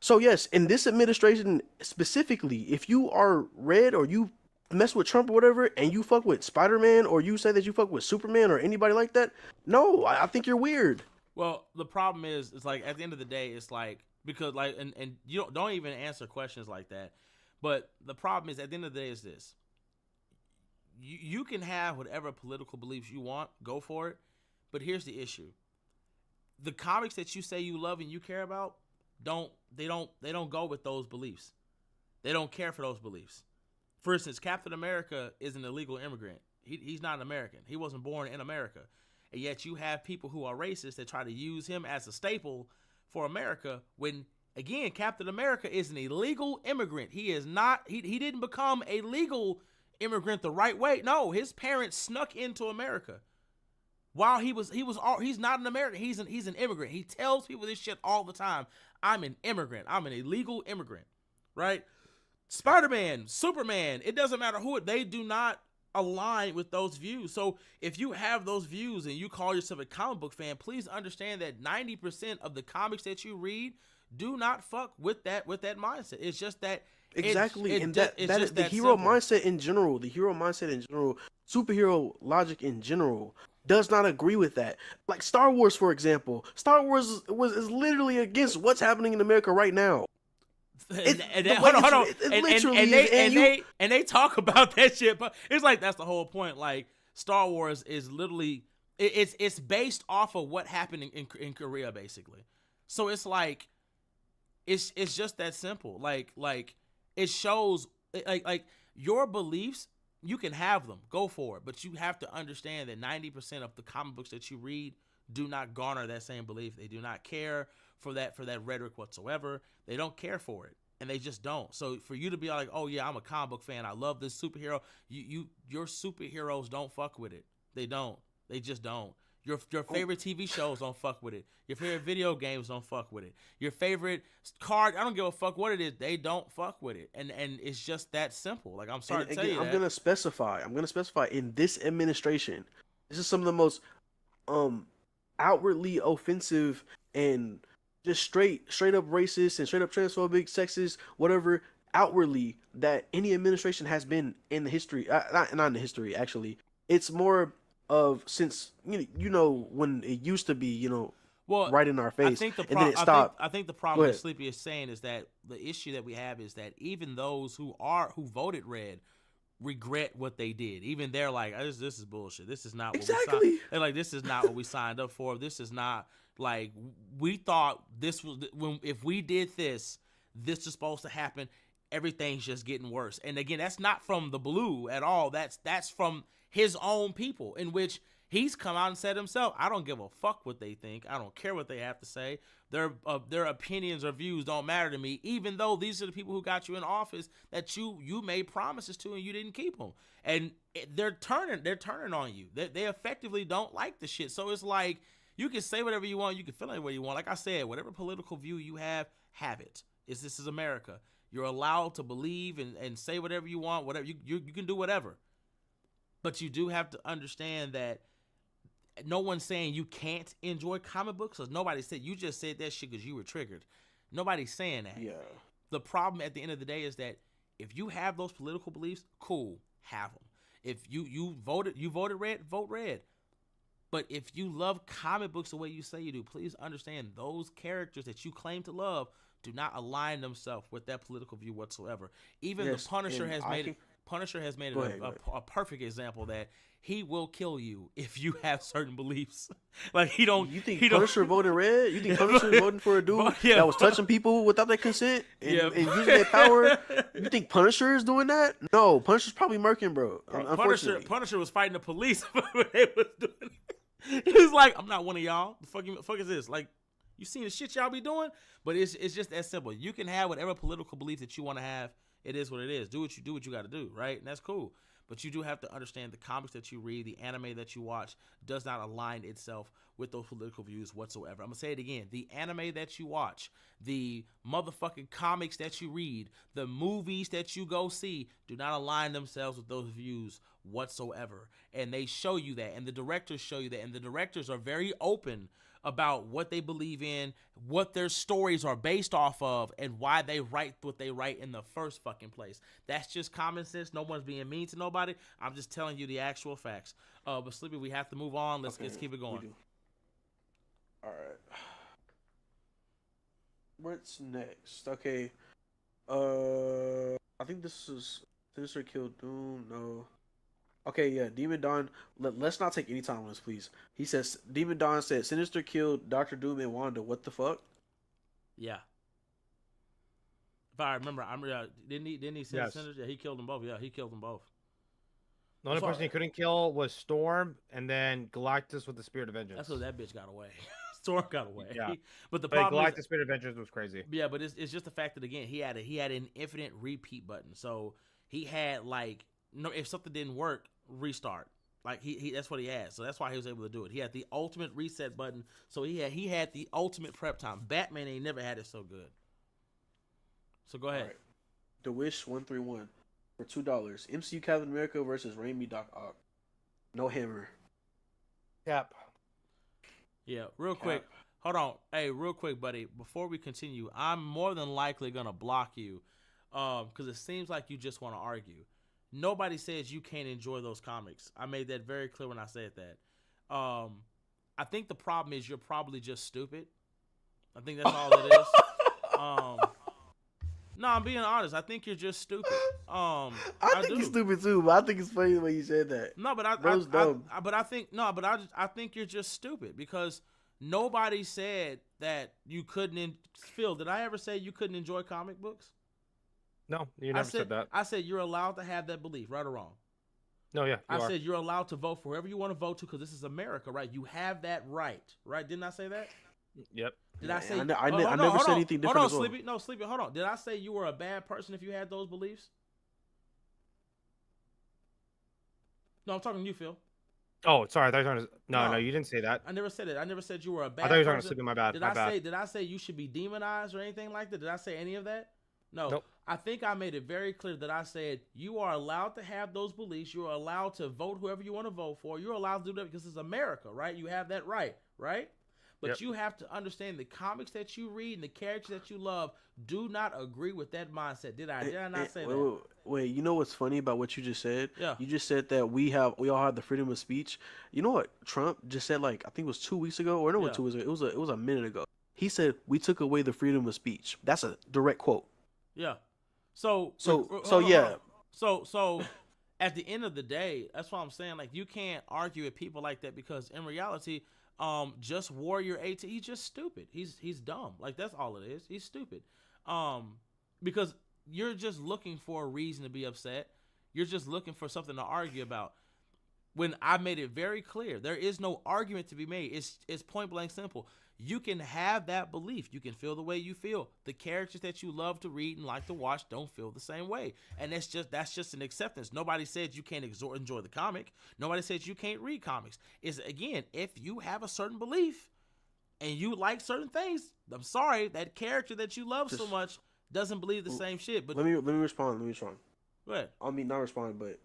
So yes, in this administration specifically, if you are red or you mess with Trump or whatever, and you fuck with Spider-Man, or you say that you fuck with Superman or anybody like that, no, I think you're weird. Well, the problem is, it's like at the end of the day, it's like, because like, and you don't even answer questions like that. But the problem is, at the end of the day, is this: you can have whatever political beliefs you want, go for it. But here's the issue: the comics that you say you love and you care about don't go with those beliefs. They don't care for those beliefs. For instance, Captain America is an illegal immigrant. He's not an American. He wasn't born in America. and yet you have people who are racist that try to use him as a staple for America when, again, Captain America is an illegal immigrant. He is not, he didn't become a legal immigrant the right way. No, his parents snuck into America. While he's not an American. He's an immigrant. He tells people this shit all the time. I'm an immigrant. I'm an illegal immigrant, right? Spider-Man, Superman, it doesn't matter who they do not align with those views. So if you have those views and you call yourself a comic book fan, please understand that 90% of the comics that you read do not fuck with that mindset. It's just that exactly, and that is the hero mindset in general. The hero mindset in general, superhero logic in general, does not agree with that. Like Star Wars, for example. Star Wars is literally against what's happening in America right now. And they talk about that shit, but it's like that's the whole point. Like Star Wars is literally it's based off of what happened in Korea, basically. So it's like it's just that simple. Like it shows like your beliefs. You can have them, go for it, but you have to understand that 90% of the comic books that you read do not garner that same belief. They do not care for that rhetoric whatsoever. They don't care for it, and they just don't. So for you to be like, oh yeah, I'm a comic book fan, I love this superhero, your superheroes don't fuck with it. They don't. They just don't. Your favorite TV shows don't fuck with it. Your favorite video games don't fuck with it. Your favorite card, I don't give a fuck what it is, they don't fuck with it. And it's just that simple. Like I'm sorry to tell you that. I'm gonna specify in this administration, this is some of the most outwardly offensive and just straight up racist and straight up transphobic, sexist, whatever, outwardly that any administration has been in the history. Not in the history, actually. It's more of since you know when it used to be right in our face, and then it stopped. I think the problem that Sleepy is saying is that the issue that we have is that even those who voted red regret what they did. Even they're like, this is bullshit. This is not what we signed. They're like, this is not what we signed up for. This is not like we thought this was. If we did this is supposed to happen. Everything's just getting worse. And again, that's not from the blue at all. That's from his own people, in which he's come out and said himself, I don't give a fuck what they think. I don't care what they have to say. Their opinions or views don't matter to me, even though these are the people who got you in office that you made promises to and you didn't keep them. And they're turning on you. They effectively don't like the shit. So it's like, you can say whatever you want. You can feel any way you want. Like I said, whatever political view you have it. This is America. You're allowed to believe and say whatever you want, whatever you can do whatever. But you do have to understand that no one's saying you can't enjoy comic books. Because nobody said, you just said that shit because you were triggered. Nobody's saying that. Yeah. The problem at the end of the day is that if you have those political beliefs, cool, have them. If you voted red, vote red. But if you love comic books the way you say you do, please understand those characters that you claim to love do not align themselves with that political view whatsoever. Even the Punisher has made it. Punisher has made it a perfect example that he will kill you if you have certain beliefs. Like he don't. You think Punisher voted red? You think Punisher voting for a dude that was touching people without their consent and using their power? You think Punisher is doing that? No, Punisher's probably murking, bro. Punisher was fighting the police when they was doing it. He was like, I'm not one of y'all. The fuck is this? Like, you seen the shit y'all be doing? But it's just that simple. You can have whatever political belief that you want to have. It is what it is. Do what you got to do, right? And that's cool. But you do have to understand the comics that you read, the anime that you watch, does not align itself with those political views whatsoever. I'm going to say it again. The anime that you watch, the motherfucking comics that you read, the movies that you go see do not align themselves with those views whatsoever. And they show you that. And the directors show you that. And the directors are very open about what they believe in, what their stories are based off of, and why they write what they write in the first fucking place. That's just common sense. No one's being mean to nobody. I'm just telling you the actual facts. But Sleepy, we have to move on. Let's keep it going. All right. What's next? Okay. I think this is Sinister Killed Doom. No. Okay, yeah, Demon Dawn. Let's not take any time on this, please. He says Demon Dawn said Sinister killed Dr. Doom and Wanda. What the fuck? Yeah. If I remember, didn't he say Sinister? Yeah, he killed them both. Yeah, he killed them both. The only person he couldn't kill was Storm, and then Galactus with the Spirit of Vengeance. That's because that bitch got away. Storm got away. Yeah. But the But problem Galactus is, Spirit of Vengeance was crazy. yeah, but it's just the fact that again he had an infinite repeat button. So he had like no, if something didn't work, restart. Like he that's what he had. So that's why he was able to do it. He had the ultimate reset button. So he had the ultimate prep time. Batman ain't never had it so good. So go ahead. All right. The Wish 131 for $2. MCU Captain America versus Raimi Doc Ock. No hammer. Yep. Yeah, real quick. Hold on. Hey, real quick, buddy. Before we continue, I'm more than likely going to block you because it seems like you just want to argue. Nobody says you can't enjoy those comics. I made that very clear when I said that. I think the problem is you're probably just stupid. I think that's all it is. No, I'm being honest. I think you're just stupid. I think he's stupid too, but I think it's funny the way you said that. No, but I think you're just stupid because nobody said that you couldn't. Phil, did I ever say you couldn't enjoy comic books? No, you never said that. I said you're allowed to have that belief, right or wrong. No, yeah, I said you're allowed to vote for whoever you want to vote to because this is America, right? You have that right, right? Didn't I say that? Yep. Did I say? I never said anything different. Hold on, Sleepy. No, Sleepy. Hold on. Did I say you were a bad person if you had those beliefs? No, I'm talking to you, Phil. Oh, sorry. I thought you were talking to... No, you didn't say that. I never said it. I never said you were a bad person. I thought you were talking to Sleepy. My bad. Did I say you should be demonized or anything like that? Did I say any of that? No. Nope. I think I made it very clear that I said you are allowed to have those beliefs. You're allowed to vote whoever you want to vote for. You're allowed to do that because it's America, right? You have that right, right? But you have to understand the comics that you read and the characters that you love do not agree with that mindset. Did I not say that? Wait, you know what's funny about what you just said? Yeah. You just said that we all have the freedom of speech. You know what Trump just said, like, I think it was 2 weeks ago, or no, 2 weeks ago. It was a minute ago. He said we took away the freedom of speech. That's a direct quote. Yeah. So at the end of the day, that's what I'm saying. Like, you can't argue with people like that because in reality, just Warrior 18, he's just stupid. He's dumb. Like, that's all it is. He's stupid. Because you're just looking for a reason to be upset. You're just looking for something to argue about. When I made it very clear, there is no argument to be made. It's point blank simple. You can have that belief. You can feel the way you feel. The characters that you love to read and like to watch don't feel the same way. And that's just an acceptance. Nobody said you can't enjoy the comic. Nobody said you can't read comics. It's, again, if you have a certain belief and you like certain things, I'm sorry, that character that you love so much doesn't believe the same shit. But let me respond. Go ahead. I mean, not respond, but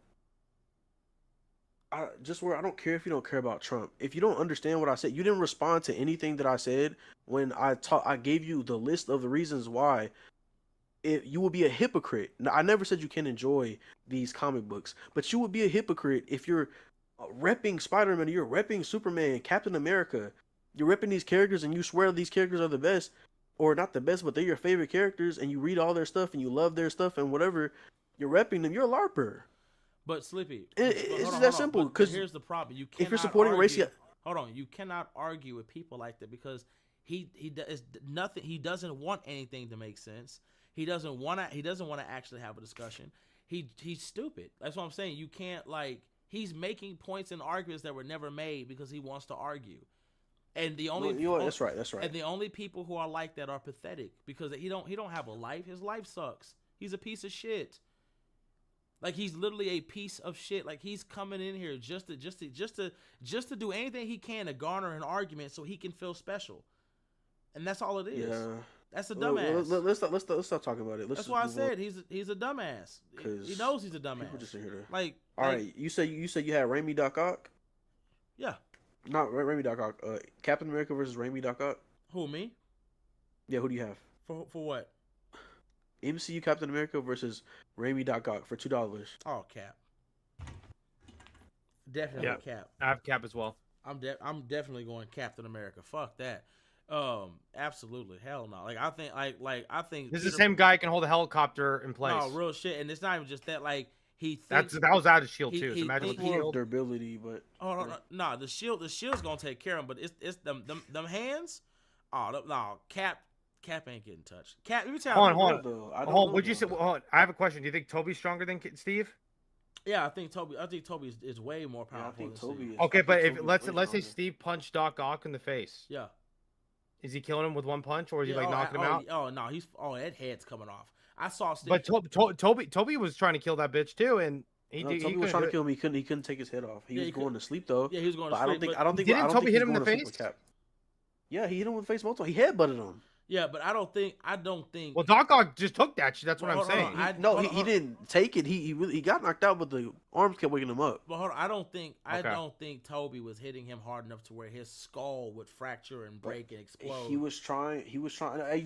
I don't care if you don't care about Trump. If you don't understand what I said, you didn't respond to anything that I said when I gave you the list of the reasons why you would be a hypocrite. Now, I never said you can't enjoy these comic books, but you would be a hypocrite if you're repping Spider-Man, you're repping Superman, Captain America, you're repping these characters and you swear these characters are the best, or not the best, but they're your favorite characters, and you read all their stuff and you love their stuff and whatever, you're repping them. You're a LARPer. But Sleepy, it's just that simple. Because here's the problem: if you're supporting race, hold on, you cannot argue with people like that because he does nothing. He doesn't want anything to make sense. He doesn't want to actually have a discussion. He's stupid. That's what I'm saying. You can't, like, he's making points and arguments that were never made because he wants to argue. And the only that's right. And the only people who are like that are pathetic because he don't have a life. His life sucks. He's a piece of shit. Like, he's literally a piece of shit. Like, he's coming in here just to do anything he can to garner an argument so he can feel special, and that's all it is. Yeah. That's a dumbass. Let's stop talking about it. That's why I said he's a dumbass. He knows he's a dumbass. People just here to... Like, all right, you said you had Raimi Doc Ock. Yeah. Not Raimi Doc Ock. Captain America versus Raimi Doc Ock. Who, me? Yeah, who do you have? For what? MCU Captain America versus Raimi Doc Ock for $2. Oh, Cap. Definitely Cap. I have Cap as well. I'm definitely going Captain America. Fuck that. Absolutely. Hell no. Like, I think this is the same guy who can hold a helicopter in place. No, real shit. And it's not even just that. Like, he thinks that was out of Shield too. So imagine with the shield durability, but no, the shield's gonna take care of him. But it's them hands. Oh no, Cap ain't getting touched. Cap, let me tell you. Hold on. Would you say? Hold on. I have a question. Do you think Toby's stronger than Steve? Yeah, I think Toby is way more Yeah, I powerful think than Toby Steve. is. Okay, I but think if Toby is way let's say stronger. Steve punched Doc Ock in the face, Yeah. is he killing him with one punch, or is he Yeah. like knocking him out? Oh no, that head's coming off. I saw Steve. But Toby was trying to kill that bitch too, and he No, he Toby was couldn't trying do to it. kill him. He couldn't take his head off. He Yeah, was he going to sleep though. Yeah, he was going to But sleep. I don't think Didn't Toby he's hit him in going the to sleep with face? Cap. Yeah, he hit him with the face multiple. He headbutted him. Yeah, but I don't think. Well, Doc Ock just took that shit. That's what I'm Hold on, saying. hold on. He didn't take it. He got knocked out, but the arms kept waking him up. But hold on, I don't think Okay. Toby was hitting him hard enough to where his skull would fracture and break and explode. He was trying. You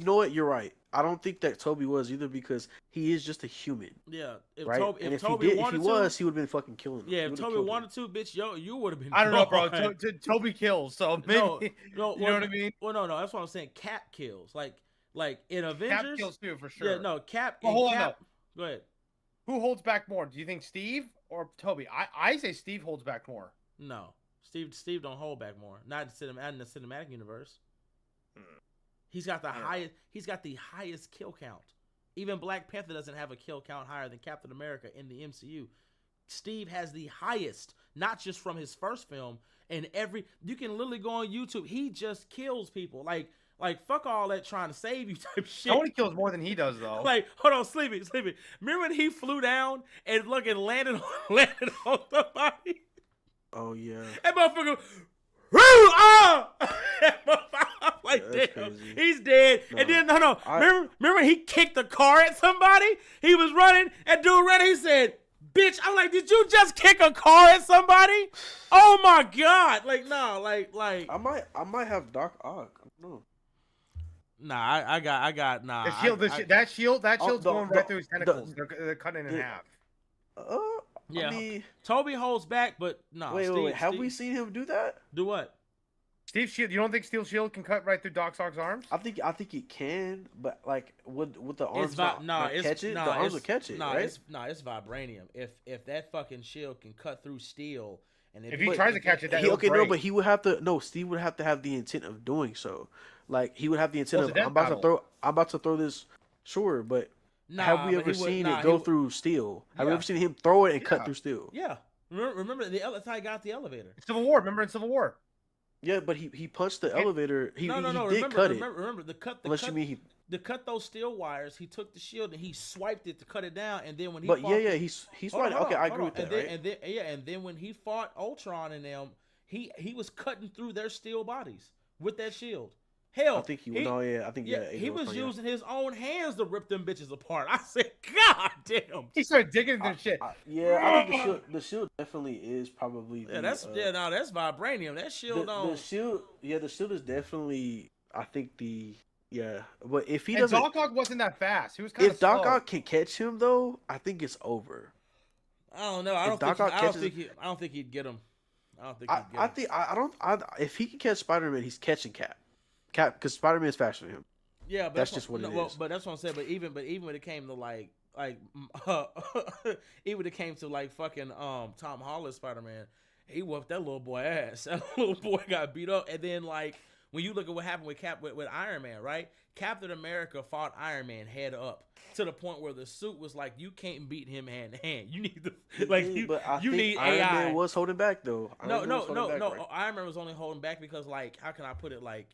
know what? You're right. I don't think that Toby was either because he is just a human. Yeah, Right? If he wanted was, he would have been fucking killing him. yeah, if Toby wanted to, bitch, you would have been. I don't know, bro. gone. Toby kills, so maybe No, you well, know what I mean. Well, no, that's what I'm saying. Cap kills, like in Cap Avengers. kills too for sure. Yeah, no, Cap. Well, and hold on, Cap. Go ahead. Who holds back more? Do you think Steve or Toby? I say Steve holds back more. No, Steve don't hold back more. Not in the cinematic universe. He's got the highest. He's got the highest kill count. Even Black Panther doesn't have a kill count higher than Captain America in the MCU. Steve has the highest, not just from his first film. And you can literally go on YouTube. He just kills people. Like fuck all that trying to save you type shit. Tony kills more than he does though. Like, hold on, Sleepy. Remember when he flew down and landed on somebody? Oh yeah. That motherfucker. Ah! I'm like, Yeah, that's damn, crazy. he's dead. No. And then remember when he kicked the car at somebody? He was running, and dude ran. He said, "Bitch!" I'm like, "Did you just kick a car at somebody?" Oh my god! Like, no, like. I might have Doc Ock. I don't know. Nah, I got nah. That shield's going right through his tentacles. the- They're cutting it in half. Yeah, I mean, Toby holds back, but no. wait. Have we seen him do that? Do what? Steve's shield. You don't think Steve's shield can cut right through Doc Ock's arms? I think it can, but like would the arms It's catch it? The arms would catch it, right? It's vibranium. If that fucking shield can cut through steel, and If he tries to catch it, that'll no, break. but he would have to. No, Steve would have to have the intent of doing so. Like he would have the intent Well, of it's a death I'm about to throw this. Sure, but Nah, have we but ever he would- seen nah, it go he- through steel? Have we Yeah. ever seen him throw it and cut Yeah. through steel? Yeah, remember that's how he got the elevator. Civil War. Remember in Civil War? Yeah, but he punched the elevator. He No. did cut it. Remember Unless you mean he. to cut those steel wires. He took the shield and he swiped it to cut it down. And then when he But fought, he's right. Okay, I agree with that. Right? And then when he fought Ultron and them, he was cutting through their steel bodies with that shield. Hell, I think he was using his own hands to rip them bitches apart. I said, God damn. He started digging into shit. I think the shield definitely is probably. That's vibranium. That shield the shield. Yeah, the shield is definitely. I think but if he And doesn't, Doc Ock wasn't that fast. He was kind of if Doc slow. Ock can catch him though, I think it's over. I don't know. I don't think he'd get him. I don't think he'd get him. If he can catch Spider-Man, he's catching Cap, because Spider-Man is faster than him. Yeah, but that's just what it is. But that's what I'm saying. But even when it came to even when it came to like fucking Tom Holland Spider-Man, he whooped that little boy ass. That little boy got beat up, and then like when you look at what happened with Iron Man, right? Captain America fought Iron Man head up to the point where the suit was like, you can't beat him hand to hand. You need to, need Iron AI. Man was holding back though. No. Iron Man was only holding back because like, how can I put it? Like,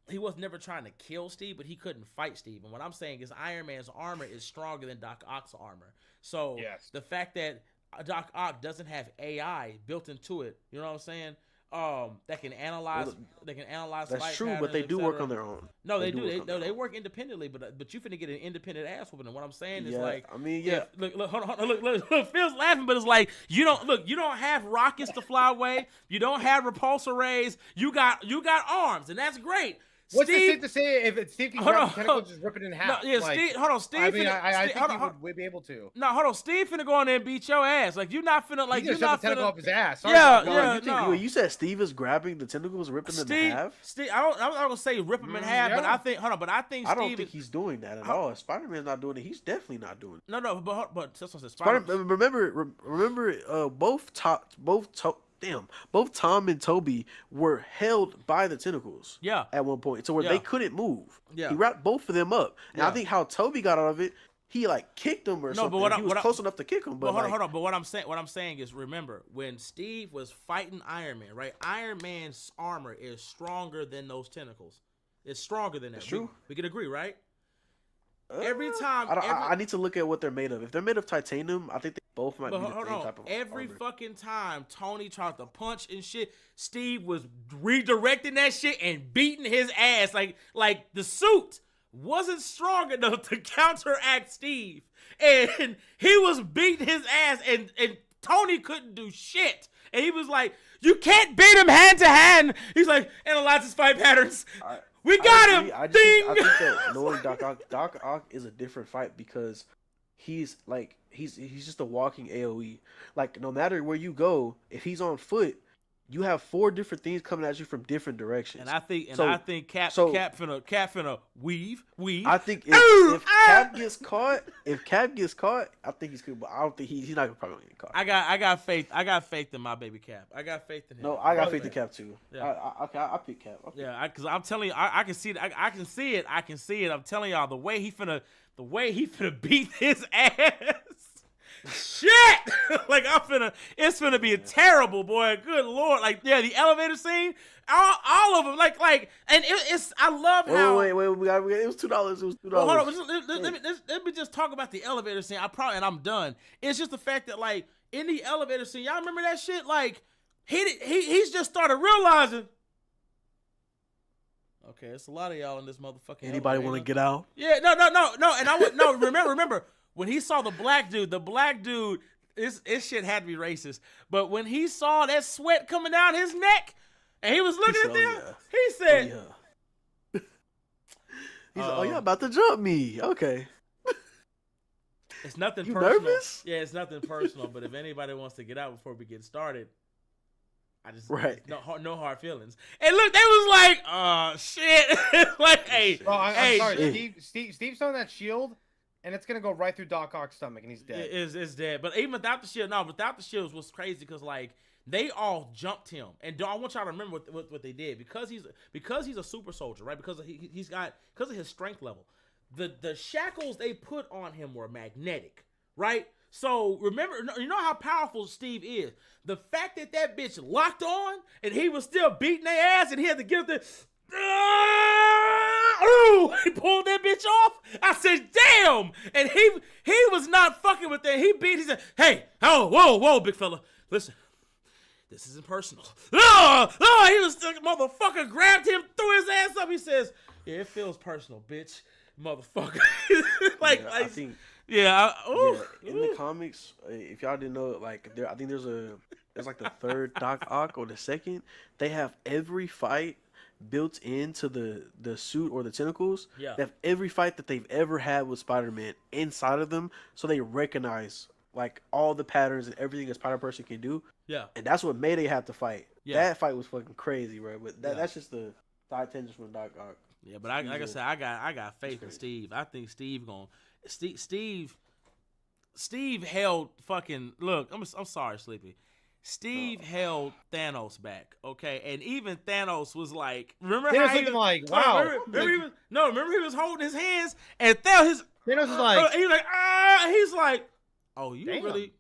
he was never trying to kill Steve, but he couldn't fight Steve. And what I'm saying is Iron Man's armor is stronger than Doc Ock's armor. So Yes. the fact that Doc Ock doesn't have AI built into it, you know what I'm saying? That can analyze. They can analyze. That's fight true, patterns, but they do work etc. on their own. No, they do. They work independently, but you finna get an independent ass whooping. And what I'm saying is like, I mean, yeah. Look, hold on, look. Phil's laughing, but it's like you don't have rockets to fly away. You don't have repulsor rays. You got arms, and that's great. What's Steve, it safe to say if Steve can grab the tentacle, just rip it in half? No, yeah, like, Steve. Hold on, Steve. I mean, finna, I Steve, think hold he on, would be able to. No, hold on. Steve finna go in there and beat your ass. Like you're not finna. Like He you're just shoved not the tentacle finna. up his ass. Sorry, Yeah, Doc. yeah. No. You said Steve is grabbing the tentacles, ripping them in half. Steve. I'm not gonna say rip him in half, but yeah. I think. Hold on, but I think I Steve. don't think he's doing that at all. Spider-Man's not doing it. He's definitely not doing it. No, but that's what I said. Remember, both Tom and Toby were held by the tentacles. Yeah. At one point, so where they couldn't move. Yeah. He wrapped both of them up, and I Yeah. think how Toby got out of it he like kicked him or No, something. but He was close enough to kick him. But hold on. But what I'm saying is, remember when Steve was fighting Iron Man, right? Iron Man's armor is stronger than those tentacles. It's stronger than that. That's true. We can agree, right? Every time, I need to look at what they're made of. If they're made of titanium, I think they both might be the same type of every armor. fucking time Tony tried to punch and shit, Steve was redirecting that shit and beating his ass. Like the suit wasn't strong enough to counteract Steve, and he was beating his ass, and Tony couldn't do shit. And he was like, "You can't beat him hand to hand." He's like, "Analyze his fight patterns." We got him. I think that knowing Doc Ock is a different fight because he's just a walking AoE. Like no matter where you go, if he's on foot, you have 4 different things coming at you from different directions. And I think Cap finna weave. I think if Cap gets caught, I think he's good, but I don't think he's not probably gonna get caught. I got faith in my baby Cap. I got faith in him. No, I got faith in Cap too. Yeah. I pick Cap. Yeah, because I'm telling you, I can see it. I can see it. I'm telling y'all the way he finna beat his ass. Shit! Like it's finna be terrible, boy. Good lord! Like the elevator scene, all of them, like, and it's. I love how. Wait! It was $2. It was $2. Well, hold on, let me just talk about the elevator scene. And I'm done. It's just the fact that like in the elevator scene, y'all remember that shit? Like he's just started realizing. Okay, it's a lot of y'all in this motherfucking. Anybody want to get out? Yeah, no, and I would no. Remember. When he saw the black dude, this shit had to be racist. But when he saw that sweat coming down his neck, and he was looking at them, he said, He's like, "Oh, you're about to jump me." Okay. It's nothing you personal. Nervous? Yeah, it's nothing personal. But if anybody wants to get out before we get started, I just no hard feelings. And look, they was like, shit. Like, hey, I'm sorry, Steve's on that shield. And it's gonna go right through Doc Ock's stomach, and he's dead. It's dead. But even without the shield, without the shields was crazy because like they all jumped him. And I want y'all to remember what they did because he's a super soldier, right? Because of his strength level. The shackles they put on him were magnetic, right? So remember, you know how powerful Steve is. The fact that bitch locked on and he was still beating their ass and he had to get up there. Ooh, he pulled that bitch off. I said, damn. And he was not fucking with that. He said, hey, whoa, big fella. Listen, this isn't personal. He was motherfucker grabbed him, threw his ass up. He says, yeah, it feels personal, bitch. Motherfucker. I think in the comics, if y'all didn't know, like I think there's like the third Doc Ock or the second. They have every fight built into the suit or the tentacles. Yeah. They have every fight that they've ever had with Spider-Man inside of them, so they recognize like all the patterns and everything a Spider-Person can do. Yeah. And that's what made they have to fight. Yeah. That fight was fucking crazy, bro. But that's just the side tangents from Doc Ock. Yeah, but like I said, I got faith in Steve. I think Steve held fucking look. I'm sorry, Sleepy. Steve held Thanos back, okay, and even Thanos was like, remember Thanos how he looking was like, wow. Remember he was holding his hands, and Thanos is like, he's like, oh, you damn. really,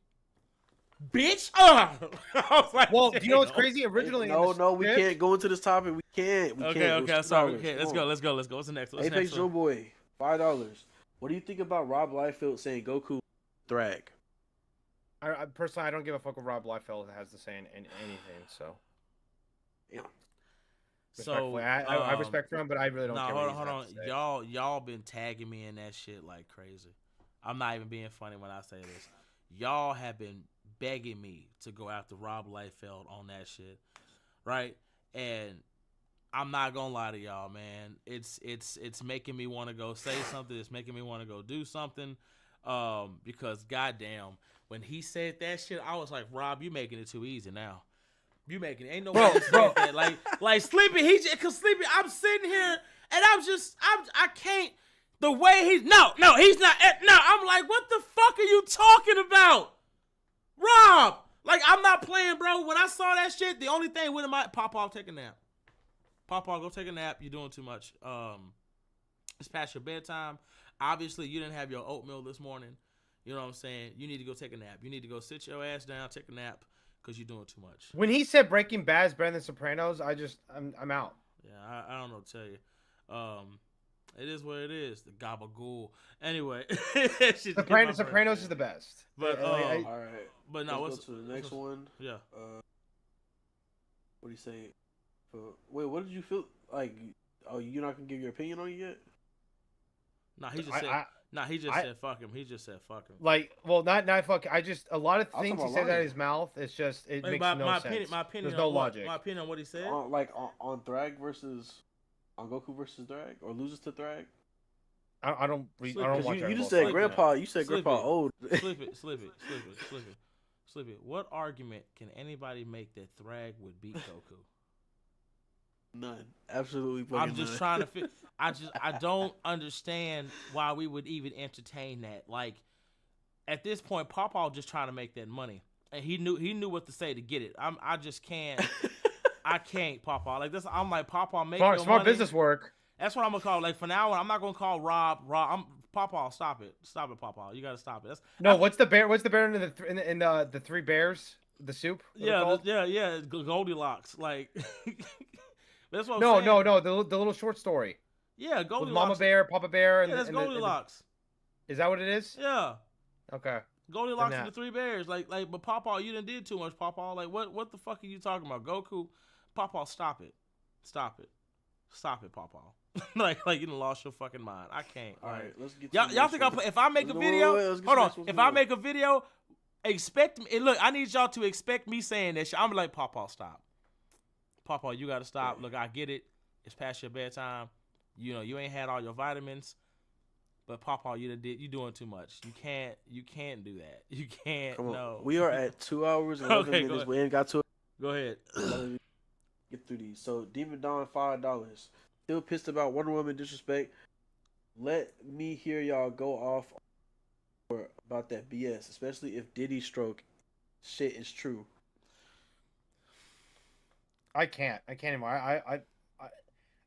bitch. I was like, well, do you know what's damn. crazy? Originally, we can't go into this topic. We can't. Okay, sorry. Okay, let's go. What's the next? Apex Joe Boy, $5. What do you think about Rob Liefeld saying Goku Thrag? I personally, I don't give a fuck what Rob Liefeld has to say in anything. So, yeah. Respectfully, I respect him, but I really don't care. Hold on. Y'all been tagging me in that shit like crazy. I'm not even being funny when I say this. Y'all have been begging me to go after Rob Liefeld on that shit, right? And I'm not gonna lie to y'all, man. It's making me want to go say something. It's making me want to go do something. Because goddamn, when he said that shit, I was like, Rob, you making it too easy now. You making it ain't no way to say that. Like Sleepy, cause Sleepy, I'm sitting here and I can't. The way he's he's not. No, I'm like, what the fuck are you talking about, Rob? Like, I'm not playing, bro. When I saw that shit, the only thing with him, Papa, take a nap. Papa, go take a nap. You're doing too much. It's past your bedtime. Obviously, you didn't have your oatmeal this morning. You know what I'm saying? You need to go take a nap. You need to go sit your ass down, take a nap, because you're doing too much. When he said Breaking Bad is better than Sopranos, I'm out. Yeah, I don't know what to tell you. It is what it is. The gabagool. Anyway, Sopranos is the best. But All right. but no, Let's go to the next one. Yeah. What do you say? Wait, what did you feel like? Oh, you're not gonna give your opinion on it yet? Nah, he just said. He just said fuck him. He just said fuck him. Like, well, not fuck. I just a lot of I'm things talking he about says out of lying. his mouth. It's just it makes my, no my sense. opinion. My opinion. There's no on what, logic. My opinion on what he said. On Thrag versus on Goku versus Thrag or loses to Thrag. I don't watch. You just Dragon said Ball. Grandpa. You said Slip Grandpa it. old. Slip it. What argument can anybody make that Thrag would beat Goku? None. Absolutely. I'm just none. trying to fit. I don't understand why we would even entertain that. Like, at this point, Pawpaw just trying to make that money, and he knew what to say to get it. I just can't. I can't, Pawpaw. Like this, I'm like Pawpaw, make your Smart money. business work. That's what I'm gonna call it. Like from now on, I'm not gonna call Rob. I'm Pawpaw. Stop it, Pawpaw. You gotta stop it. What's the bear in the three bears? The soup? Yeah. Goldilocks. Like that's what I'm saying. No. The little short story. Yeah, Goldilocks. With Mama Bear, Papa Bear, and that's Goldilocks. Is that what it is? Yeah. Okay. Goldilocks and the Three Bears. Like, but Pawpaw, you done did too much, Pawpaw. Like, what the fuck are you talking about? Goku, Pawpaw, stop it, Pawpaw. like you done lost your fucking mind. I can't. All right, let's get. Y'all think if I make a video? Hold on. If I make a video, expect me. And look, I need y'all to expect me saying that shit. I'm like, Pawpaw, stop. Pawpaw, you gotta stop. Yeah. Look, I get it. It's past your bedtime. You know, you ain't had all your vitamins. But Pawpaw, you doing too much. You can't do that. You can't. Come on. No. We are at 2 hours and 11 minutes. We ain't got to it. Go ahead. Get through these. So Demon Dawn, $5. Still pissed about Wonder Woman disrespect. Let me hear y'all go off about that BS, especially if Diddy stroke shit is true. I can't anymore.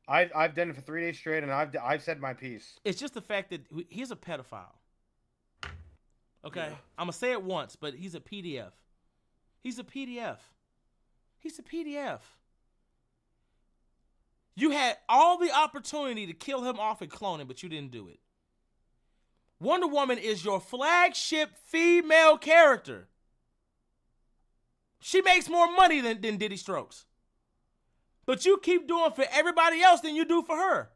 I've done it for 3 days straight, and I've said my piece. It's just the fact that he's a pedophile. Okay, Yeah. I'm gonna say it once, but he's a PDF. He's a PDF. You had all the opportunity to kill him off and clone him, but you didn't do it. Wonder Woman is your flagship female character. She makes more money than Diddy Strokes. But you keep doing for everybody else than you do for her.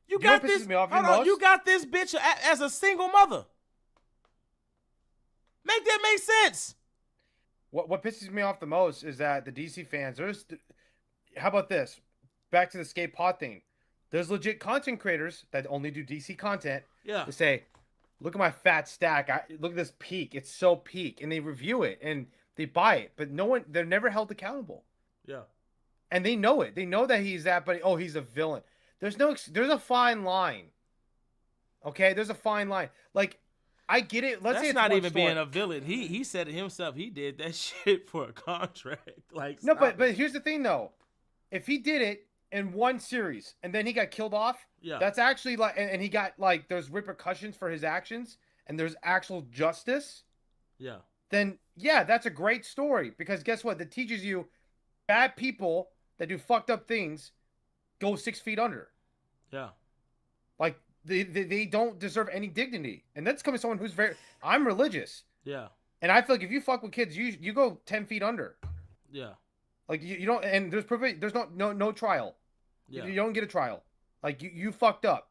You got this. Me off Hold on, you got this bitch as a single mother. Make that make sense. What pisses me off the most is that the DC fans. How about this? Back to the skate pod thing. There's legit content creators that only do DC content. Yeah. To say, look at my fat stack. Look at this peak. It's so peak, and they review it and they buy it, but they're never held accountable. Yeah. And they know it. They know that he's that, but he's a villain. There's a fine line. Okay, there's a fine line. Like, I get it. Let's say it's not one even story. being a villain. He said it himself. He did that shit for a contract. Like, no, stop but it. here's the thing though. If he did it in one series and then he got killed off, Yeah. that's actually like, and he got like there's repercussions for his actions and there's actual justice. Yeah. Then yeah, that's a great story because guess what? That teaches you bad people that do fucked up things go 6 feet under. Yeah. Like they don't deserve any dignity. And that's coming from someone who's I'm religious. Yeah. And I feel like if you fuck with kids, you go 10 feet under. Yeah. Like you don't, and there's no trial. Yeah. You don't get a trial. Like you fucked up.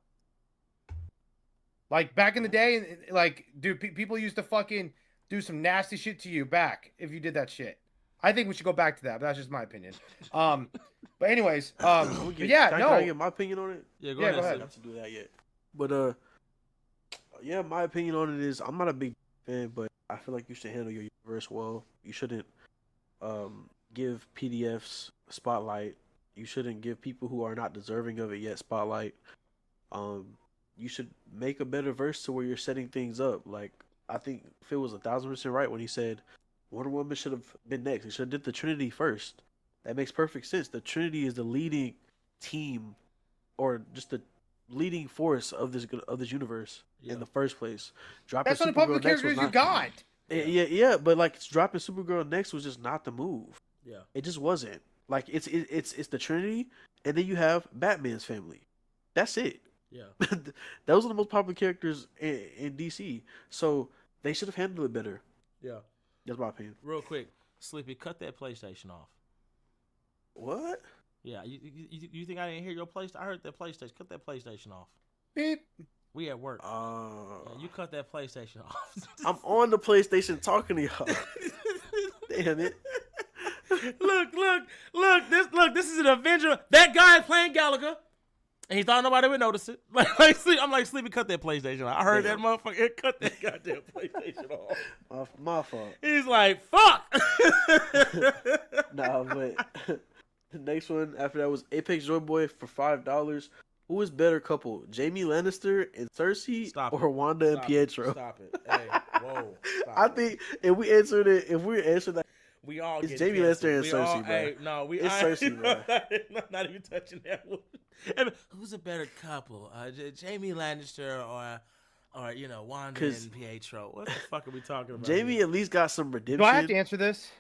Like back in the day, like dude, people used to fucking do some nasty shit to you back if you did that shit. I think we should go back to that, but that's just my opinion. But anyways, Can I get my opinion on it? Yeah, go go ahead. ahead. I don't have to do that yet. But yeah, my opinion on it is I'm not a big fan, but I feel like you should handle your universe well. You shouldn't give PDFs spotlight. You shouldn't give people who are not deserving of it yet spotlight. You should make a better verse to where you're setting things up. Like I think Phil was 1,000% right when he said Wonder Woman should have been next. He should have did the Trinity first. That makes perfect sense. The Trinity is the leading team, or just the leading force of this universe Yeah. in the first place. Dropping That's one of the popular Supergirl next was characters you not. got. Yeah, but like dropping Supergirl next was just not the move. Yeah. It just wasn't. Like it's the Trinity, and then you have Batman's family. That's it. Yeah. Those are the most popular characters in DC. So they should have handled it better. Yeah. That's my opinion. Real quick, Sleepy, cut that PlayStation off. What? Yeah. You think I didn't hear your PlayStation? I heard that PlayStation. Cut that PlayStation off. Beep. We at work. Yeah, you cut that PlayStation off. I'm on the PlayStation talking to y'all. Damn it. Look. This is an Avenger. That guy is playing Gallagher, and he thought nobody would notice it. I'm like, Sleepy, cut that PlayStation off. I heard that motherfucker. Cut that goddamn PlayStation off. My fault. He's like, fuck. Nah, but the next one after that was Apex Joy Boy for $5. Who is better couple, Jamie Lannister and Cersei, or Wanda and Pietro? Stop it. Hey, whoa. I think if we answered that, we all it's get Jamie canceled. Lannister and Cersei, bro. Hey, no, It's Cersei, bro. Not even touching that one. Who's a better couple, Jamie Lannister or Wanda and Pietro? What the fuck are we talking about? Jamie here? at least got some redemption. Do I have to answer this?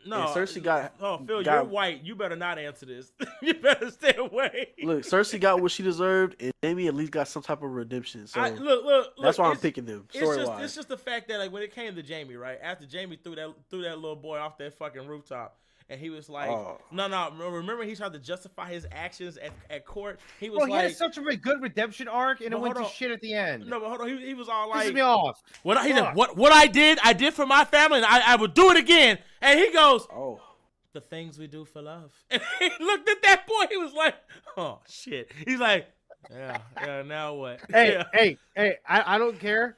No, and Cersei got. Oh, Phil, you're white. You better not answer this. You better stay away. Look, Cersei got what she deserved, and Jamie at least got some type of redemption. So look. That's why I'm picking them. It's just the fact that like when it came to Jamie, right after Jamie threw that little boy off that fucking rooftop. And he was like, no. Remember, he tried to justify his actions at court. He was he had such a good redemption arc, and it went to shit at the end. No, but hold on. He was all like, pisses me off. What I did for my family, and I would do it again. And he goes, the things we do for love. And he looked at that boy. He was like, oh shit. He's like, yeah. Now what? Hey. I don't care.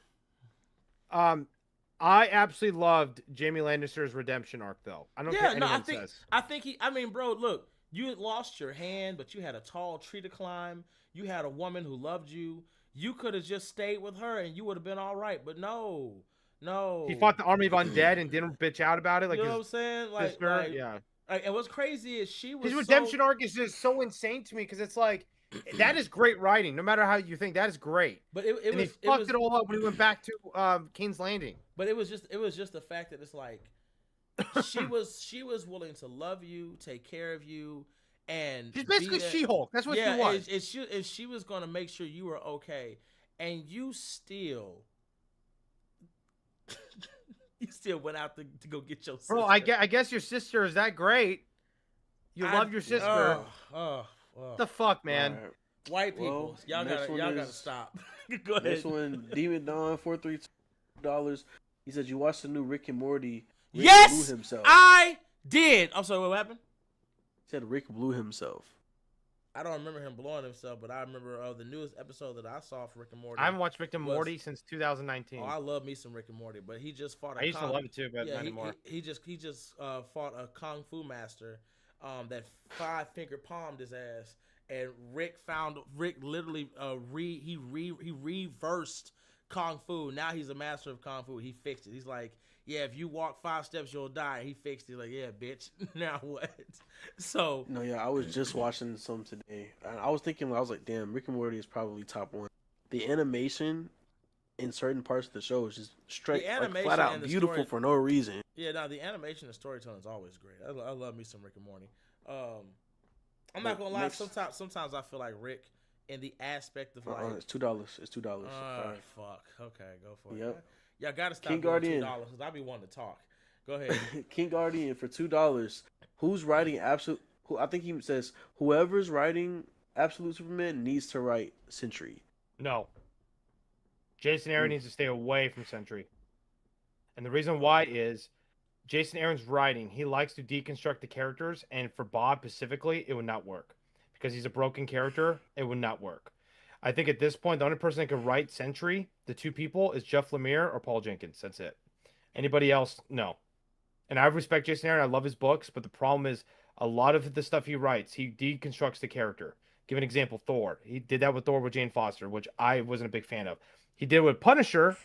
I absolutely loved Jamie Lannister's redemption arc, though. I don't care what anyone says. I think bro, look, you had lost your hand, but you had a tall tree to climb. You had a woman who loved you. You could have just stayed with her, and you would have been all right. But no. He fought the army of undead and didn't bitch out about it. Like, you know what I'm saying? Sister, yeah. And what's crazy is his redemption arc is just so insane to me because it's like, that is great writing. No matter how you think, that is great. But he fucked it all up when he went back to King's Landing. But it was just the fact that it's like she was willing to love you, take care of you, and she's basically She-Hulk. That's what she was. And she was gonna make sure you were okay, and you still went out to go get your sister. Bro, I guess your sister is that great. You love your sister. What the fuck, man? Right. White people, y'all gotta stop. Go ahead. This one, Demon Dawn, $432. He said, "You watched the new Rick and Morty." Rick yes, blew himself. I did. I'm sorry. What happened? He said Rick blew himself. I don't remember him blowing himself, but I remember the newest episode that I saw for Rick and Morty. I haven't watched Rick and Morty since 2019. Oh, I love me some Rick and Morty, but he just fought. I used to love it too, but not anymore. He just fought a kung fu master that 5-finger palmed his ass, and Rick literally he reversed kung fu. Now he's a master of kung fu. He fixed it. He's like, yeah, if you walk 5 steps, you'll die. He fixed it. Like, yeah, bitch. Now what? So no, yeah, I was just watching some today. I was thinking, I was like, damn, Rick and Morty is probably top 1. The animation in certain parts of the show is just straight, like, flat out beautiful for no reason. Yeah, no, the animation and storytelling is always great. I love me some Rick and Morty. I'm not gonna lie. Sometimes I feel like Rick in the aspect of like it's $2. It's $2. Right. Fuck. Okay, go for it. Yep. Y'all gotta stop King doing Guardian. $2 because I be wanting to talk. Go ahead. King Guardian for $2. Who's writing absolute? I think he says whoever's writing Absolute Superman needs to write Sentry. No. Jason Aaron needs to stay away from Sentry. And the reason why is Jason Aaron's writing, he likes to deconstruct the characters, and for Bob specifically, it would not work. Because he's a broken character, it would not work. I think at this point, the only person that could write Sentry, the two people, is Jeff Lemire or Paul Jenkins. That's it. Anybody else, no. And I respect Jason Aaron. I love his books, but the problem is a lot of the stuff he writes, he deconstructs the character. Give an example, Thor. He did that with Thor with Jane Foster, which I wasn't a big fan of. He did it with Punisher.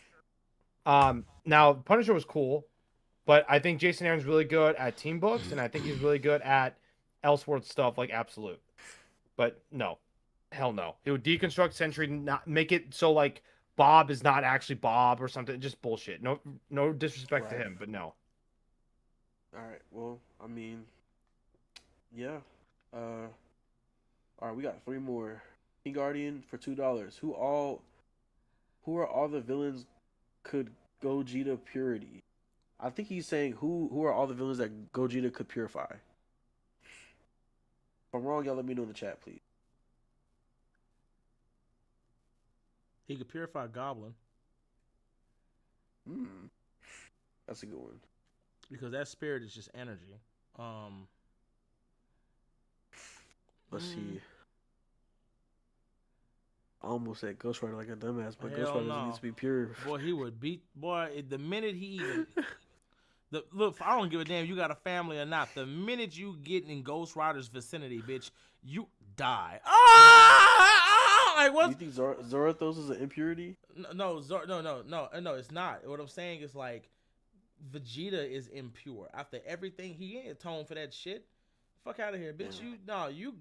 Now, Punisher was cool, but I think Jason Aaron's really good at team books, and I think he's really good at Elseworld stuff like Absolute. But no. Hell no. It would deconstruct Sentry, not make it so like Bob is not actually Bob or something. Just bullshit. No disrespect to Right. him, but no. All right. Well, I mean, yeah. All right, we got three more. King Guardian for $2. Who are all the villains could Gogeta purity? I think he's saying who are all the villains that Gogeta could purify. If I'm wrong, y'all let me know in the chat, please. He could purify Goblin Hmm, that's a good one. because that spirit is just energy. Let's see. I almost said Ghost Rider like a dumbass, but Ghost Hell Rider doesn't no. need to be pure. Boy, he would beat. Boy, the minute he even. Look, I don't give a damn you got a family or not. The minute you get in Ghost Rider's vicinity, bitch, you die. Like what? You think Zorothos is an impurity? No, it's not. What I'm saying is like Vegeta is impure. After everything, he ain't atoned for that shit. Fuck out of here, bitch.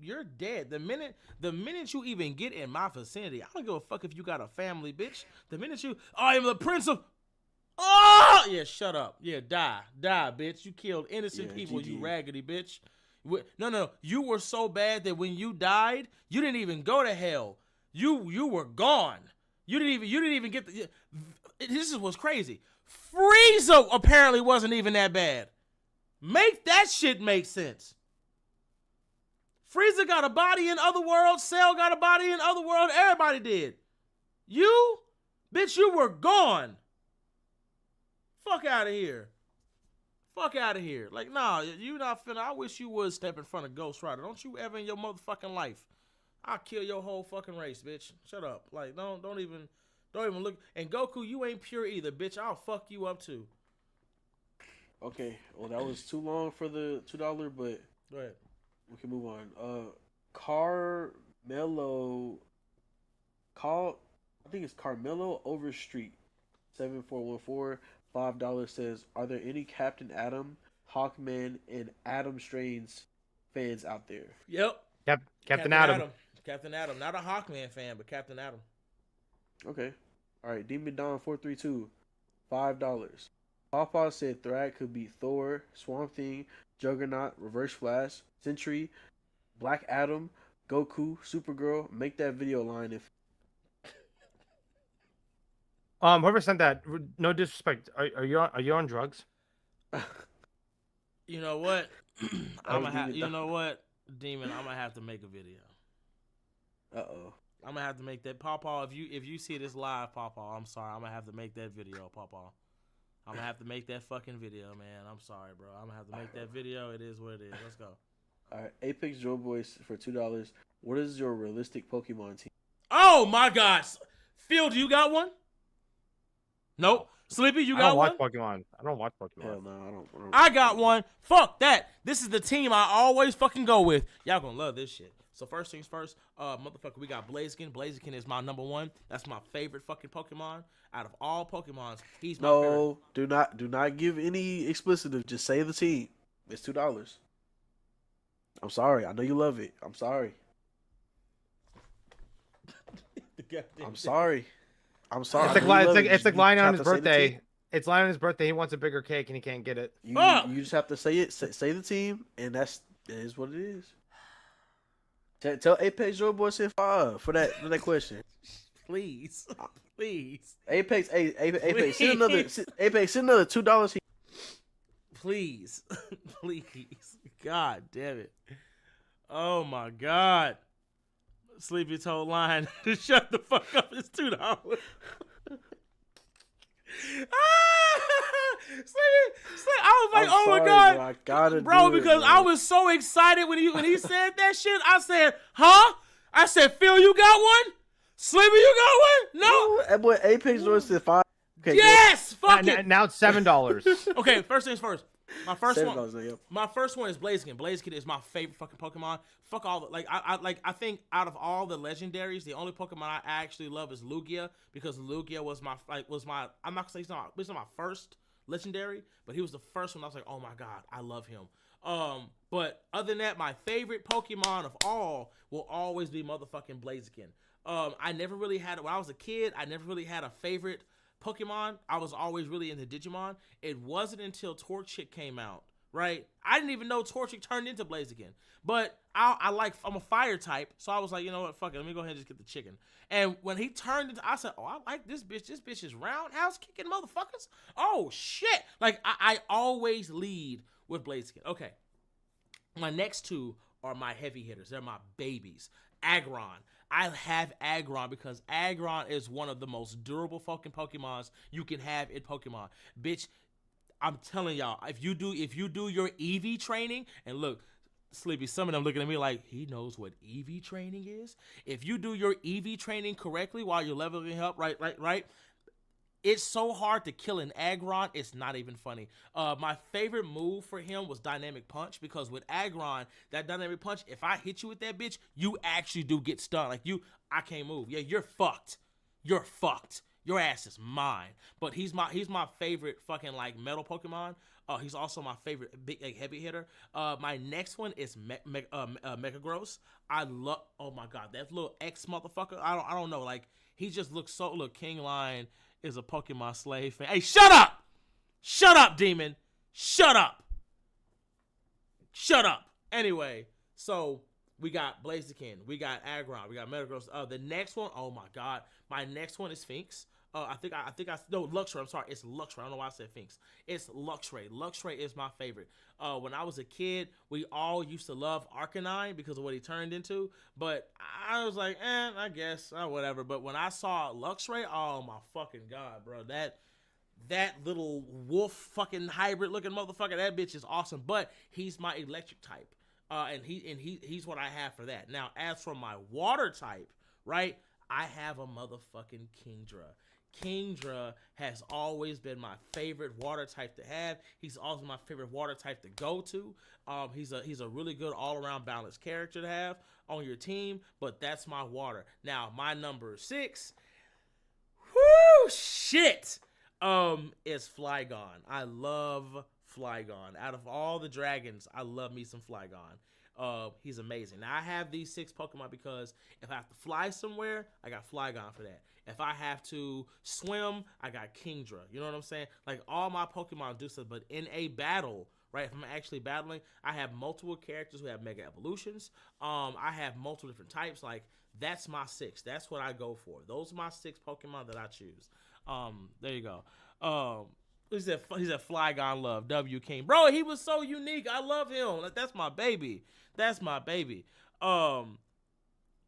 You're dead. The minute you even get in my vicinity, I don't give a fuck if you got a family, bitch. The minute I am the prince of. Oh yeah, shut up. Yeah, die, bitch. You killed innocent people, GG. you raggedy bitch. No. You were so bad that when you died, you didn't even go to hell. You were gone. You didn't even get the. This is what's crazy. Frieza apparently wasn't even that bad. Make that shit make sense. Frieza got a body in Otherworld. Cell got a body in Otherworld. Everybody did. You, bitch, you were gone. Fuck out of here. Fuck out of here. Like, nah, you not finna. I wish you would step in front of Ghost Rider. Don't you ever in your motherfucking life. I'll kill your whole fucking race, bitch. Shut up. Like, don't even look. And Goku, you ain't pure either, bitch. I'll fuck you up too. Okay, well that was too long for the $2, but Go ahead. we can move on. Carmelo, I think it's Carmelo Overstreet, 7414, $5 says, are there any Captain Atom, Hawkman, and Adam Strange fans out there? Yep. Captain Atom. Captain Atom. Not a Hawkman fan, but Captain Atom. Okay. All right, Demon Dawn 432, $5. Pawpaw said Thrag could be Thor, Swamp Thing, Juggernaut, Reverse Flash, Sentry, Black Adam, Goku, Supergirl. Make that video line if. Whoever sent that, no disrespect. Are you on drugs? You know what? You know what, Demon? I'm gonna have to make a video. I'm gonna have to make that, Pawpaw. If you see this live, Pawpaw, I'm sorry. I'm gonna have to make that video, Pawpaw. I'm gonna have to make that fucking video, man. I'm sorry, bro. I'm gonna have to make that video. It is what it is. Let's go. All right, Apex Joe Boys for $2. What is your realistic Pokemon team? Oh my God, Phil, do you got one? Nope. Sleepy, you got one? I don't watch Pokemon. Hell no, I don't. I got one. Fuck that. This is the team I always fucking go with. Y'all gonna love this shit. So first things first, motherfucker, we got Blaziken. Blaziken is my number one. That's my favorite fucking Pokemon. Out of all Pokemons, he's my favorite. No, do not give any explicitive. Just say the team. It's $2. I'm sorry. I know you love it. I'm sorry. I'm sorry. It's like lying on his birthday. It's lying on his birthday. He wants a bigger cake and he can't get it. You just have to say it. Say the team, and that is what it is. Tell Apex Joe Boy send 5 for that question. Please. Apex, Apex, send another $2. Please. God damn it. Oh my God. Sleepy told Lion to shut the fuck up. It's $2. I was like, I'm sorry, my God, bro, I gotta bro, do it, because bro. I was so excited when he said that shit. I said, huh? I said, Phil, you got one? Sleepy, you got one? No. That boy Apex Joe said 5. Okay, Yes, fuck it. Now it's $7. Okay, first things first. My first $7, one. yep. My first one is Blaziken. Blaziken is my favorite fucking Pokemon. Fuck all the I think out of all the legendaries, the only Pokemon I actually love is Lugia because Lugia was my I'm not gonna say it's not my first legendary, but he was the first one I was like, oh my god, I love him. But other than that, my favorite Pokemon of all will always be motherfucking Blaziken. I never really had, when I was a kid, I never really had a favorite Pokemon. I was always really into Digimon. It wasn't until Torchic came out, right? I didn't even know Torchic turned into Blaziken. But I'm a fire type, so I was like, you know what, fuck it, let me go ahead and just get the chicken. And when he turned into, I said, oh, I like this bitch. This bitch is roundhouse kicking motherfuckers. Oh shit! Like I always lead with Blaziken. Okay, my next two are my heavy hitters. They're my babies. Aggron. I have Aggron because Aggron is one of the most durable fucking Pokemons you can have in Pokemon. Bitch, I'm telling y'all, if you do your EV training, and look, Sleepy, some of them looking at me like, he knows what EV training is? If you do your EV training correctly while you're leveling up, right, it's so hard to kill an Aggron, it's not even funny. My favorite move for him was Dynamic Punch, because with Aggron, that Dynamic Punch, if I hit you with that bitch, you actually do get stunned. Like, I can't move. Yeah, you're fucked. You're fucked. Your ass is mine. But he's my favorite fucking, like, metal Pokemon. He's also my favorite big, like, heavy hitter. My next one is Megagross. I love, oh my god, that little X motherfucker. I don't know, like, he just looks so, look, King Lion is a Pokemon slave fan. Hey, shut up! Shut up, demon! Shut up! Shut up! Anyway, so we got Blaziken, we got Aggron, we got Metagross. The next one, oh my god, my next one is Sphinx. No, Luxray. I'm sorry, it's Luxray. I don't know why I said Sphinx. It's Luxray. Luxray is my favorite. When I was a kid, we all used to love Arcanine because of what he turned into. But I was like, I guess, whatever. But when I saw Luxray, oh my fucking god, bro, that little wolf fucking hybrid looking motherfucker, that bitch is awesome. But he's my electric type, and he's what I have for that. Now, as for my water type, right, I have a motherfucking Kingdra. Kingdra has always been my favorite water type to have. He's also my favorite water type to go to. He's a really good all-around balanced character to have on your team, but that's my water. Now, my number 6, shit, is Flygon. I love Flygon. Out of all the dragons, I love me some Flygon. He's amazing. Now, I have these 6 Pokemon because if I have to fly somewhere, I got Flygon for that. If I have to swim, I got Kingdra. You know what I'm saying? Like, all my Pokemon do stuff, but in a battle, right, if I'm actually battling, I have multiple characters who have Mega Evolutions. I have multiple different types. Like, that's my 6. That's what I go for. Those are my 6 Pokemon that I choose. There you go. He said Flygon love, W King. Bro, he was so unique. I love him. Like, that's my baby. That's my baby.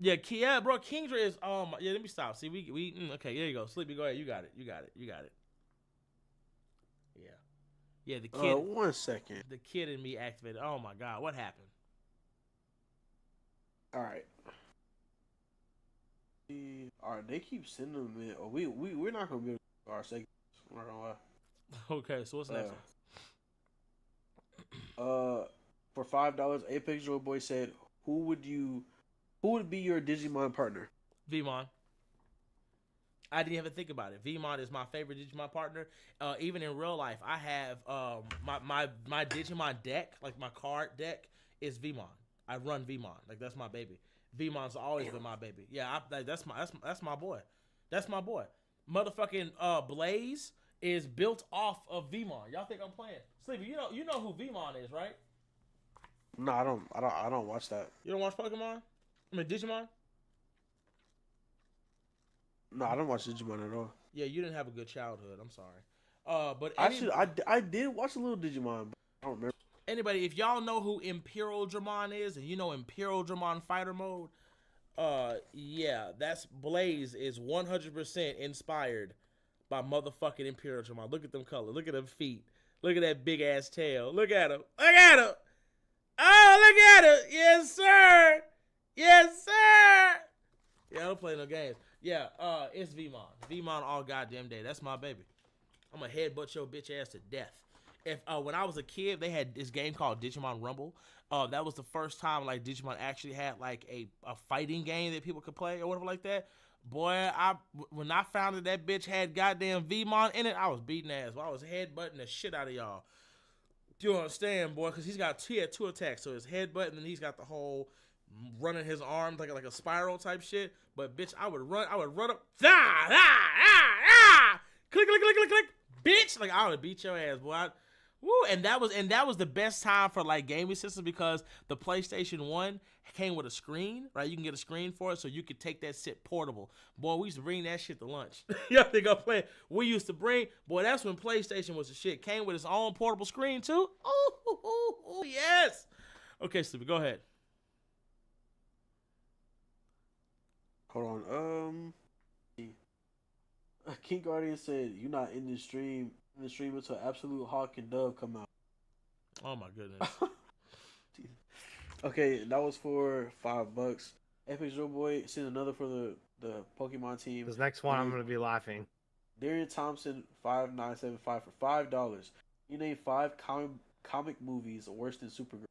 Yeah, bro, Kingdra is, yeah, let me stop. See, okay, there you go. Sleepy, go ahead. You got it. Yeah, the kid. 1 second. The kid in me activated. Oh my god, what happened? All right. They keep sending them in. Oh, we're not gonna be able to our segments. I'm not gonna lie. Okay, so what's the next one? For $5, Apex Joy Boy said, who would be your Digimon partner? Vmon. I didn't even think about it. Vmon is my favorite Digimon partner. Even in real life, I have my Digimon deck, like my card deck, is Vmon. I run Vmon. Like, that's my baby. Vmon's always been my baby. Yeah, that's my boy. That's my boy. Motherfucking Blaze is built off of Vmon. Y'all think I'm playing? Sleepy, you know who Vmon is, right? No, I don't watch that. You don't watch Pokemon? I mean, Digimon? No, I don't watch Digimon at all. Yeah, you didn't have a good childhood. I'm sorry. But actually, I did watch a little Digimon, but I don't remember. Anybody, if y'all know who Imperial Dramon is, and you know Imperial Dramon Fighter Mode, yeah, that's Blaze is 100% inspired by motherfucking Imperial Dramon. Look at them colors. Look at them feet. Look at that big ass tail. Look at him. Look at him. Oh, look at him. Yes, sir. Yes, sir. Yeah, I don't play no games. Yeah, it's Vmon. Vmon all goddamn day. That's my baby. I'm gonna headbutt your bitch ass to death. If when I was a kid, they had this game called Digimon Rumble. That was the first time like Digimon actually had like a fighting game that people could play or whatever like that. Boy, when I found that bitch had goddamn VMon in it, I was beating ass. I was headbutting the shit out of y'all. Do you understand, boy? Because he had 2 attacks, so his headbutt, and then he's got the whole running his arms like a spiral type shit. But bitch, I would run up, click, click, click, click, click, bitch. Like I would beat your ass, boy. Woo, and that was the best time for like gaming systems because the PlayStation 1 came with a screen, right? You can get a screen for it, so you could take that shit portable. Boy, we used to bring that shit to lunch. Y'all think I'm playing? We used to bring, boy, that's when PlayStation was the shit. Came with its own portable screen too. Oh, yes. Okay, Sleepy, go ahead. Hold on. King Guardian said you're not in the stream until Absolute Hawk and Dove come out. Oh my goodness. Okay, that was for $5. Epic Joe Boy sent another for the Pokemon team. This next one, I'm gonna be laughing. Darian Thompson 5975 for $5. You name 5 comic movies worse than Supergirl.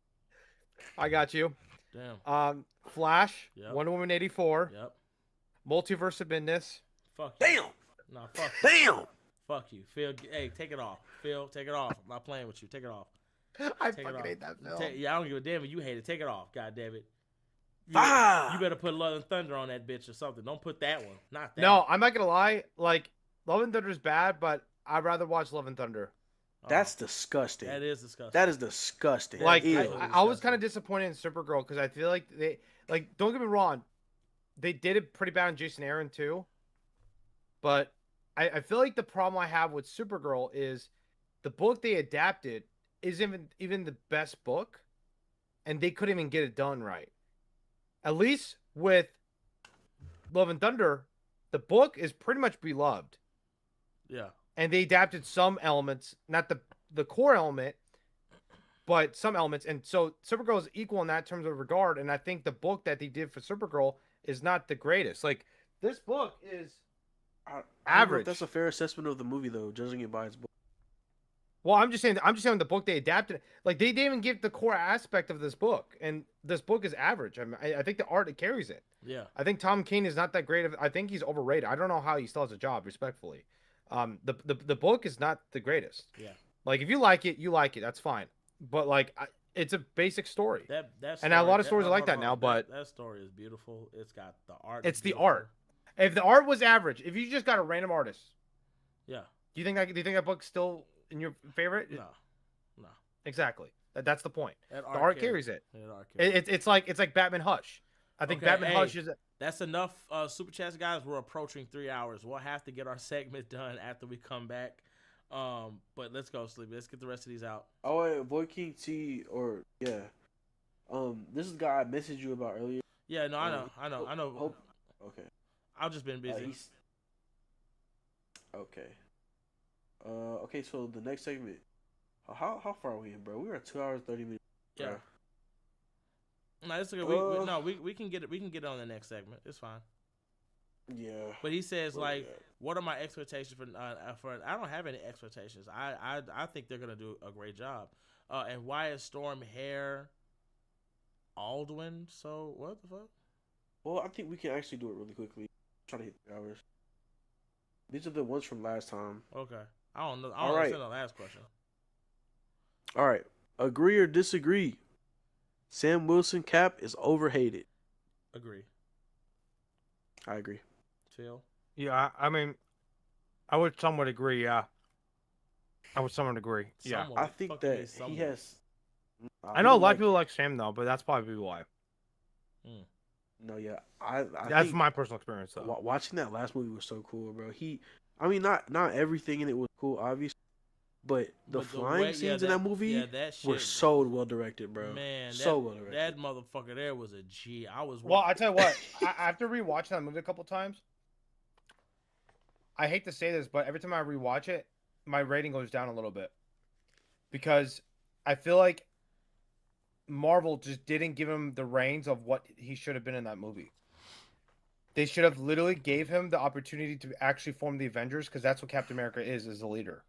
I got you. Damn. Flash, Yep. Wonder Woman 84, Yep. Multiverse of Madness. Fuck you. Damn. No, fuck you. Damn. Fuck you. Phil, hey, take it off. Phil, take it off. I'm not playing with you. Take it off. I Take it fucking off. hate that film. Yeah, I don't give a damn if you hate it. Take it off. God damn it. Ah. You better put Love and Thunder on that bitch or something. Don't put that one. Not that. No, I'm not gonna lie. Like, Love and Thunder is bad, but I'd rather watch Love and Thunder. That's disgusting. That is disgusting. That is disgusting. Like, Ew. I was kind of disappointed in Supergirl because I feel like don't get me wrong, they did it pretty bad on Jason Aaron too. But I feel like the problem I have with Supergirl is the book they adapted isn't even the best book, and they couldn't even get it done right. At least with Love and Thunder, the book is pretty much beloved. Yeah. And they adapted some elements, not the core element, but some elements. And so Supergirl is equal in that terms of regard. And I think the book that they did for Supergirl is not the greatest. Like, this book is I don't know average. if that's a fair assessment of the movie, though, judging it by its book. Well, I'm just saying the book they adapted, like, they didn't even give the core aspect of this book, and this book is average. I think the art it carries it. Yeah. I think Tom King is not that great I think he's overrated. I don't know how he still has a job, respectfully. The book is not the greatest. Yeah. Like, if you like it, you like it. That's fine. But like, it's a basic story. That and a lot of stories are like that now. But that story is beautiful. It's got the art. it's the beautiful. art. If the art was average, if you just got a random artist, Yeah. do you think that book's still in your favorite? No. Exactly. That's the point. That The art carries it. Yeah, the art carries It's like Batman Hush. I think Okay, Batman hey. Hush is. That's enough super chats, guys. We're approaching 3 hours. We'll have to get our segment done after we come back. But let's go, Sleepy. Let's get the rest of these out. Oh, wait, Boy King T, or, yeah. This is the guy I messaged you about earlier. Yeah, no, I know. Hope. Okay. I've just been busy. Okay. Okay, so the next segment. How far are we in, bro? We are at 2 hours 30 minutes. Yeah. Bro. No, it's okay. We can get it. We can get it on the next segment. It's fine. Yeah. But he says Well, like, yeah. what are my expectations for? I don't have any expectations. I think they're gonna do a great job. And why is Storm hair Aldwin? So what the fuck? Well, I think we can actually do it really quickly. Try to hit 3 hours. These are the ones from last time. Okay. I don't know. I All don't right. understand the last question. All right. Agree or disagree? Sam Wilson Cap is overhated. Agree. I agree. Phil. Yeah, I mean, I would somewhat agree. Yeah, I would somewhat agree. Yeah, Somewhat. I think Fuck you, that somewhat. he has. I know a lot of people like Sam though, but that's probably why. No, yeah, I That's think my personal experience though. watching that last movie was so cool, bro. I mean, not everything in it was cool, obviously, but the flying scenes in that movie that shit, were so well directed, bro. Man, so well directed. That motherfucker there was a G. Well, I tell you what, after rewatching that movie a couple times, I hate to say this, but every time I rewatch it, my rating goes down a little bit because I feel like Marvel just didn't give him the reins of what he should have been in that movie. They should have literally gave him the opportunity to actually form the Avengers because that's what Captain America is a leader.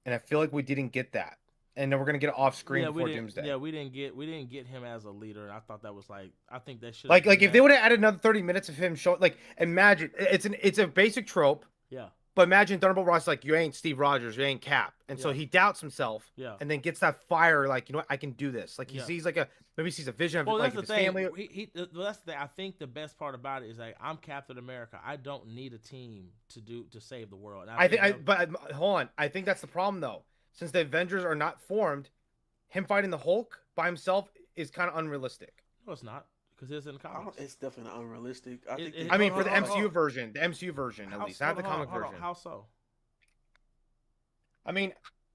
And I feel like we didn't get that. and then we're gonna get it off screen Yeah, we before didn't. Doomsday. Yeah, we didn't get him as a leader, and I thought that was like, I think they should. Like if they would have added another 30 minutes of him showing, like, imagine it's a basic trope. Yeah. But imagine Thunderbolt Ross like, you ain't Steve Rogers, you ain't Cap, and so Yeah. he doubts himself, Yeah. and then gets that fire, like, you know what, I can do this. Like he Yeah. sees like maybe he sees a vision of Well, like that's the his thing. family. That's the thing. I think the best part about it is like, I'm Captain America. I don't need a team to save the world. And But hold on, I think that's the problem though. Since the Avengers are not formed, him fighting the Hulk by himself is kind of unrealistic. No, it's not, because it's in the comics. It's definitely not unrealistic. I mean, for the hold on. MCU version, at least, not the comic version. How so? I mean,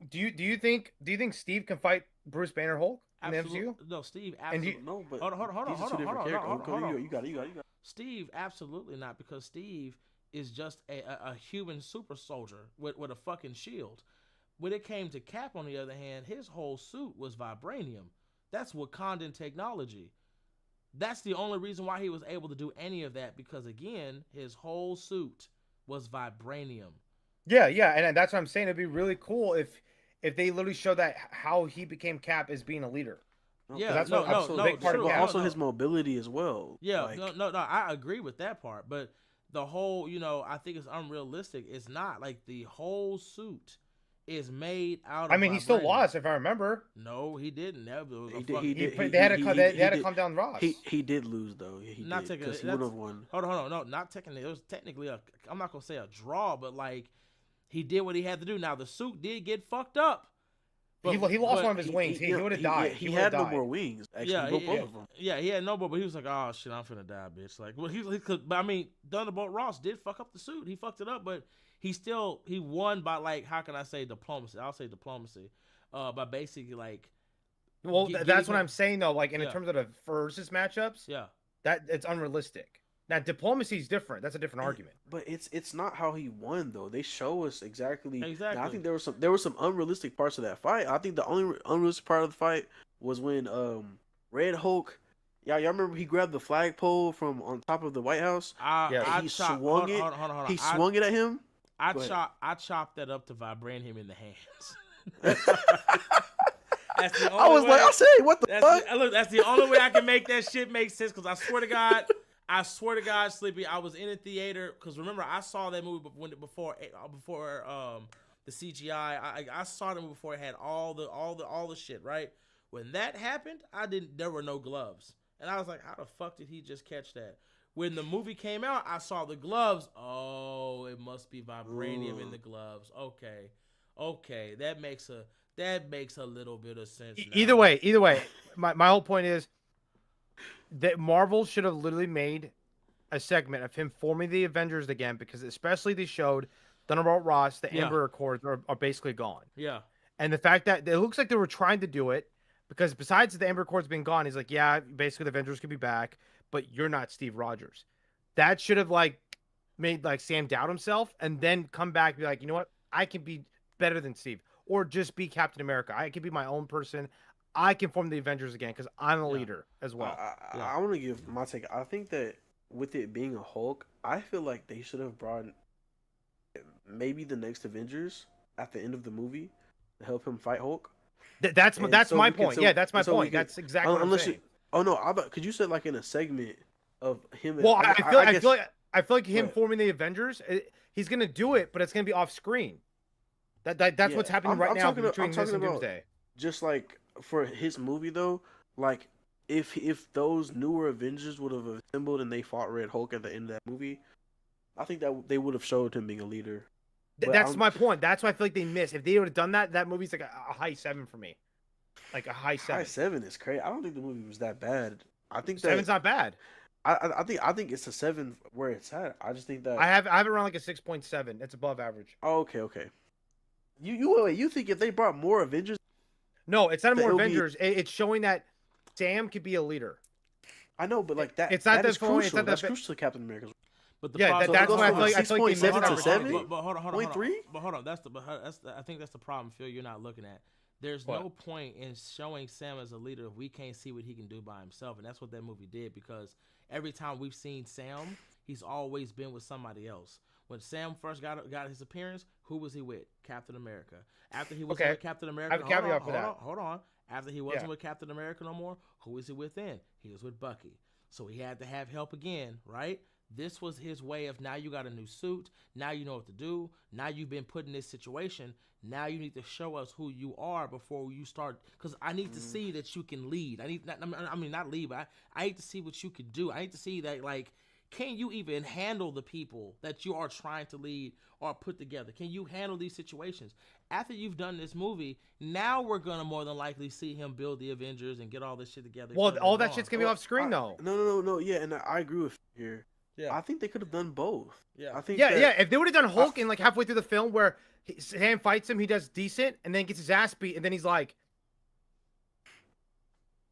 do you think Steve can fight Bruce Banner Hulk in the MCU? No, Steve. And Absolutely. No, but hold on. these are two different characters. You got it. Steve, absolutely not, because Steve is just a human super soldier with a fucking shield. When it came to Cap, on the other hand, his whole suit was vibranium. That's Wakandan technology. That's the only reason why he was able to do any of that, because again, his whole suit was vibranium. Yeah, and that's what I'm saying. It'd be really cool if they literally show that how he became Cap as being a leader. Yeah, that's a big part of but Cap. also his mobility as well. Yeah, like, no, I agree with that part, but the whole, I think it's unrealistic. It's not like the whole suit is made out of. I mean, he still lost, if I remember. No, he didn't. They had to calm down Ross. He did lose though. He not did, because he technically. would have won. Hold on, no, not technically. It was technically I'm not gonna say a draw, but like, he did what he had to do. Now the suit did get fucked up. But he lost one of his wings. He would have died. He had no more wings. Actually, both of them. Yeah, he had no more. But he was like, "Oh shit, I'm finna die, bitch." Like, well, he could. But I mean, Thunderbolt Ross did fuck up the suit. He fucked it up, but he won by, like, how can I say, diplomacy? I'll say diplomacy. By basically like. Well, that's what I'm saying though. Like in terms of the versus matchups. Yeah. That it's unrealistic. Now diplomacy is different. That's a different argument. But it's not how he won though. They show us exactly. Exactly. I think there were some unrealistic parts of that fight. I think the only unrealistic part of the fight was when Red Hulk. Yeah, y'all remember he grabbed the flagpole from on top of the White House? He swung it. Hold on. He swung it at him. I chopped that up to vibranium in the hands. That's the only I was way, like, I said, what the fuck? Look, that's the only way I can make that shit make sense, because I swear to God, Sleepy, I was in a theater, because remember, I saw that movie before the CGI. I saw the movie before it had all the shit, right? When that happened, there were no gloves. And I was like, how the fuck did he just catch that? When the movie came out, I saw the gloves. Oh, it must be vibranium in the gloves. Okay, that makes a little bit of sense. Either way, my whole point is that Marvel should have literally made a segment of him forming the Avengers again, because especially they showed Thunderbolt Ross, the Amber Accords are basically gone. Yeah. And the fact that it looks like they were trying to do it, because besides the Amber Accords being gone, he's like, yeah, basically the Avengers could be back, but you're not Steve Rogers. That should have made Sam doubt himself, and then come back and be like, you know what? I can be better than Steve, or just be Captain America. I can be my own person. I can form the Avengers again because I'm a leader as well. I want to give my take. I think that with it being a Hulk, I feel like they should have brought maybe the next Avengers at the end of the movie to help him fight Hulk. That's my point. That's my point. That's exactly what I'm saying. Oh no, could you say like in a segment of him? Well, I feel like him forming the Avengers, he's gonna do it, but it's gonna be off screen. That's what's happening right now between this and Doomsday. Just like for his movie though, like if those newer Avengers would have assembled and they fought Red Hulk at the end of that movie, I think that they would have showed him being a leader. That's my point. That's why I feel like they missed. If they would have done that, that movie's like a high 7 for me. Like a high 7. High 7 is crazy. I don't think the movie was that bad. I think 7's not bad. I think it's a 7 where it's at. I just think that I have it around like a 6.7. It's above average. Oh, okay. You think if they brought more Avengers? No, it's not more Avengers. It's showing that Sam could be a leader. I know, but like that. It's not that is crucial. That's crucial to Captain America. But that's why I feel like they missed to 7. But hold on. 0.3. But hold on. I think that's the problem, Phil. You're not looking at. There's no point in showing Sam as a leader if we can't see what he can do by himself, and that's what that movie did. Because every time we've seen Sam, he's always been with somebody else. When Sam first got his appearance, who was he with? Captain America. After he wasn't Okay. with Captain I America, have a caveat for that. hold on. After he wasn't Yeah. with Captain America no more, who was he with then? He was with Bucky. So he had to have help again, right? This was his way of, now you got a new suit. Now you know what to do. Now you've been put in this situation. Now you need to show us who you are before you start. Because I need to see that you can lead. Not lead, but I need to see what you can do. I need to see that, like, can you even handle the people that you are trying to lead or put together? Can you handle these situations? After you've done this movie, now we're gonna more than likely see him build the Avengers and get all this shit together. Well, further all that on. shit's gonna be off screen though. No. Yeah, and I agree with you here. Yeah. I think they could have done both. Yeah. I think Yeah, that, yeah. If they would have done Hulk in like halfway through the film where Sam fights him, he does decent, and then gets his ass beat, and then he's like,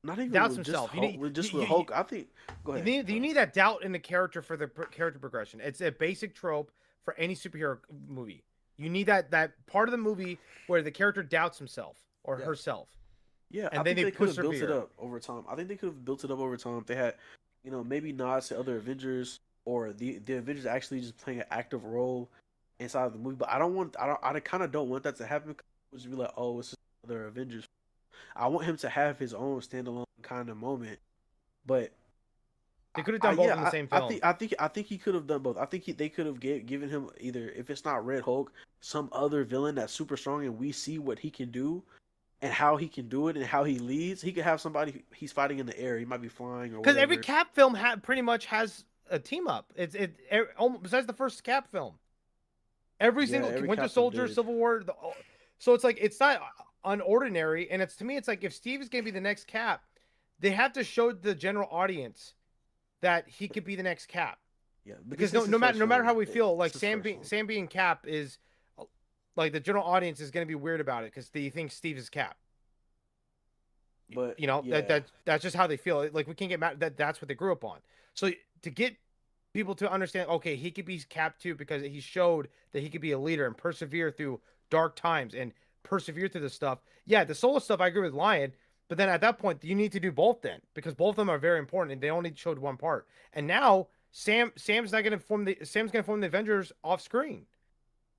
not even doubts with himself. Just Hulk, with Hulk. I think. Go ahead. You need that doubt in the character for the character progression. It's a basic trope for any superhero movie. You need that part of the movie where the character doubts himself or herself. Yeah, and I then think they could have built persevere. it up over time. I think they could have built it up over time if they had, maybe nods to other Avengers or the Avengers actually just playing an active role inside of the movie. But I kind of don't want that to happen. Because just be like, oh, it's just another Avengers. I want him to have his own standalone kind of moment. But they could have done both in the same film. I think he could have done both. I think they could have given him either, if it's not Red Hulk, some other villain that's super strong and we see what he can do and how he can do it and how he leads. He could have somebody he's fighting in the air. He might be flying or whatever. Because every Cap film pretty much has a team up. Besides the first Cap film, every single Winter Soldier, Civil War. So it's like it's not unordinary, and to me, it's like if Steve is gonna be the next Cap, they have to show the general audience that he could be the next Cap. Yeah, because no matter how we feel, like Sam being Cap is, like the general audience is gonna be weird about it because they think Steve is Cap. But that's just how they feel. Like we can't get mad that's what they grew up on. So to get people to understand, okay, he could be Cap too because he showed that he could be a leader and persevere through dark times and persevere through this stuff. Yeah, the solo stuff I agree with Lion, but then at that point you need to do both then because both of them are very important and they only showed one part. And now Sam's gonna form the Avengers off screen,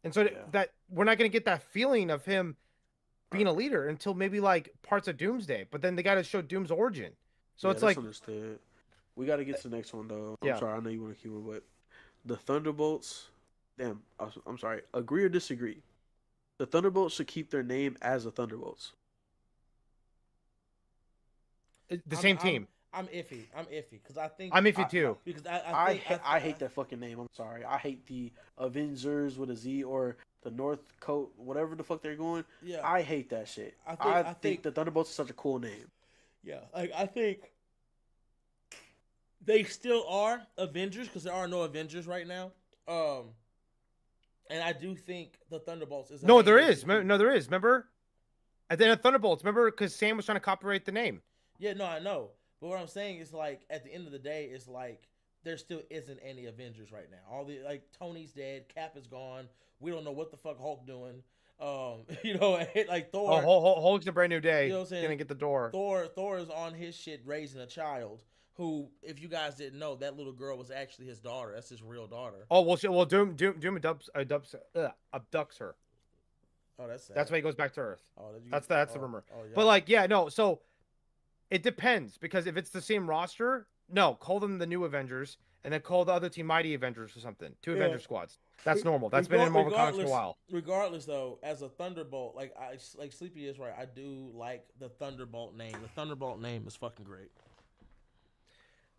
and so that we're not gonna get that feeling of him being a leader until maybe like parts of Doomsday. But then they got to show Doom's origin. So it's like understood. We got to get to the next one though. I'm Yeah. sorry, I know you want to keep it, but the Thunderbolts. Damn, I'm sorry. Agree or disagree? The Thunderbolts should keep their name as the Thunderbolts. the same team. I'm iffy because I think I'm iffy too. Because I hate that fucking name. I'm sorry. I hate the Avengers with a Z or the North Coat, whatever the fuck they're going. Yeah, I hate that shit. I think the Thunderbolts is such a cool name. Yeah, like I think they still are Avengers because there are no Avengers right now. And I do think the Thunderbolts is no, there is. No, there is. Remember, at the end of Thunderbolts, because Sam was trying to copyright the name. Yeah, no, I know. But what I'm saying is, like, at the end of the day, it's like there still isn't any Avengers right now. All the Tony's dead, Cap is gone. We don't know what the fuck Hulk doing. Like Thor. Oh, Hulk's a brand new day. You know what I'm saying? Gonna get the door. Thor is on his shit raising a child. Who, if you guys didn't know, that little girl was actually his daughter. That's his real daughter. Oh well, Doom abducts her. Oh, that's sad. That's why he goes back to Earth. Oh, that's the rumor. Oh, yeah. But so it depends because if it's the same roster, no, call them the New Avengers and then call the other team Mighty Avengers or something. Two Avenger squads. That's normal. That's been in Marvel Comics for a while. Regardless, though, as a Thunderbolt, like Sleepy is right. I do like the Thunderbolt name. The Thunderbolt name is fucking great.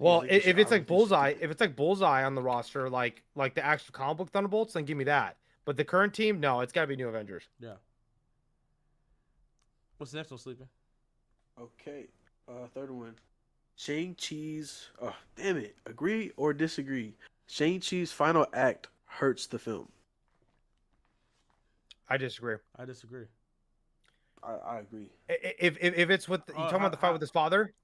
Well, if it's like Bullseye on the roster, like the actual comic book Thunderbolts, then give me that. But the current team, no, it's got to be New Avengers. Yeah. What's the next one, Sleepy? Okay, third one. Shang-Chi's. Oh, damn it! Agree or disagree? Shang-Chi's final act hurts the film. I disagree. I agree. If it's with you talking about the fight with his father.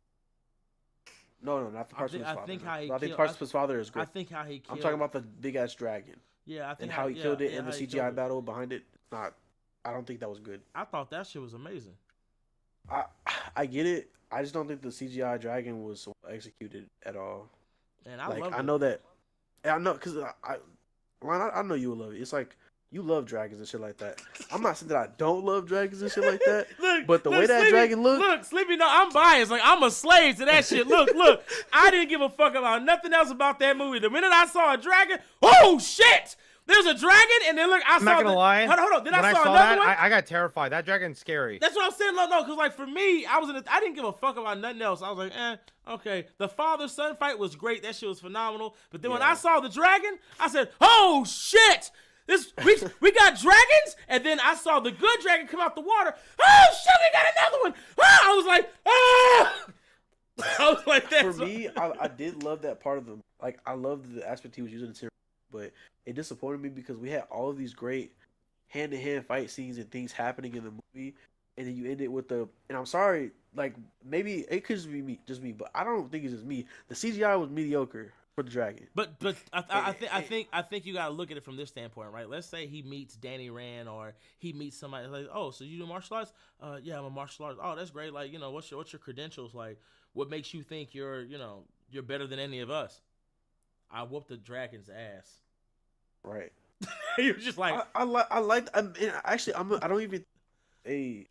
No, not the parts with his father. I think parts with his father is great. I think how he killed. I'm talking about the big ass dragon. Yeah, I think and how he killed it and the CGI battle behind it. I don't think that was good. I thought that shit was amazing. I get it. I just don't think the CGI dragon was executed at all. And I know that. I know because Ryan, I know you will love it. It's like you love dragons and shit like that. I'm not saying that I don't love dragons and shit like that. But the way that Sleepy, dragon looked. Look, Sleepy, no, I'm biased. Like, I'm a slave to that shit. Look, I didn't give a fuck about nothing else about that movie. The minute I saw a dragon, oh shit! There's a dragon, and then look, I I'm not gonna lie. Hold on. Then when I saw another that, one. I got terrified. That dragon's scary. That's what I'm saying. No, because like for me, I didn't give a fuck about nothing else. I was like, okay. The father-son fight was great. That shit was phenomenal. But then when I saw the dragon, I said, oh shit! We got dragons, and then I saw the good dragon come out the water. Oh shit, we got another one! Ah! I was like, ah! I was like that. For me, I did love that part of them. Like I loved the aspect he was using to, but it disappointed me because we had all of these great hand-to-hand fight scenes and things happening in the movie, and then you end it with the. And I'm sorry, like maybe it could just be me, but I don't think it's just me. The CGI was mediocre for the dragon. But I think you gotta look at it from this standpoint, right? Let's say he meets Danny Rand or he meets somebody like, oh, so you do martial arts? Yeah, I'm a martial artist. Oh, that's great. Like, you know, what's your credentials? Like, what makes you think you're better than any of us? I whooped the dragon's ass. Right. He was just like, I like. Actually, I don't even a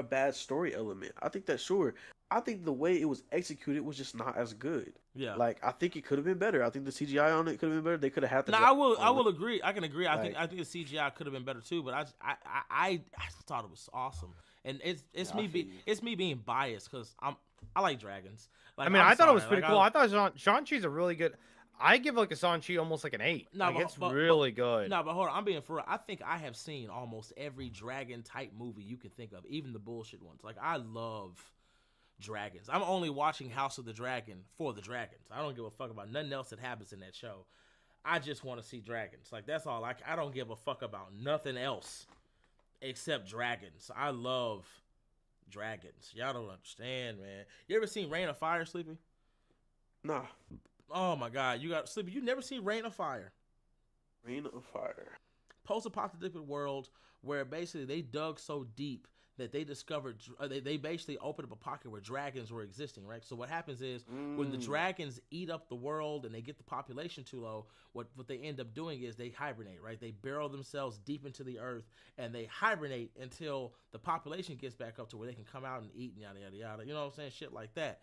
bad story element. I think that sure. I think the way it was executed was just not as good. Yeah. Like I think it could have been better. I think the CGI on it could have been better. They could have had the. No, I will agree. I can agree. I think the CGI could have been better too. But I thought it was awesome, and it's me being biased because I like dragons. Like, I thought it was pretty cool. I thought Shang-Chi's a really good. I give like a Shang-Chi almost like an 8. No, like, it's really good. No, but hold on. I'm being for real. I think I have seen almost every dragon type movie you can think of, even the bullshit ones. Like I love dragons. I'm only watching House of the Dragon for the dragons. I don't give a fuck about nothing else that happens in that show. I just want to see dragons. Like that's all. I don't give a fuck about nothing else except dragons. I love dragons. Y'all don't understand, man. You ever seen Rain of Fire, Sleepy? Nah. Oh my God, you got Sleepy. You never seen Rain of Fire? Rain of Fire. Post-apocalyptic world where basically they dug so deep that they discovered they basically opened up a pocket where dragons were existing, right? So what happens is when the dragons eat up the world and they get the population too low, what they end up doing is they hibernate, right? They burrow themselves deep into the earth and they hibernate until the population gets back up to where they can come out and eat and yada yada yada. You know what I'm saying? Shit like that.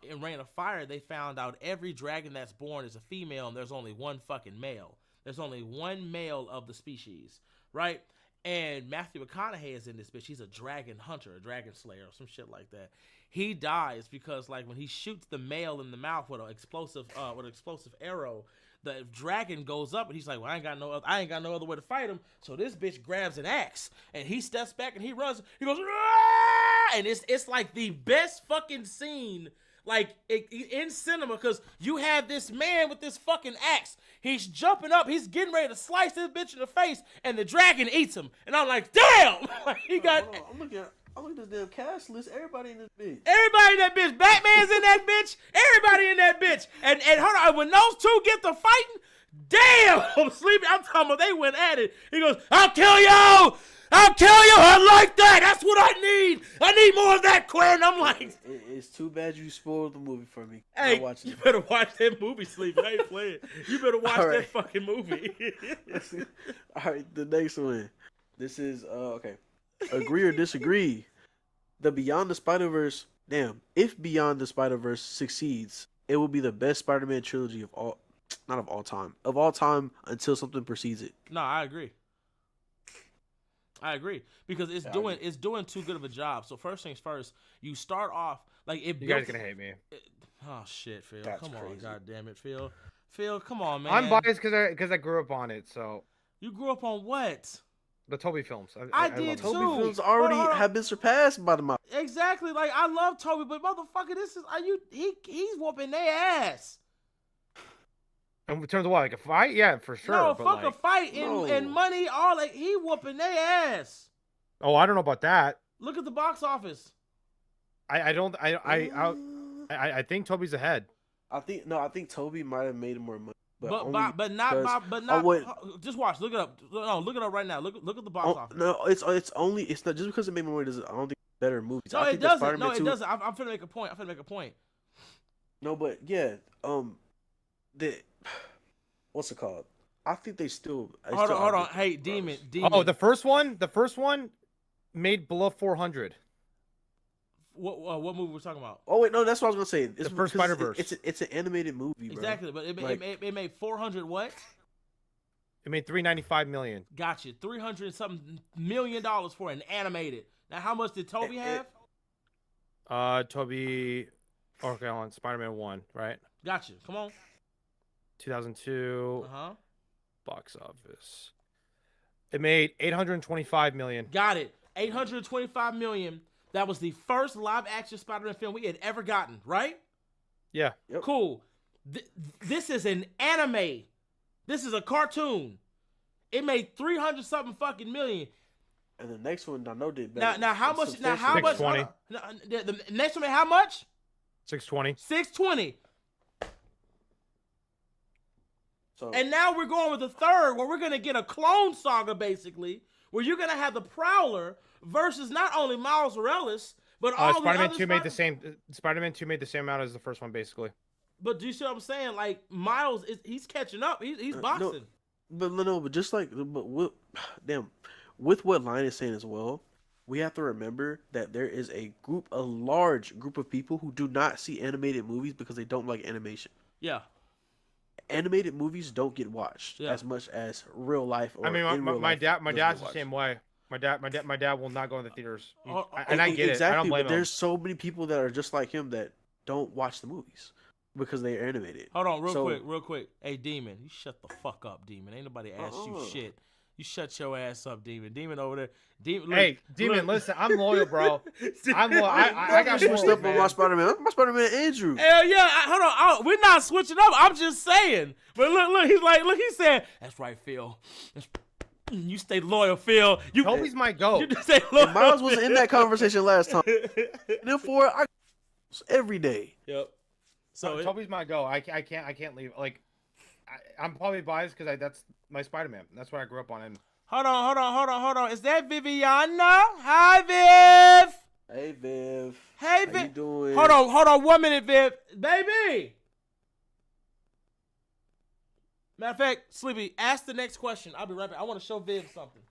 In Rain of Fire, they found out every dragon that's born is a female and there's only one fucking male. There's only one male of the species, right? And Matthew McConaughey is in this bitch. He's a dragon hunter, a dragon slayer, or some shit like that. He dies because, like, when he shoots the male in the mouth with an explosive arrow, the dragon goes up and he's like, "Well, I ain't got no other way to fight him." So this bitch grabs an axe and he steps back and he runs. He goes, "Rah!" And it's like the best fucking scene. Like in cinema, because you have this man with this fucking axe. He's jumping up. He's getting ready to slice this bitch in the face, and the dragon eats him. And I'm like, damn! Like, he got. Hold on. I'm looking at this damn cast list. Everybody in this bitch. Everybody in that bitch. Batman's in that bitch. Everybody in that bitch. And hold on, when those two get to fighting, damn! I'm sleeping. I'm talking about they went at it. He goes, "I'll kill you! I'll kill you! I like that! That's what I need! I need more of that, Quinn!" I'm like... It's too bad you spoiled the movie for me. Hey, you better watch that movie, Sleep. I ain't playing. You better watch that fucking movie. All right, the next one. This is, okay. Agree or disagree? The Beyond the Spider-Verse... Damn. If Beyond the Spider-Verse succeeds, it will be the best Spider-Man trilogy of all... Not of all time. Of all time until something precedes it. No, I agree. Because it's doing too good of a job. So first things first, you start off like it. You guys gonna hate me. Oh shit, Phil! That's come crazy. on, god damn it, Phil! Phil, come on, man. I'm biased because I grew up on it. So you grew up on what? The Toby films. I did too. Toby films already have been surpassed by the mouth. Exactly. Like I love Toby, but motherfucker, he's whooping their ass. In terms of what, like a fight? Yeah, for sure. No, but fuck like, a fight and money. All like he whooping their ass. Oh, I don't know about that. Look at the box office. I think Toby's ahead. I think Toby might have made more money, but not. Just watch. Look it up. No, look it up right now. Look at the box office. No, it's not just because it made more money. I don't think it's better movies. No, it doesn't. No, it doesn't. I'm finna make a point. No, but yeah, what's it called? I think they still. Hold on. Hey, Demon. Oh, the first one made below 400. What movie we're talking about? Oh wait, no, that's what I was gonna say. The first Spider-Verse. It's an animated movie, bro. Exactly, but it made 400 what? It made 395 million. Gotcha, $300 million for an animated. Now, how much did Toby have? Toby. Okay, on Spider-Man 1, right? Gotcha. Come on. 2002. Box office. It made 825 million. Got it. 825 million. That was the first live-action Spider-Man film we had ever gotten, right? Yeah. Yep. Cool. This is an anime. This is a cartoon. It made 300-something fucking million. And the next one, I know did better. Now how much? Now how much? 620. The next one made how much? 620. 620. So, And now we're going with the third, where we're gonna get a clone saga, basically, where you're gonna have the Prowler versus not only Miles Morales, but all Spider-Man the other 2 made the same. Spider-Man 2 made the same amount as the first one, basically. But do you see what I'm saying? Like Miles, he's catching up. He's boxing. but just like, with what Line is saying as well, we have to remember that there is a large group of people who do not see animated movies because they don't like animation. Yeah. Animated movies don't get watched as much as real life. Or my dad's the same way. My dad will not go in the theaters. And I get exactly, it. I don't blame him. There's so many people that are just like him that don't watch the movies because they are animated. Hold on, real quick. Hey, Demon, you shut the fuck up, Demon. Ain't nobody asked you shit. You shut your ass up, Demon. Demon over there. Demon, listen, I'm loyal, bro. I'm loyal. I got switched up on my Spider-Man. My Spider-Man, Andrew. Hell yeah. Hold on. We're not switching up. I'm just saying. But look. He's saying, that's right, Phil. You stay loyal, Phil. Toby's my goat. You stay loyal. And Miles wasn't in that conversation last time. Therefore, every day. Yep. So Toby's my goat. I can't leave. Like, I'm probably biased because that's my Spider-Man. That's what I grew up on. And hold on. Is that Viviana? Hi, Viv. Hey, Viv. Hey, Viv. How you doing? Hold on. 1 minute, Viv. Baby. Matter of fact, Sleepy, ask the next question. I'll be right back. I want to show Viv something.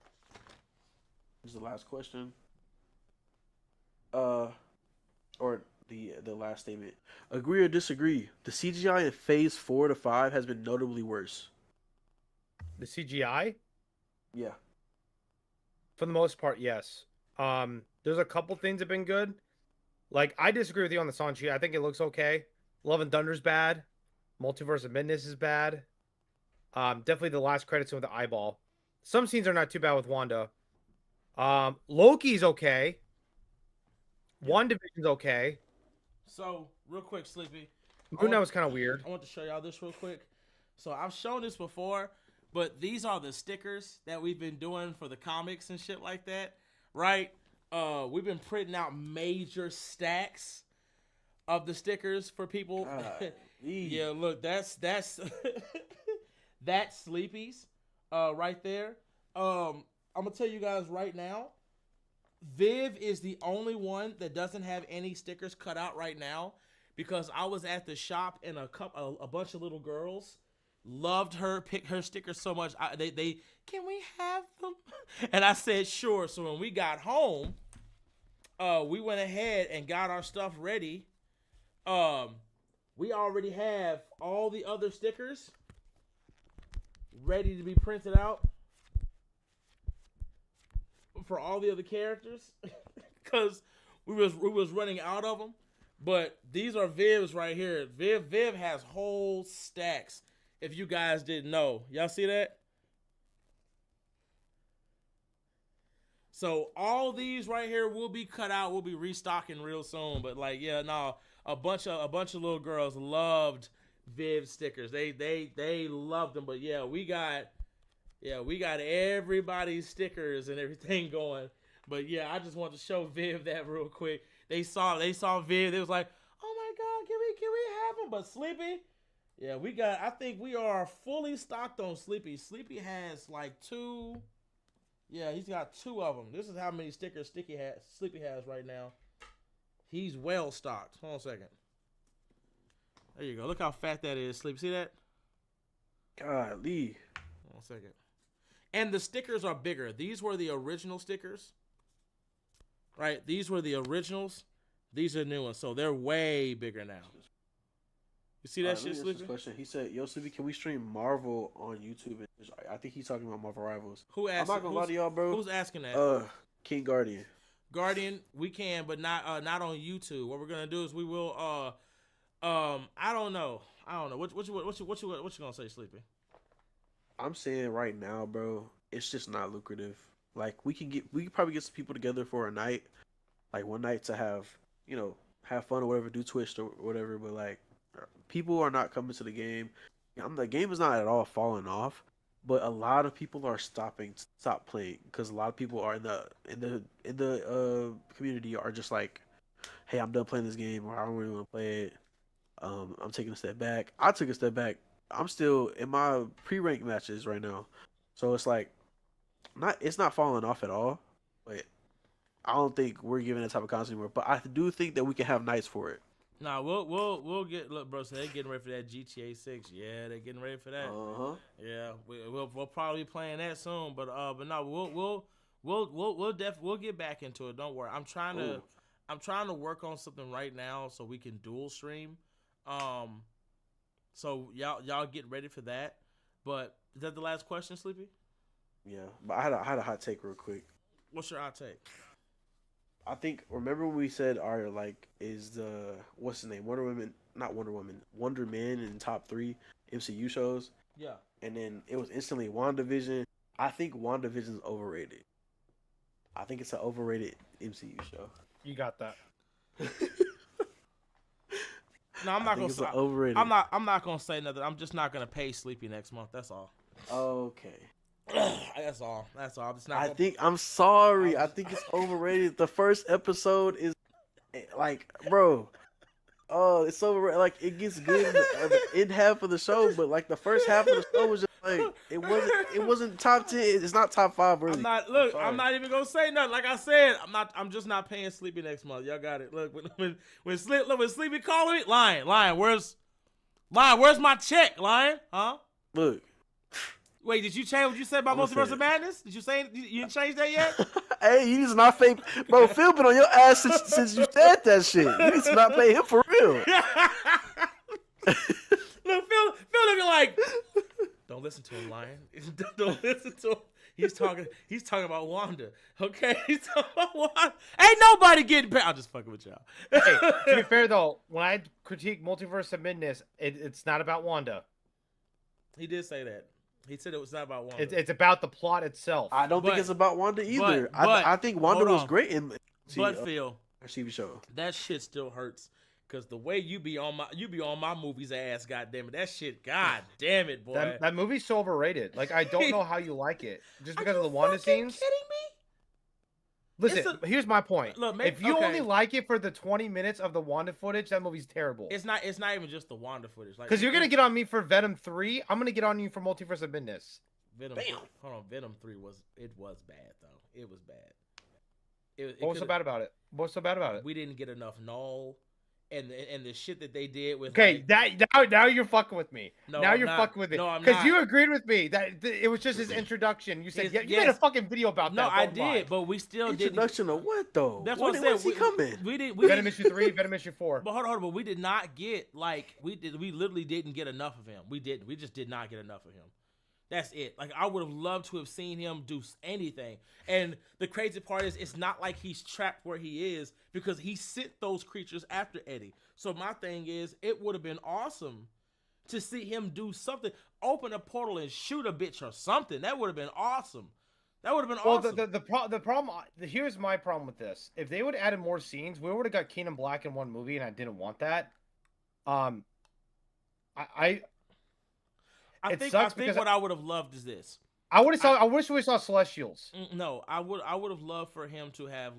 This is the last question. Or the last statement. Agree or disagree? The CGI in Phase 4 to 5 has been notably worse. The CGI? Yeah. For the most part, yes. There's a couple things that have been good. Like, I disagree with you on the Sanchi. I think it looks okay. Love and Thunder's bad. Multiverse of Madness is bad. Definitely the last credit scene with the eyeball. Some scenes are not too bad with Wanda. Loki's okay. WandaVision's okay. So, real quick, Sleepy. Moon Knight was kind of weird. I want to show y'all this real quick. So, I've shown this before, but these are the stickers that we've been doing for the comics and shit like that, right? We've been printing out major stacks of the stickers for people. Yeah, look, that's that's Sleepy's right there. I'm gonna tell you guys right now, Viv is the only one that doesn't have any stickers cut out right now because I was at the shop and a bunch of little girls loved her, pick her stickers so much. They can we have them? And I said sure. So when we got home, we went ahead and got our stuff ready. We already have all the other stickers ready to be printed out for all the other characters because we was running out of them. But these are Viv's right here. Viv has whole stacks. If you guys didn't know, y'all see that? So all these right here will be cut out. We'll be restocking real soon. But like, yeah, no, a bunch of little girls loved Viv stickers. They loved them. But yeah, we got everybody's stickers and everything going. But yeah, I just wanted to show Viv that real quick. They saw Viv. They was like, oh my God, can we have them? But Sleepy, yeah, I think we are fully stocked on Sleepy. Sleepy has like 2. Yeah, he's got 2 of them. This is how many stickers Sleepy has right now. He's well stocked. Hold on a second. There you go. Look how fat that is, Sleepy. See that? Golly. 1 second. And the stickers are bigger. These were the original stickers. Right? These were the originals. These are new ones. So they're way bigger now. You see that shit, Sleepy? Question. He said, "Yo, Sleepy, can we stream Marvel on YouTube?" I think he's talking about Marvel Rivals. Who asked? I'm not gonna lie to y'all, bro. Who's asking that? King Guardian. Guardian, we can, but not on YouTube. What we're gonna do is we will. I don't know. What you gonna say, Sleepy? I'm saying right now, bro, it's just not lucrative. Like we could probably get some people together for a night, like one night to have fun or whatever, do Twitch or whatever. But like, people are not coming to the game. The game is not at all falling off, but a lot of people are stop playing because a lot of people are in the community are just like, hey, I'm done playing this game, or I don't really want to play it. I'm taking a step back. I took a step back. I'm still in my pre-ranked matches right now, so it's like, it's not falling off at all. But I don't think we're giving that type of content anymore. But I do think that we can have nights for it. Nah, we'll get. Look, bro, so they getting ready for that GTA 6. Yeah, they getting ready for that. Yeah, we'll probably be playing that soon. But no, we'll get back into it. Don't worry. I'm trying to work on something right now so we can dual stream. So y'all get ready for that. But is that the last question, Sleepy? Yeah, but I had a hot take real quick. What's your hot take? I think, remember when we said is the, what's his name, Wonder Man in top 3 MCU shows? Yeah. And then it was instantly WandaVision. I think WandaVision's overrated. I think it's an overrated MCU show. You got that. No, I'm not gonna say overrated. I'm not gonna say nothing. I'm just not gonna pay Sleepy next month. That's all. Okay. That's all. I'm sorry. I think it's overrated. The first episode is like, bro. Oh, it's overrated. Like, it gets good in half of the show, but like the first half of the show was just like it wasn't top 10. It's not top 5 really. I'm not even gonna say nothing. Like I said, I'm just not paying Sleepy next month. Y'all got it. Look, when Sleepy calling me, Lion, where's my check, Lion? Huh? Look. Wait, did you change what you said about Multiverse of Madness? Did you say you didn't change that yet? Hey, you need to not pay, bro. Phil been on your ass since you said that shit. You need to not pay him for real. Look, Phil looking like, don't listen to him, Lion. Don't listen to him. He's talking about Wanda. Okay, he's talking about Wanda. Ain't nobody getting paid. I'm just fucking with y'all. Hey, to be fair though, when I critique Multiverse of Madness, it's not about Wanda. He did say that. He said it was not about Wanda. It's about the plot itself. I don't think it's about Wanda either. I think Wanda was great in Phil, our TV show. That shit still hurts because the way you be on my movie's ass, goddamn it, that shit, god damn it, boy. That movie's so overrated. Like, I don't know how you like it just because of the Wanda scenes. Kidding me? Listen, here's my point. Look, if you only like it for the 20 minutes of the Wanda footage, that movie's terrible. It's not even just the Wanda footage. Because you're gonna get on me for Venom 3, I'm gonna get on you for Multiverse of Madness. Venom 3 was bad though. It was bad. What was so bad about it? What's so bad about it? We didn't get enough Null, and the shit that they did with. Okay, now you're fucking with me. No, now you're fucking with me. No, I'm not. Because you agreed with me that it was just his introduction. You said you made a fucking video about that. No, I did, but we still didn't. Introduction of what though? That's what I said. When's he coming? We did. Venom issue 3, Venom issue 4. But hold on, but we did not get we literally didn't get enough of him. We didn't. We just did not get enough of him. That's it. Like, I would have loved to have seen him do anything. And the crazy part is, it's not like he's trapped where he is because he sent those creatures after Eddie. So my thing is, it would have been awesome to see him do something, open a portal and shoot a bitch or something. That would have been awesome. That would have been awesome. Well, the problem, here's my problem with this. If they would have added more scenes, we would have got Keenan Black in one movie, and I didn't want that. I think what I would have loved is this. I wish we saw Celestials. No, I would have loved for him to have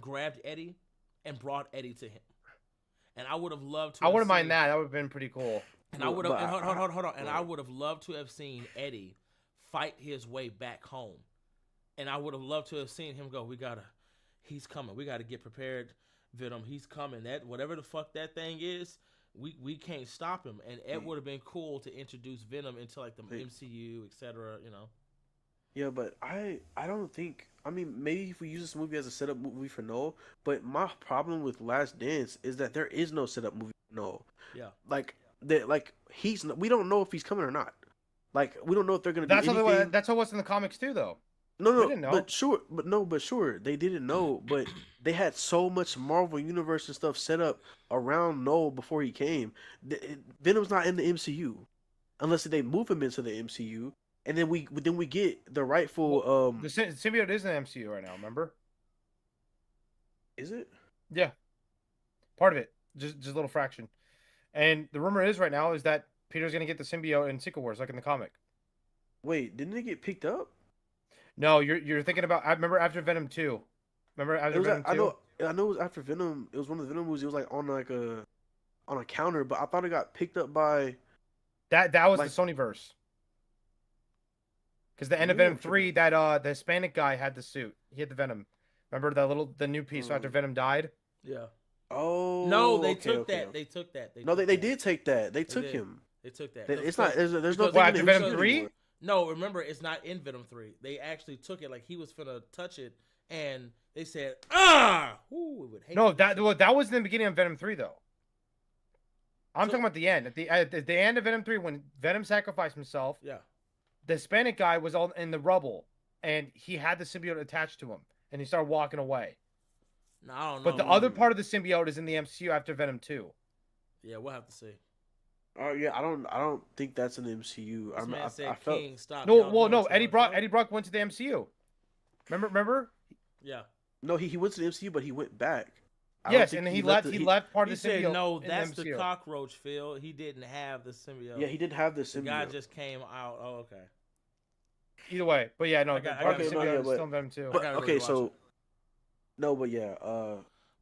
grabbed Eddie and brought Eddie to him. And I would have loved to. I wouldn't mind that. That would have been pretty cool. And I would have. Hold on. And I would have loved to have seen Eddie fight his way back home. And I would have loved to have seen him go. He's coming. We gotta get prepared, Venom. He's coming. That whatever the fuck that thing is. we can't stop him, and it would have been cool to introduce Venom into like the MCU, etc. You know. Yeah, but I don't think. I mean, maybe if we use this movie as a setup movie for Noel, but my problem with Last Dance is that there is no setup movie for Noel. Yeah. Like that, like we don't know if he's coming or not. Like we don't know if they're gonna do anything. That's how it was in the comics too, though. No, We no, didn't know. but sure, they didn't know, but they had so much Marvel Universe and stuff set up around Noel before he came. Venom's not in the MCU unless they move him into the MCU, and then we get the rightful. The symbiote is in the MCU right now. Remember? Is it? Yeah, part of it, just a little fraction. And the rumor is right now is that Peter's gonna get the symbiote in Secret Wars, like in the comic. Wait, didn't it get picked up? No, you're thinking about. I remember after Venom 2. Remember after Venom 2? I know it was after Venom. It was one of the Venom movies. It was like on a counter, but I thought it got picked up by That was like, the Sonyverse. Because the end of Venom 3, that the Hispanic guy had the suit. He had the Venom. Remember the new piece after Venom died? Yeah. Oh no, they took that. They took that. They did take that. They took him. They took that. It's not. There's no thing after Venom 3. No, remember it's not in Venom 3. They actually took it like he was finna touch it, and they said, Ooh, would hate no, that was in the beginning of Venom 3 though. I'm talking about the end. At the end of Venom 3, when Venom sacrificed himself. Yeah. The Hispanic guy was all in the rubble, and he had the symbiote attached to him, and he started walking away. No, I don't know. But the other part of the symbiote is in the MCU after Venom 2. Yeah, we'll have to see. Oh yeah, I don't think that's in the MCU. This man said King, stop. No, Eddie Brock went to the MCU. Remember? Yeah. No, he went to the MCU, but he went back. Yes, and he left part of the symbiote. He said, no, that's the cockroach, Phil. He didn't have the symbiote. Yeah, he didn't have the symbiote. The guy just came out. Oh, okay. Either way, but yeah, no, the symbiote is still in Venom 2. But, okay, so no, but yeah,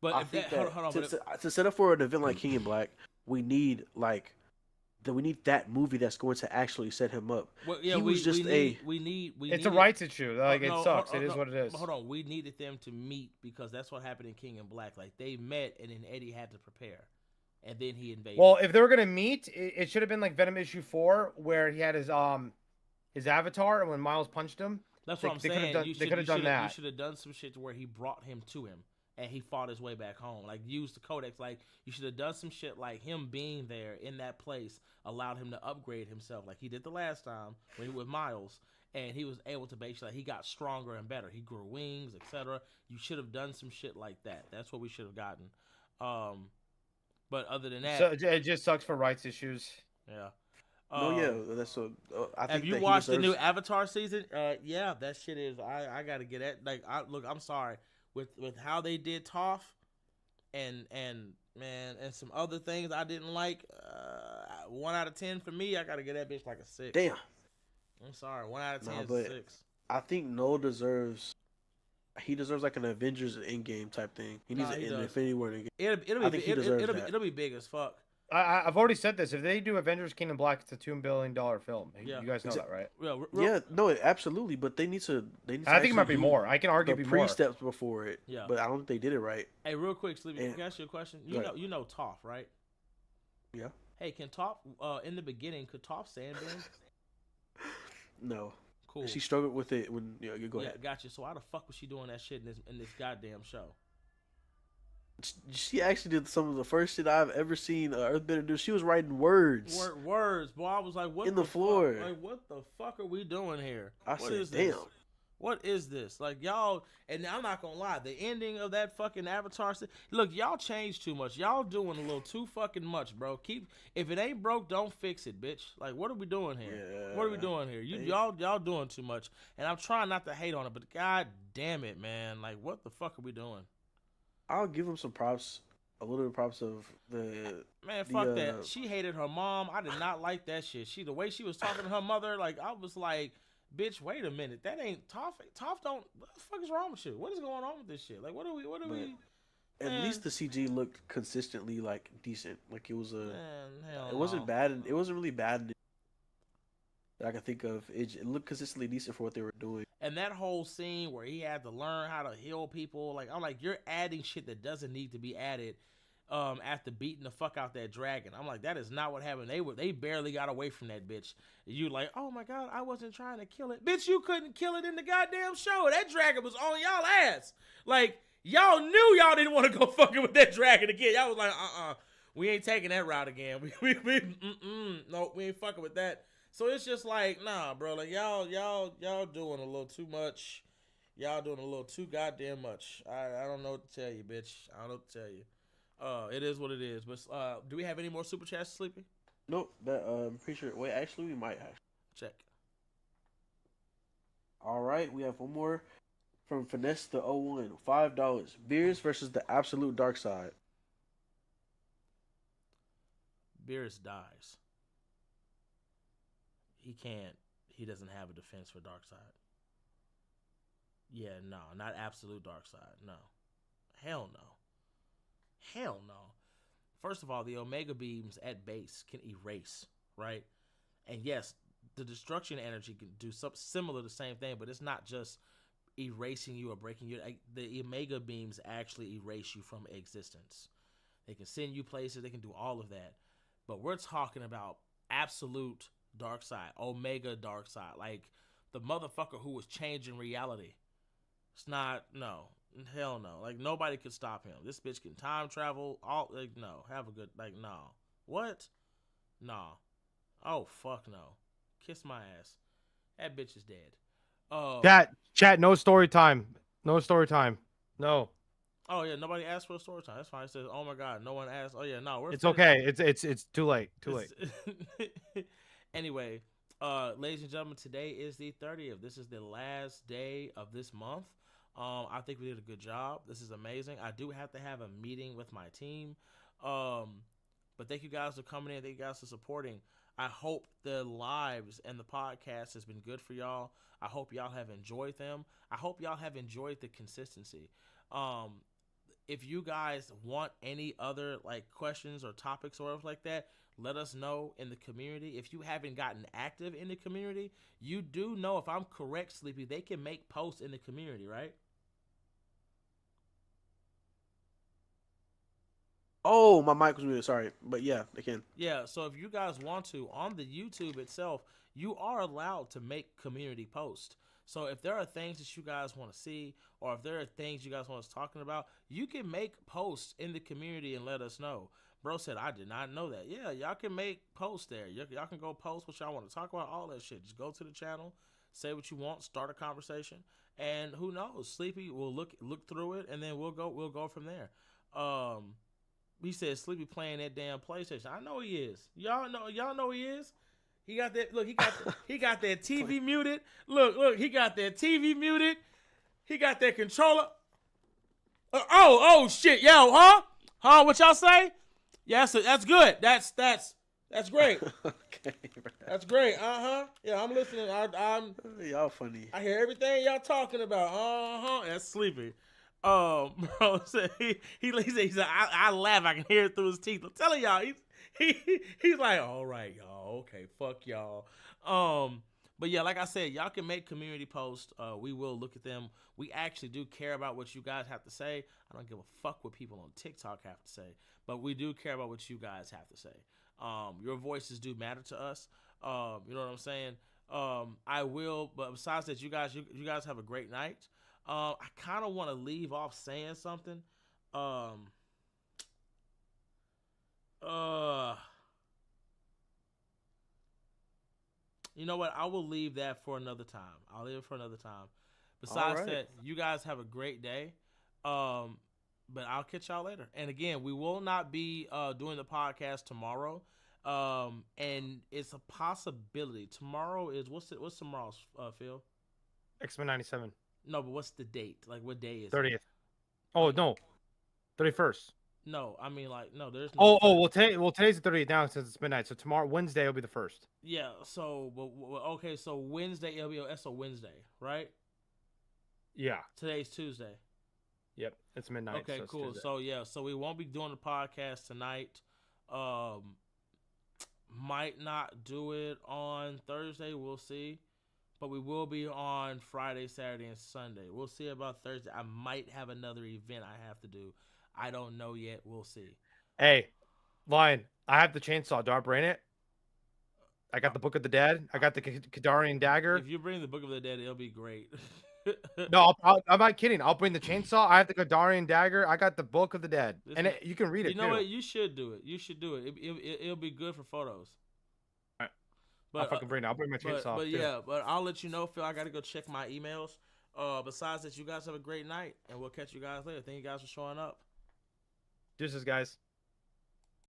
but I think to set up for an event like King in Black, we need that movie that's going to actually set him up. Well, yeah, it's a rights issue. Like it sucks. It is what it is. Hold on, we needed them to meet because that's what happened in King in Black. Like they met, and then Eddie had to prepare, and then he invaded. Well, if they were gonna meet, it should have been like Venom issue 4, where he had his avatar, and when Miles punched him. That's what I'm saying. They could have done that. You should have done some shit to where he brought him to him. And he fought his way back home. Like, used the codex. Like, you should have done some shit like him being there in that place allowed him to upgrade himself like he did the last time when he was Miles. And he was able to basically, he got stronger and better. He grew wings, etc. You should have done some shit like that. That's what we should have gotten. But other than that. So it just sucks for rights issues. Yeah. That's what I think. Have you watched the new Avatar season? Yeah, that shit is. I got to get at. Like, look, I'm sorry. With how they did Toph and some other things I didn't like, 1 out of 10 for me. I gotta get that bitch like a 6. Damn. I'm sorry, 1 out of 10 is a 6. I think Noel deserves like an Avengers Endgame type thing. He needs an Infinity War game. It'll be big as fuck. I've already said this. If they do Avengers Kingdom Black, it's a $2 billion film. Yeah. You guys know that, right? Yeah, no, absolutely. But they need to. I think it might be more. I can argue the more. pre-steps before it. Yeah. But I don't think they did it right. Hey, real quick, Sleepy, can I ask you a question? You know Toph, right? Yeah. Hey, can Toph in the beginning could Toph sandbend? No. Cool. She struggled with it when you go ahead. Yeah, gotcha. So why the fuck was she doing that shit in this goddamn show? She actually did some of the first shit I've ever seen Earthbender do. She was writing words. Words, boy. I was like, what in the floor? Fuck? Like, what the fuck are we doing here? What is this? Damn. What is this? Like, y'all, and I'm not gonna lie, the ending of that fucking Avatar, look, y'all changed too much. Y'all doing a little too fucking much, bro. If it ain't broke, don't fix it, bitch. Like, what are we doing here? Yeah. What are we doing here? Y'all doing too much. And I'm trying not to hate on it, but god damn it, man. Like, what the fuck are we doing? I'll give him some props. A little bit of props of the man. Fuck that. She hated her mom. I did not like that shit. The way she was talking to her mother, like I was like, bitch, wait a minute. That ain't Toph. Toph don't. What the fuck is wrong with you? What is going on with this shit? Like, what are we? At least the CG looked consistently like decent. Like it was it wasn't bad. It wasn't really bad that I can think of. It looked consistently decent for what they were doing. And that whole scene where he had to learn how to heal people, like I'm like, you're adding shit that doesn't need to be added. after beating the fuck out that dragon. I'm like, that is not what happened. They barely got away from that bitch. You like, oh my god, I wasn't trying to kill it. Bitch, you couldn't kill it in the goddamn show. That dragon was on y'all ass. Like, y'all knew y'all didn't want to go fucking with that dragon again. Y'all was like, we ain't taking that route again. No, we ain't fucking with that. So it's just like, nah, bro. Like y'all doing a little too much. Y'all doing a little too goddamn much. I don't know what to tell you, bitch. I don't know what to tell you. It is what it is. But do we have any more super chats, Sleepy? Nope. That I'm pretty sure. Wait, actually, we might have. Check. All right, we have one more from Finesse the 01. $5. Beers versus the absolute dark side. Beerus dies. He can't. He doesn't have a defense for dark side. Yeah, no, not absolute dark side. No, hell no, hell no. First of all, the Omega beams at base can erase, right? And yes, the destruction energy can do something similar, the same thing, but it's not just erasing you or breaking you. The Omega beams actually erase you from existence. They can send you places. They can do all of that. But we're talking about absolute dark side, Omega dark side, like the motherfucker who was changing reality. It's not, no, hell no. Like, nobody could stop him. This bitch can time travel. All, like, no. Have a good, like, no. What? No. Oh, fuck no. Kiss my ass. That bitch is dead. Chat, no story time. No story time. No. Oh, yeah, nobody asked for a story time. That's fine. It says, oh my God, no one asked. Oh, yeah, no, we're It's finished. okay. It's too late. Too late. Anyway, ladies and gentlemen, today is the 30th. This is the last day of this month. I think we did a good job. This is amazing. I do have to have a meeting with my team. But thank you guys for coming in. Thank you guys for supporting. I hope the lives and the podcast has been good for y'all. I hope y'all have enjoyed them. I hope y'all have enjoyed the consistency. If you guys want any other like questions or topics or whatever like that, let us know in the community. If you haven't gotten active in the community, you do know, if I'm correct, Sleepy, they can make posts in the community, right? Oh, my mic was muted. Sorry, but yeah, they can. Yeah, so if you guys want to, on the YouTube itself, you are allowed to make community posts. So if there are things that you guys want to see, or if there are things you guys want us talking about, you can make posts in the community and let us know. Bro said, I did not know that. Yeah, y'all can make posts there. Y'all can go post what y'all want to talk about, all that shit. Just go to the channel, say what you want, start a conversation, and who knows? Sleepy will look through it, and then we'll go from there. He said Sleepy playing that damn PlayStation. I know he is. Y'all know he is. He got that. Look, he got that TV muted. Look, he got that TV muted. He got that controller. Oh shit, yo, huh? What y'all say? Yes, that's good. That's great. Okay, bro. That's great. Yeah, I'm listening. I'm Y'all funny. I hear everything y'all talking about. That's Sleepy. Bro, so he's like, I laugh. I can hear it through his teeth. I'm telling y'all, he's like, all right, y'all. Okay, fuck y'all. But yeah, like I said, y'all can make community posts. We will look at them. We actually do care about what you guys have to say. I don't give a fuck what people on TikTok have to say, but we do care about what you guys have to say. Your voices do matter to us. You know what I'm saying? I will, but besides that, you guys have a great night. I kind of want to leave off saying something. You know what? I will leave that for another time. I'll leave it for another time. Besides that, you guys have a great day. But I'll catch y'all later. And again, we will not be doing the podcast tomorrow. And it's a possibility. Tomorrow is what's tomorrow's Phil? X-Men 97. No, but what's the date? Like, what day is 30th. it? Oh no, 31st. No, I mean, like, no, there's no. Well, today's the 30th now since it's midnight. So tomorrow, Wednesday, will be the first. Yeah. So, okay. So Wednesday, it'll be a Wednesday, right? Yeah. Today's Tuesday. Yep. It's midnight. Okay, so it's cool. Tuesday. So yeah, so we won't be doing the podcast tonight. Might not do it on Thursday. We'll see. But we will be on Friday, Saturday, and Sunday. We'll see about Thursday. I might have another event I have to do. I don't know yet. We'll see. Hey, Lion, I have the chainsaw. Do I bring it? I got the Book of the Dead. I got the Kadarian dagger. If you bring the Book of the Dead, it'll be great. No, I'm not kidding. I'll bring the chainsaw. I have the Kadarian dagger. I got the Book of the Dead, and you can read it. You know too. what? You should do it. You should do it. It'll be good for photos. Right. But I'll fucking bring it. I'll bring my chainsaw. But too. yeah, but I'll let you know, Phil. I gotta go check my emails. Besides that, you guys have a great night, and we'll catch you guys later. Thank you guys for showing up. Deuces, guys.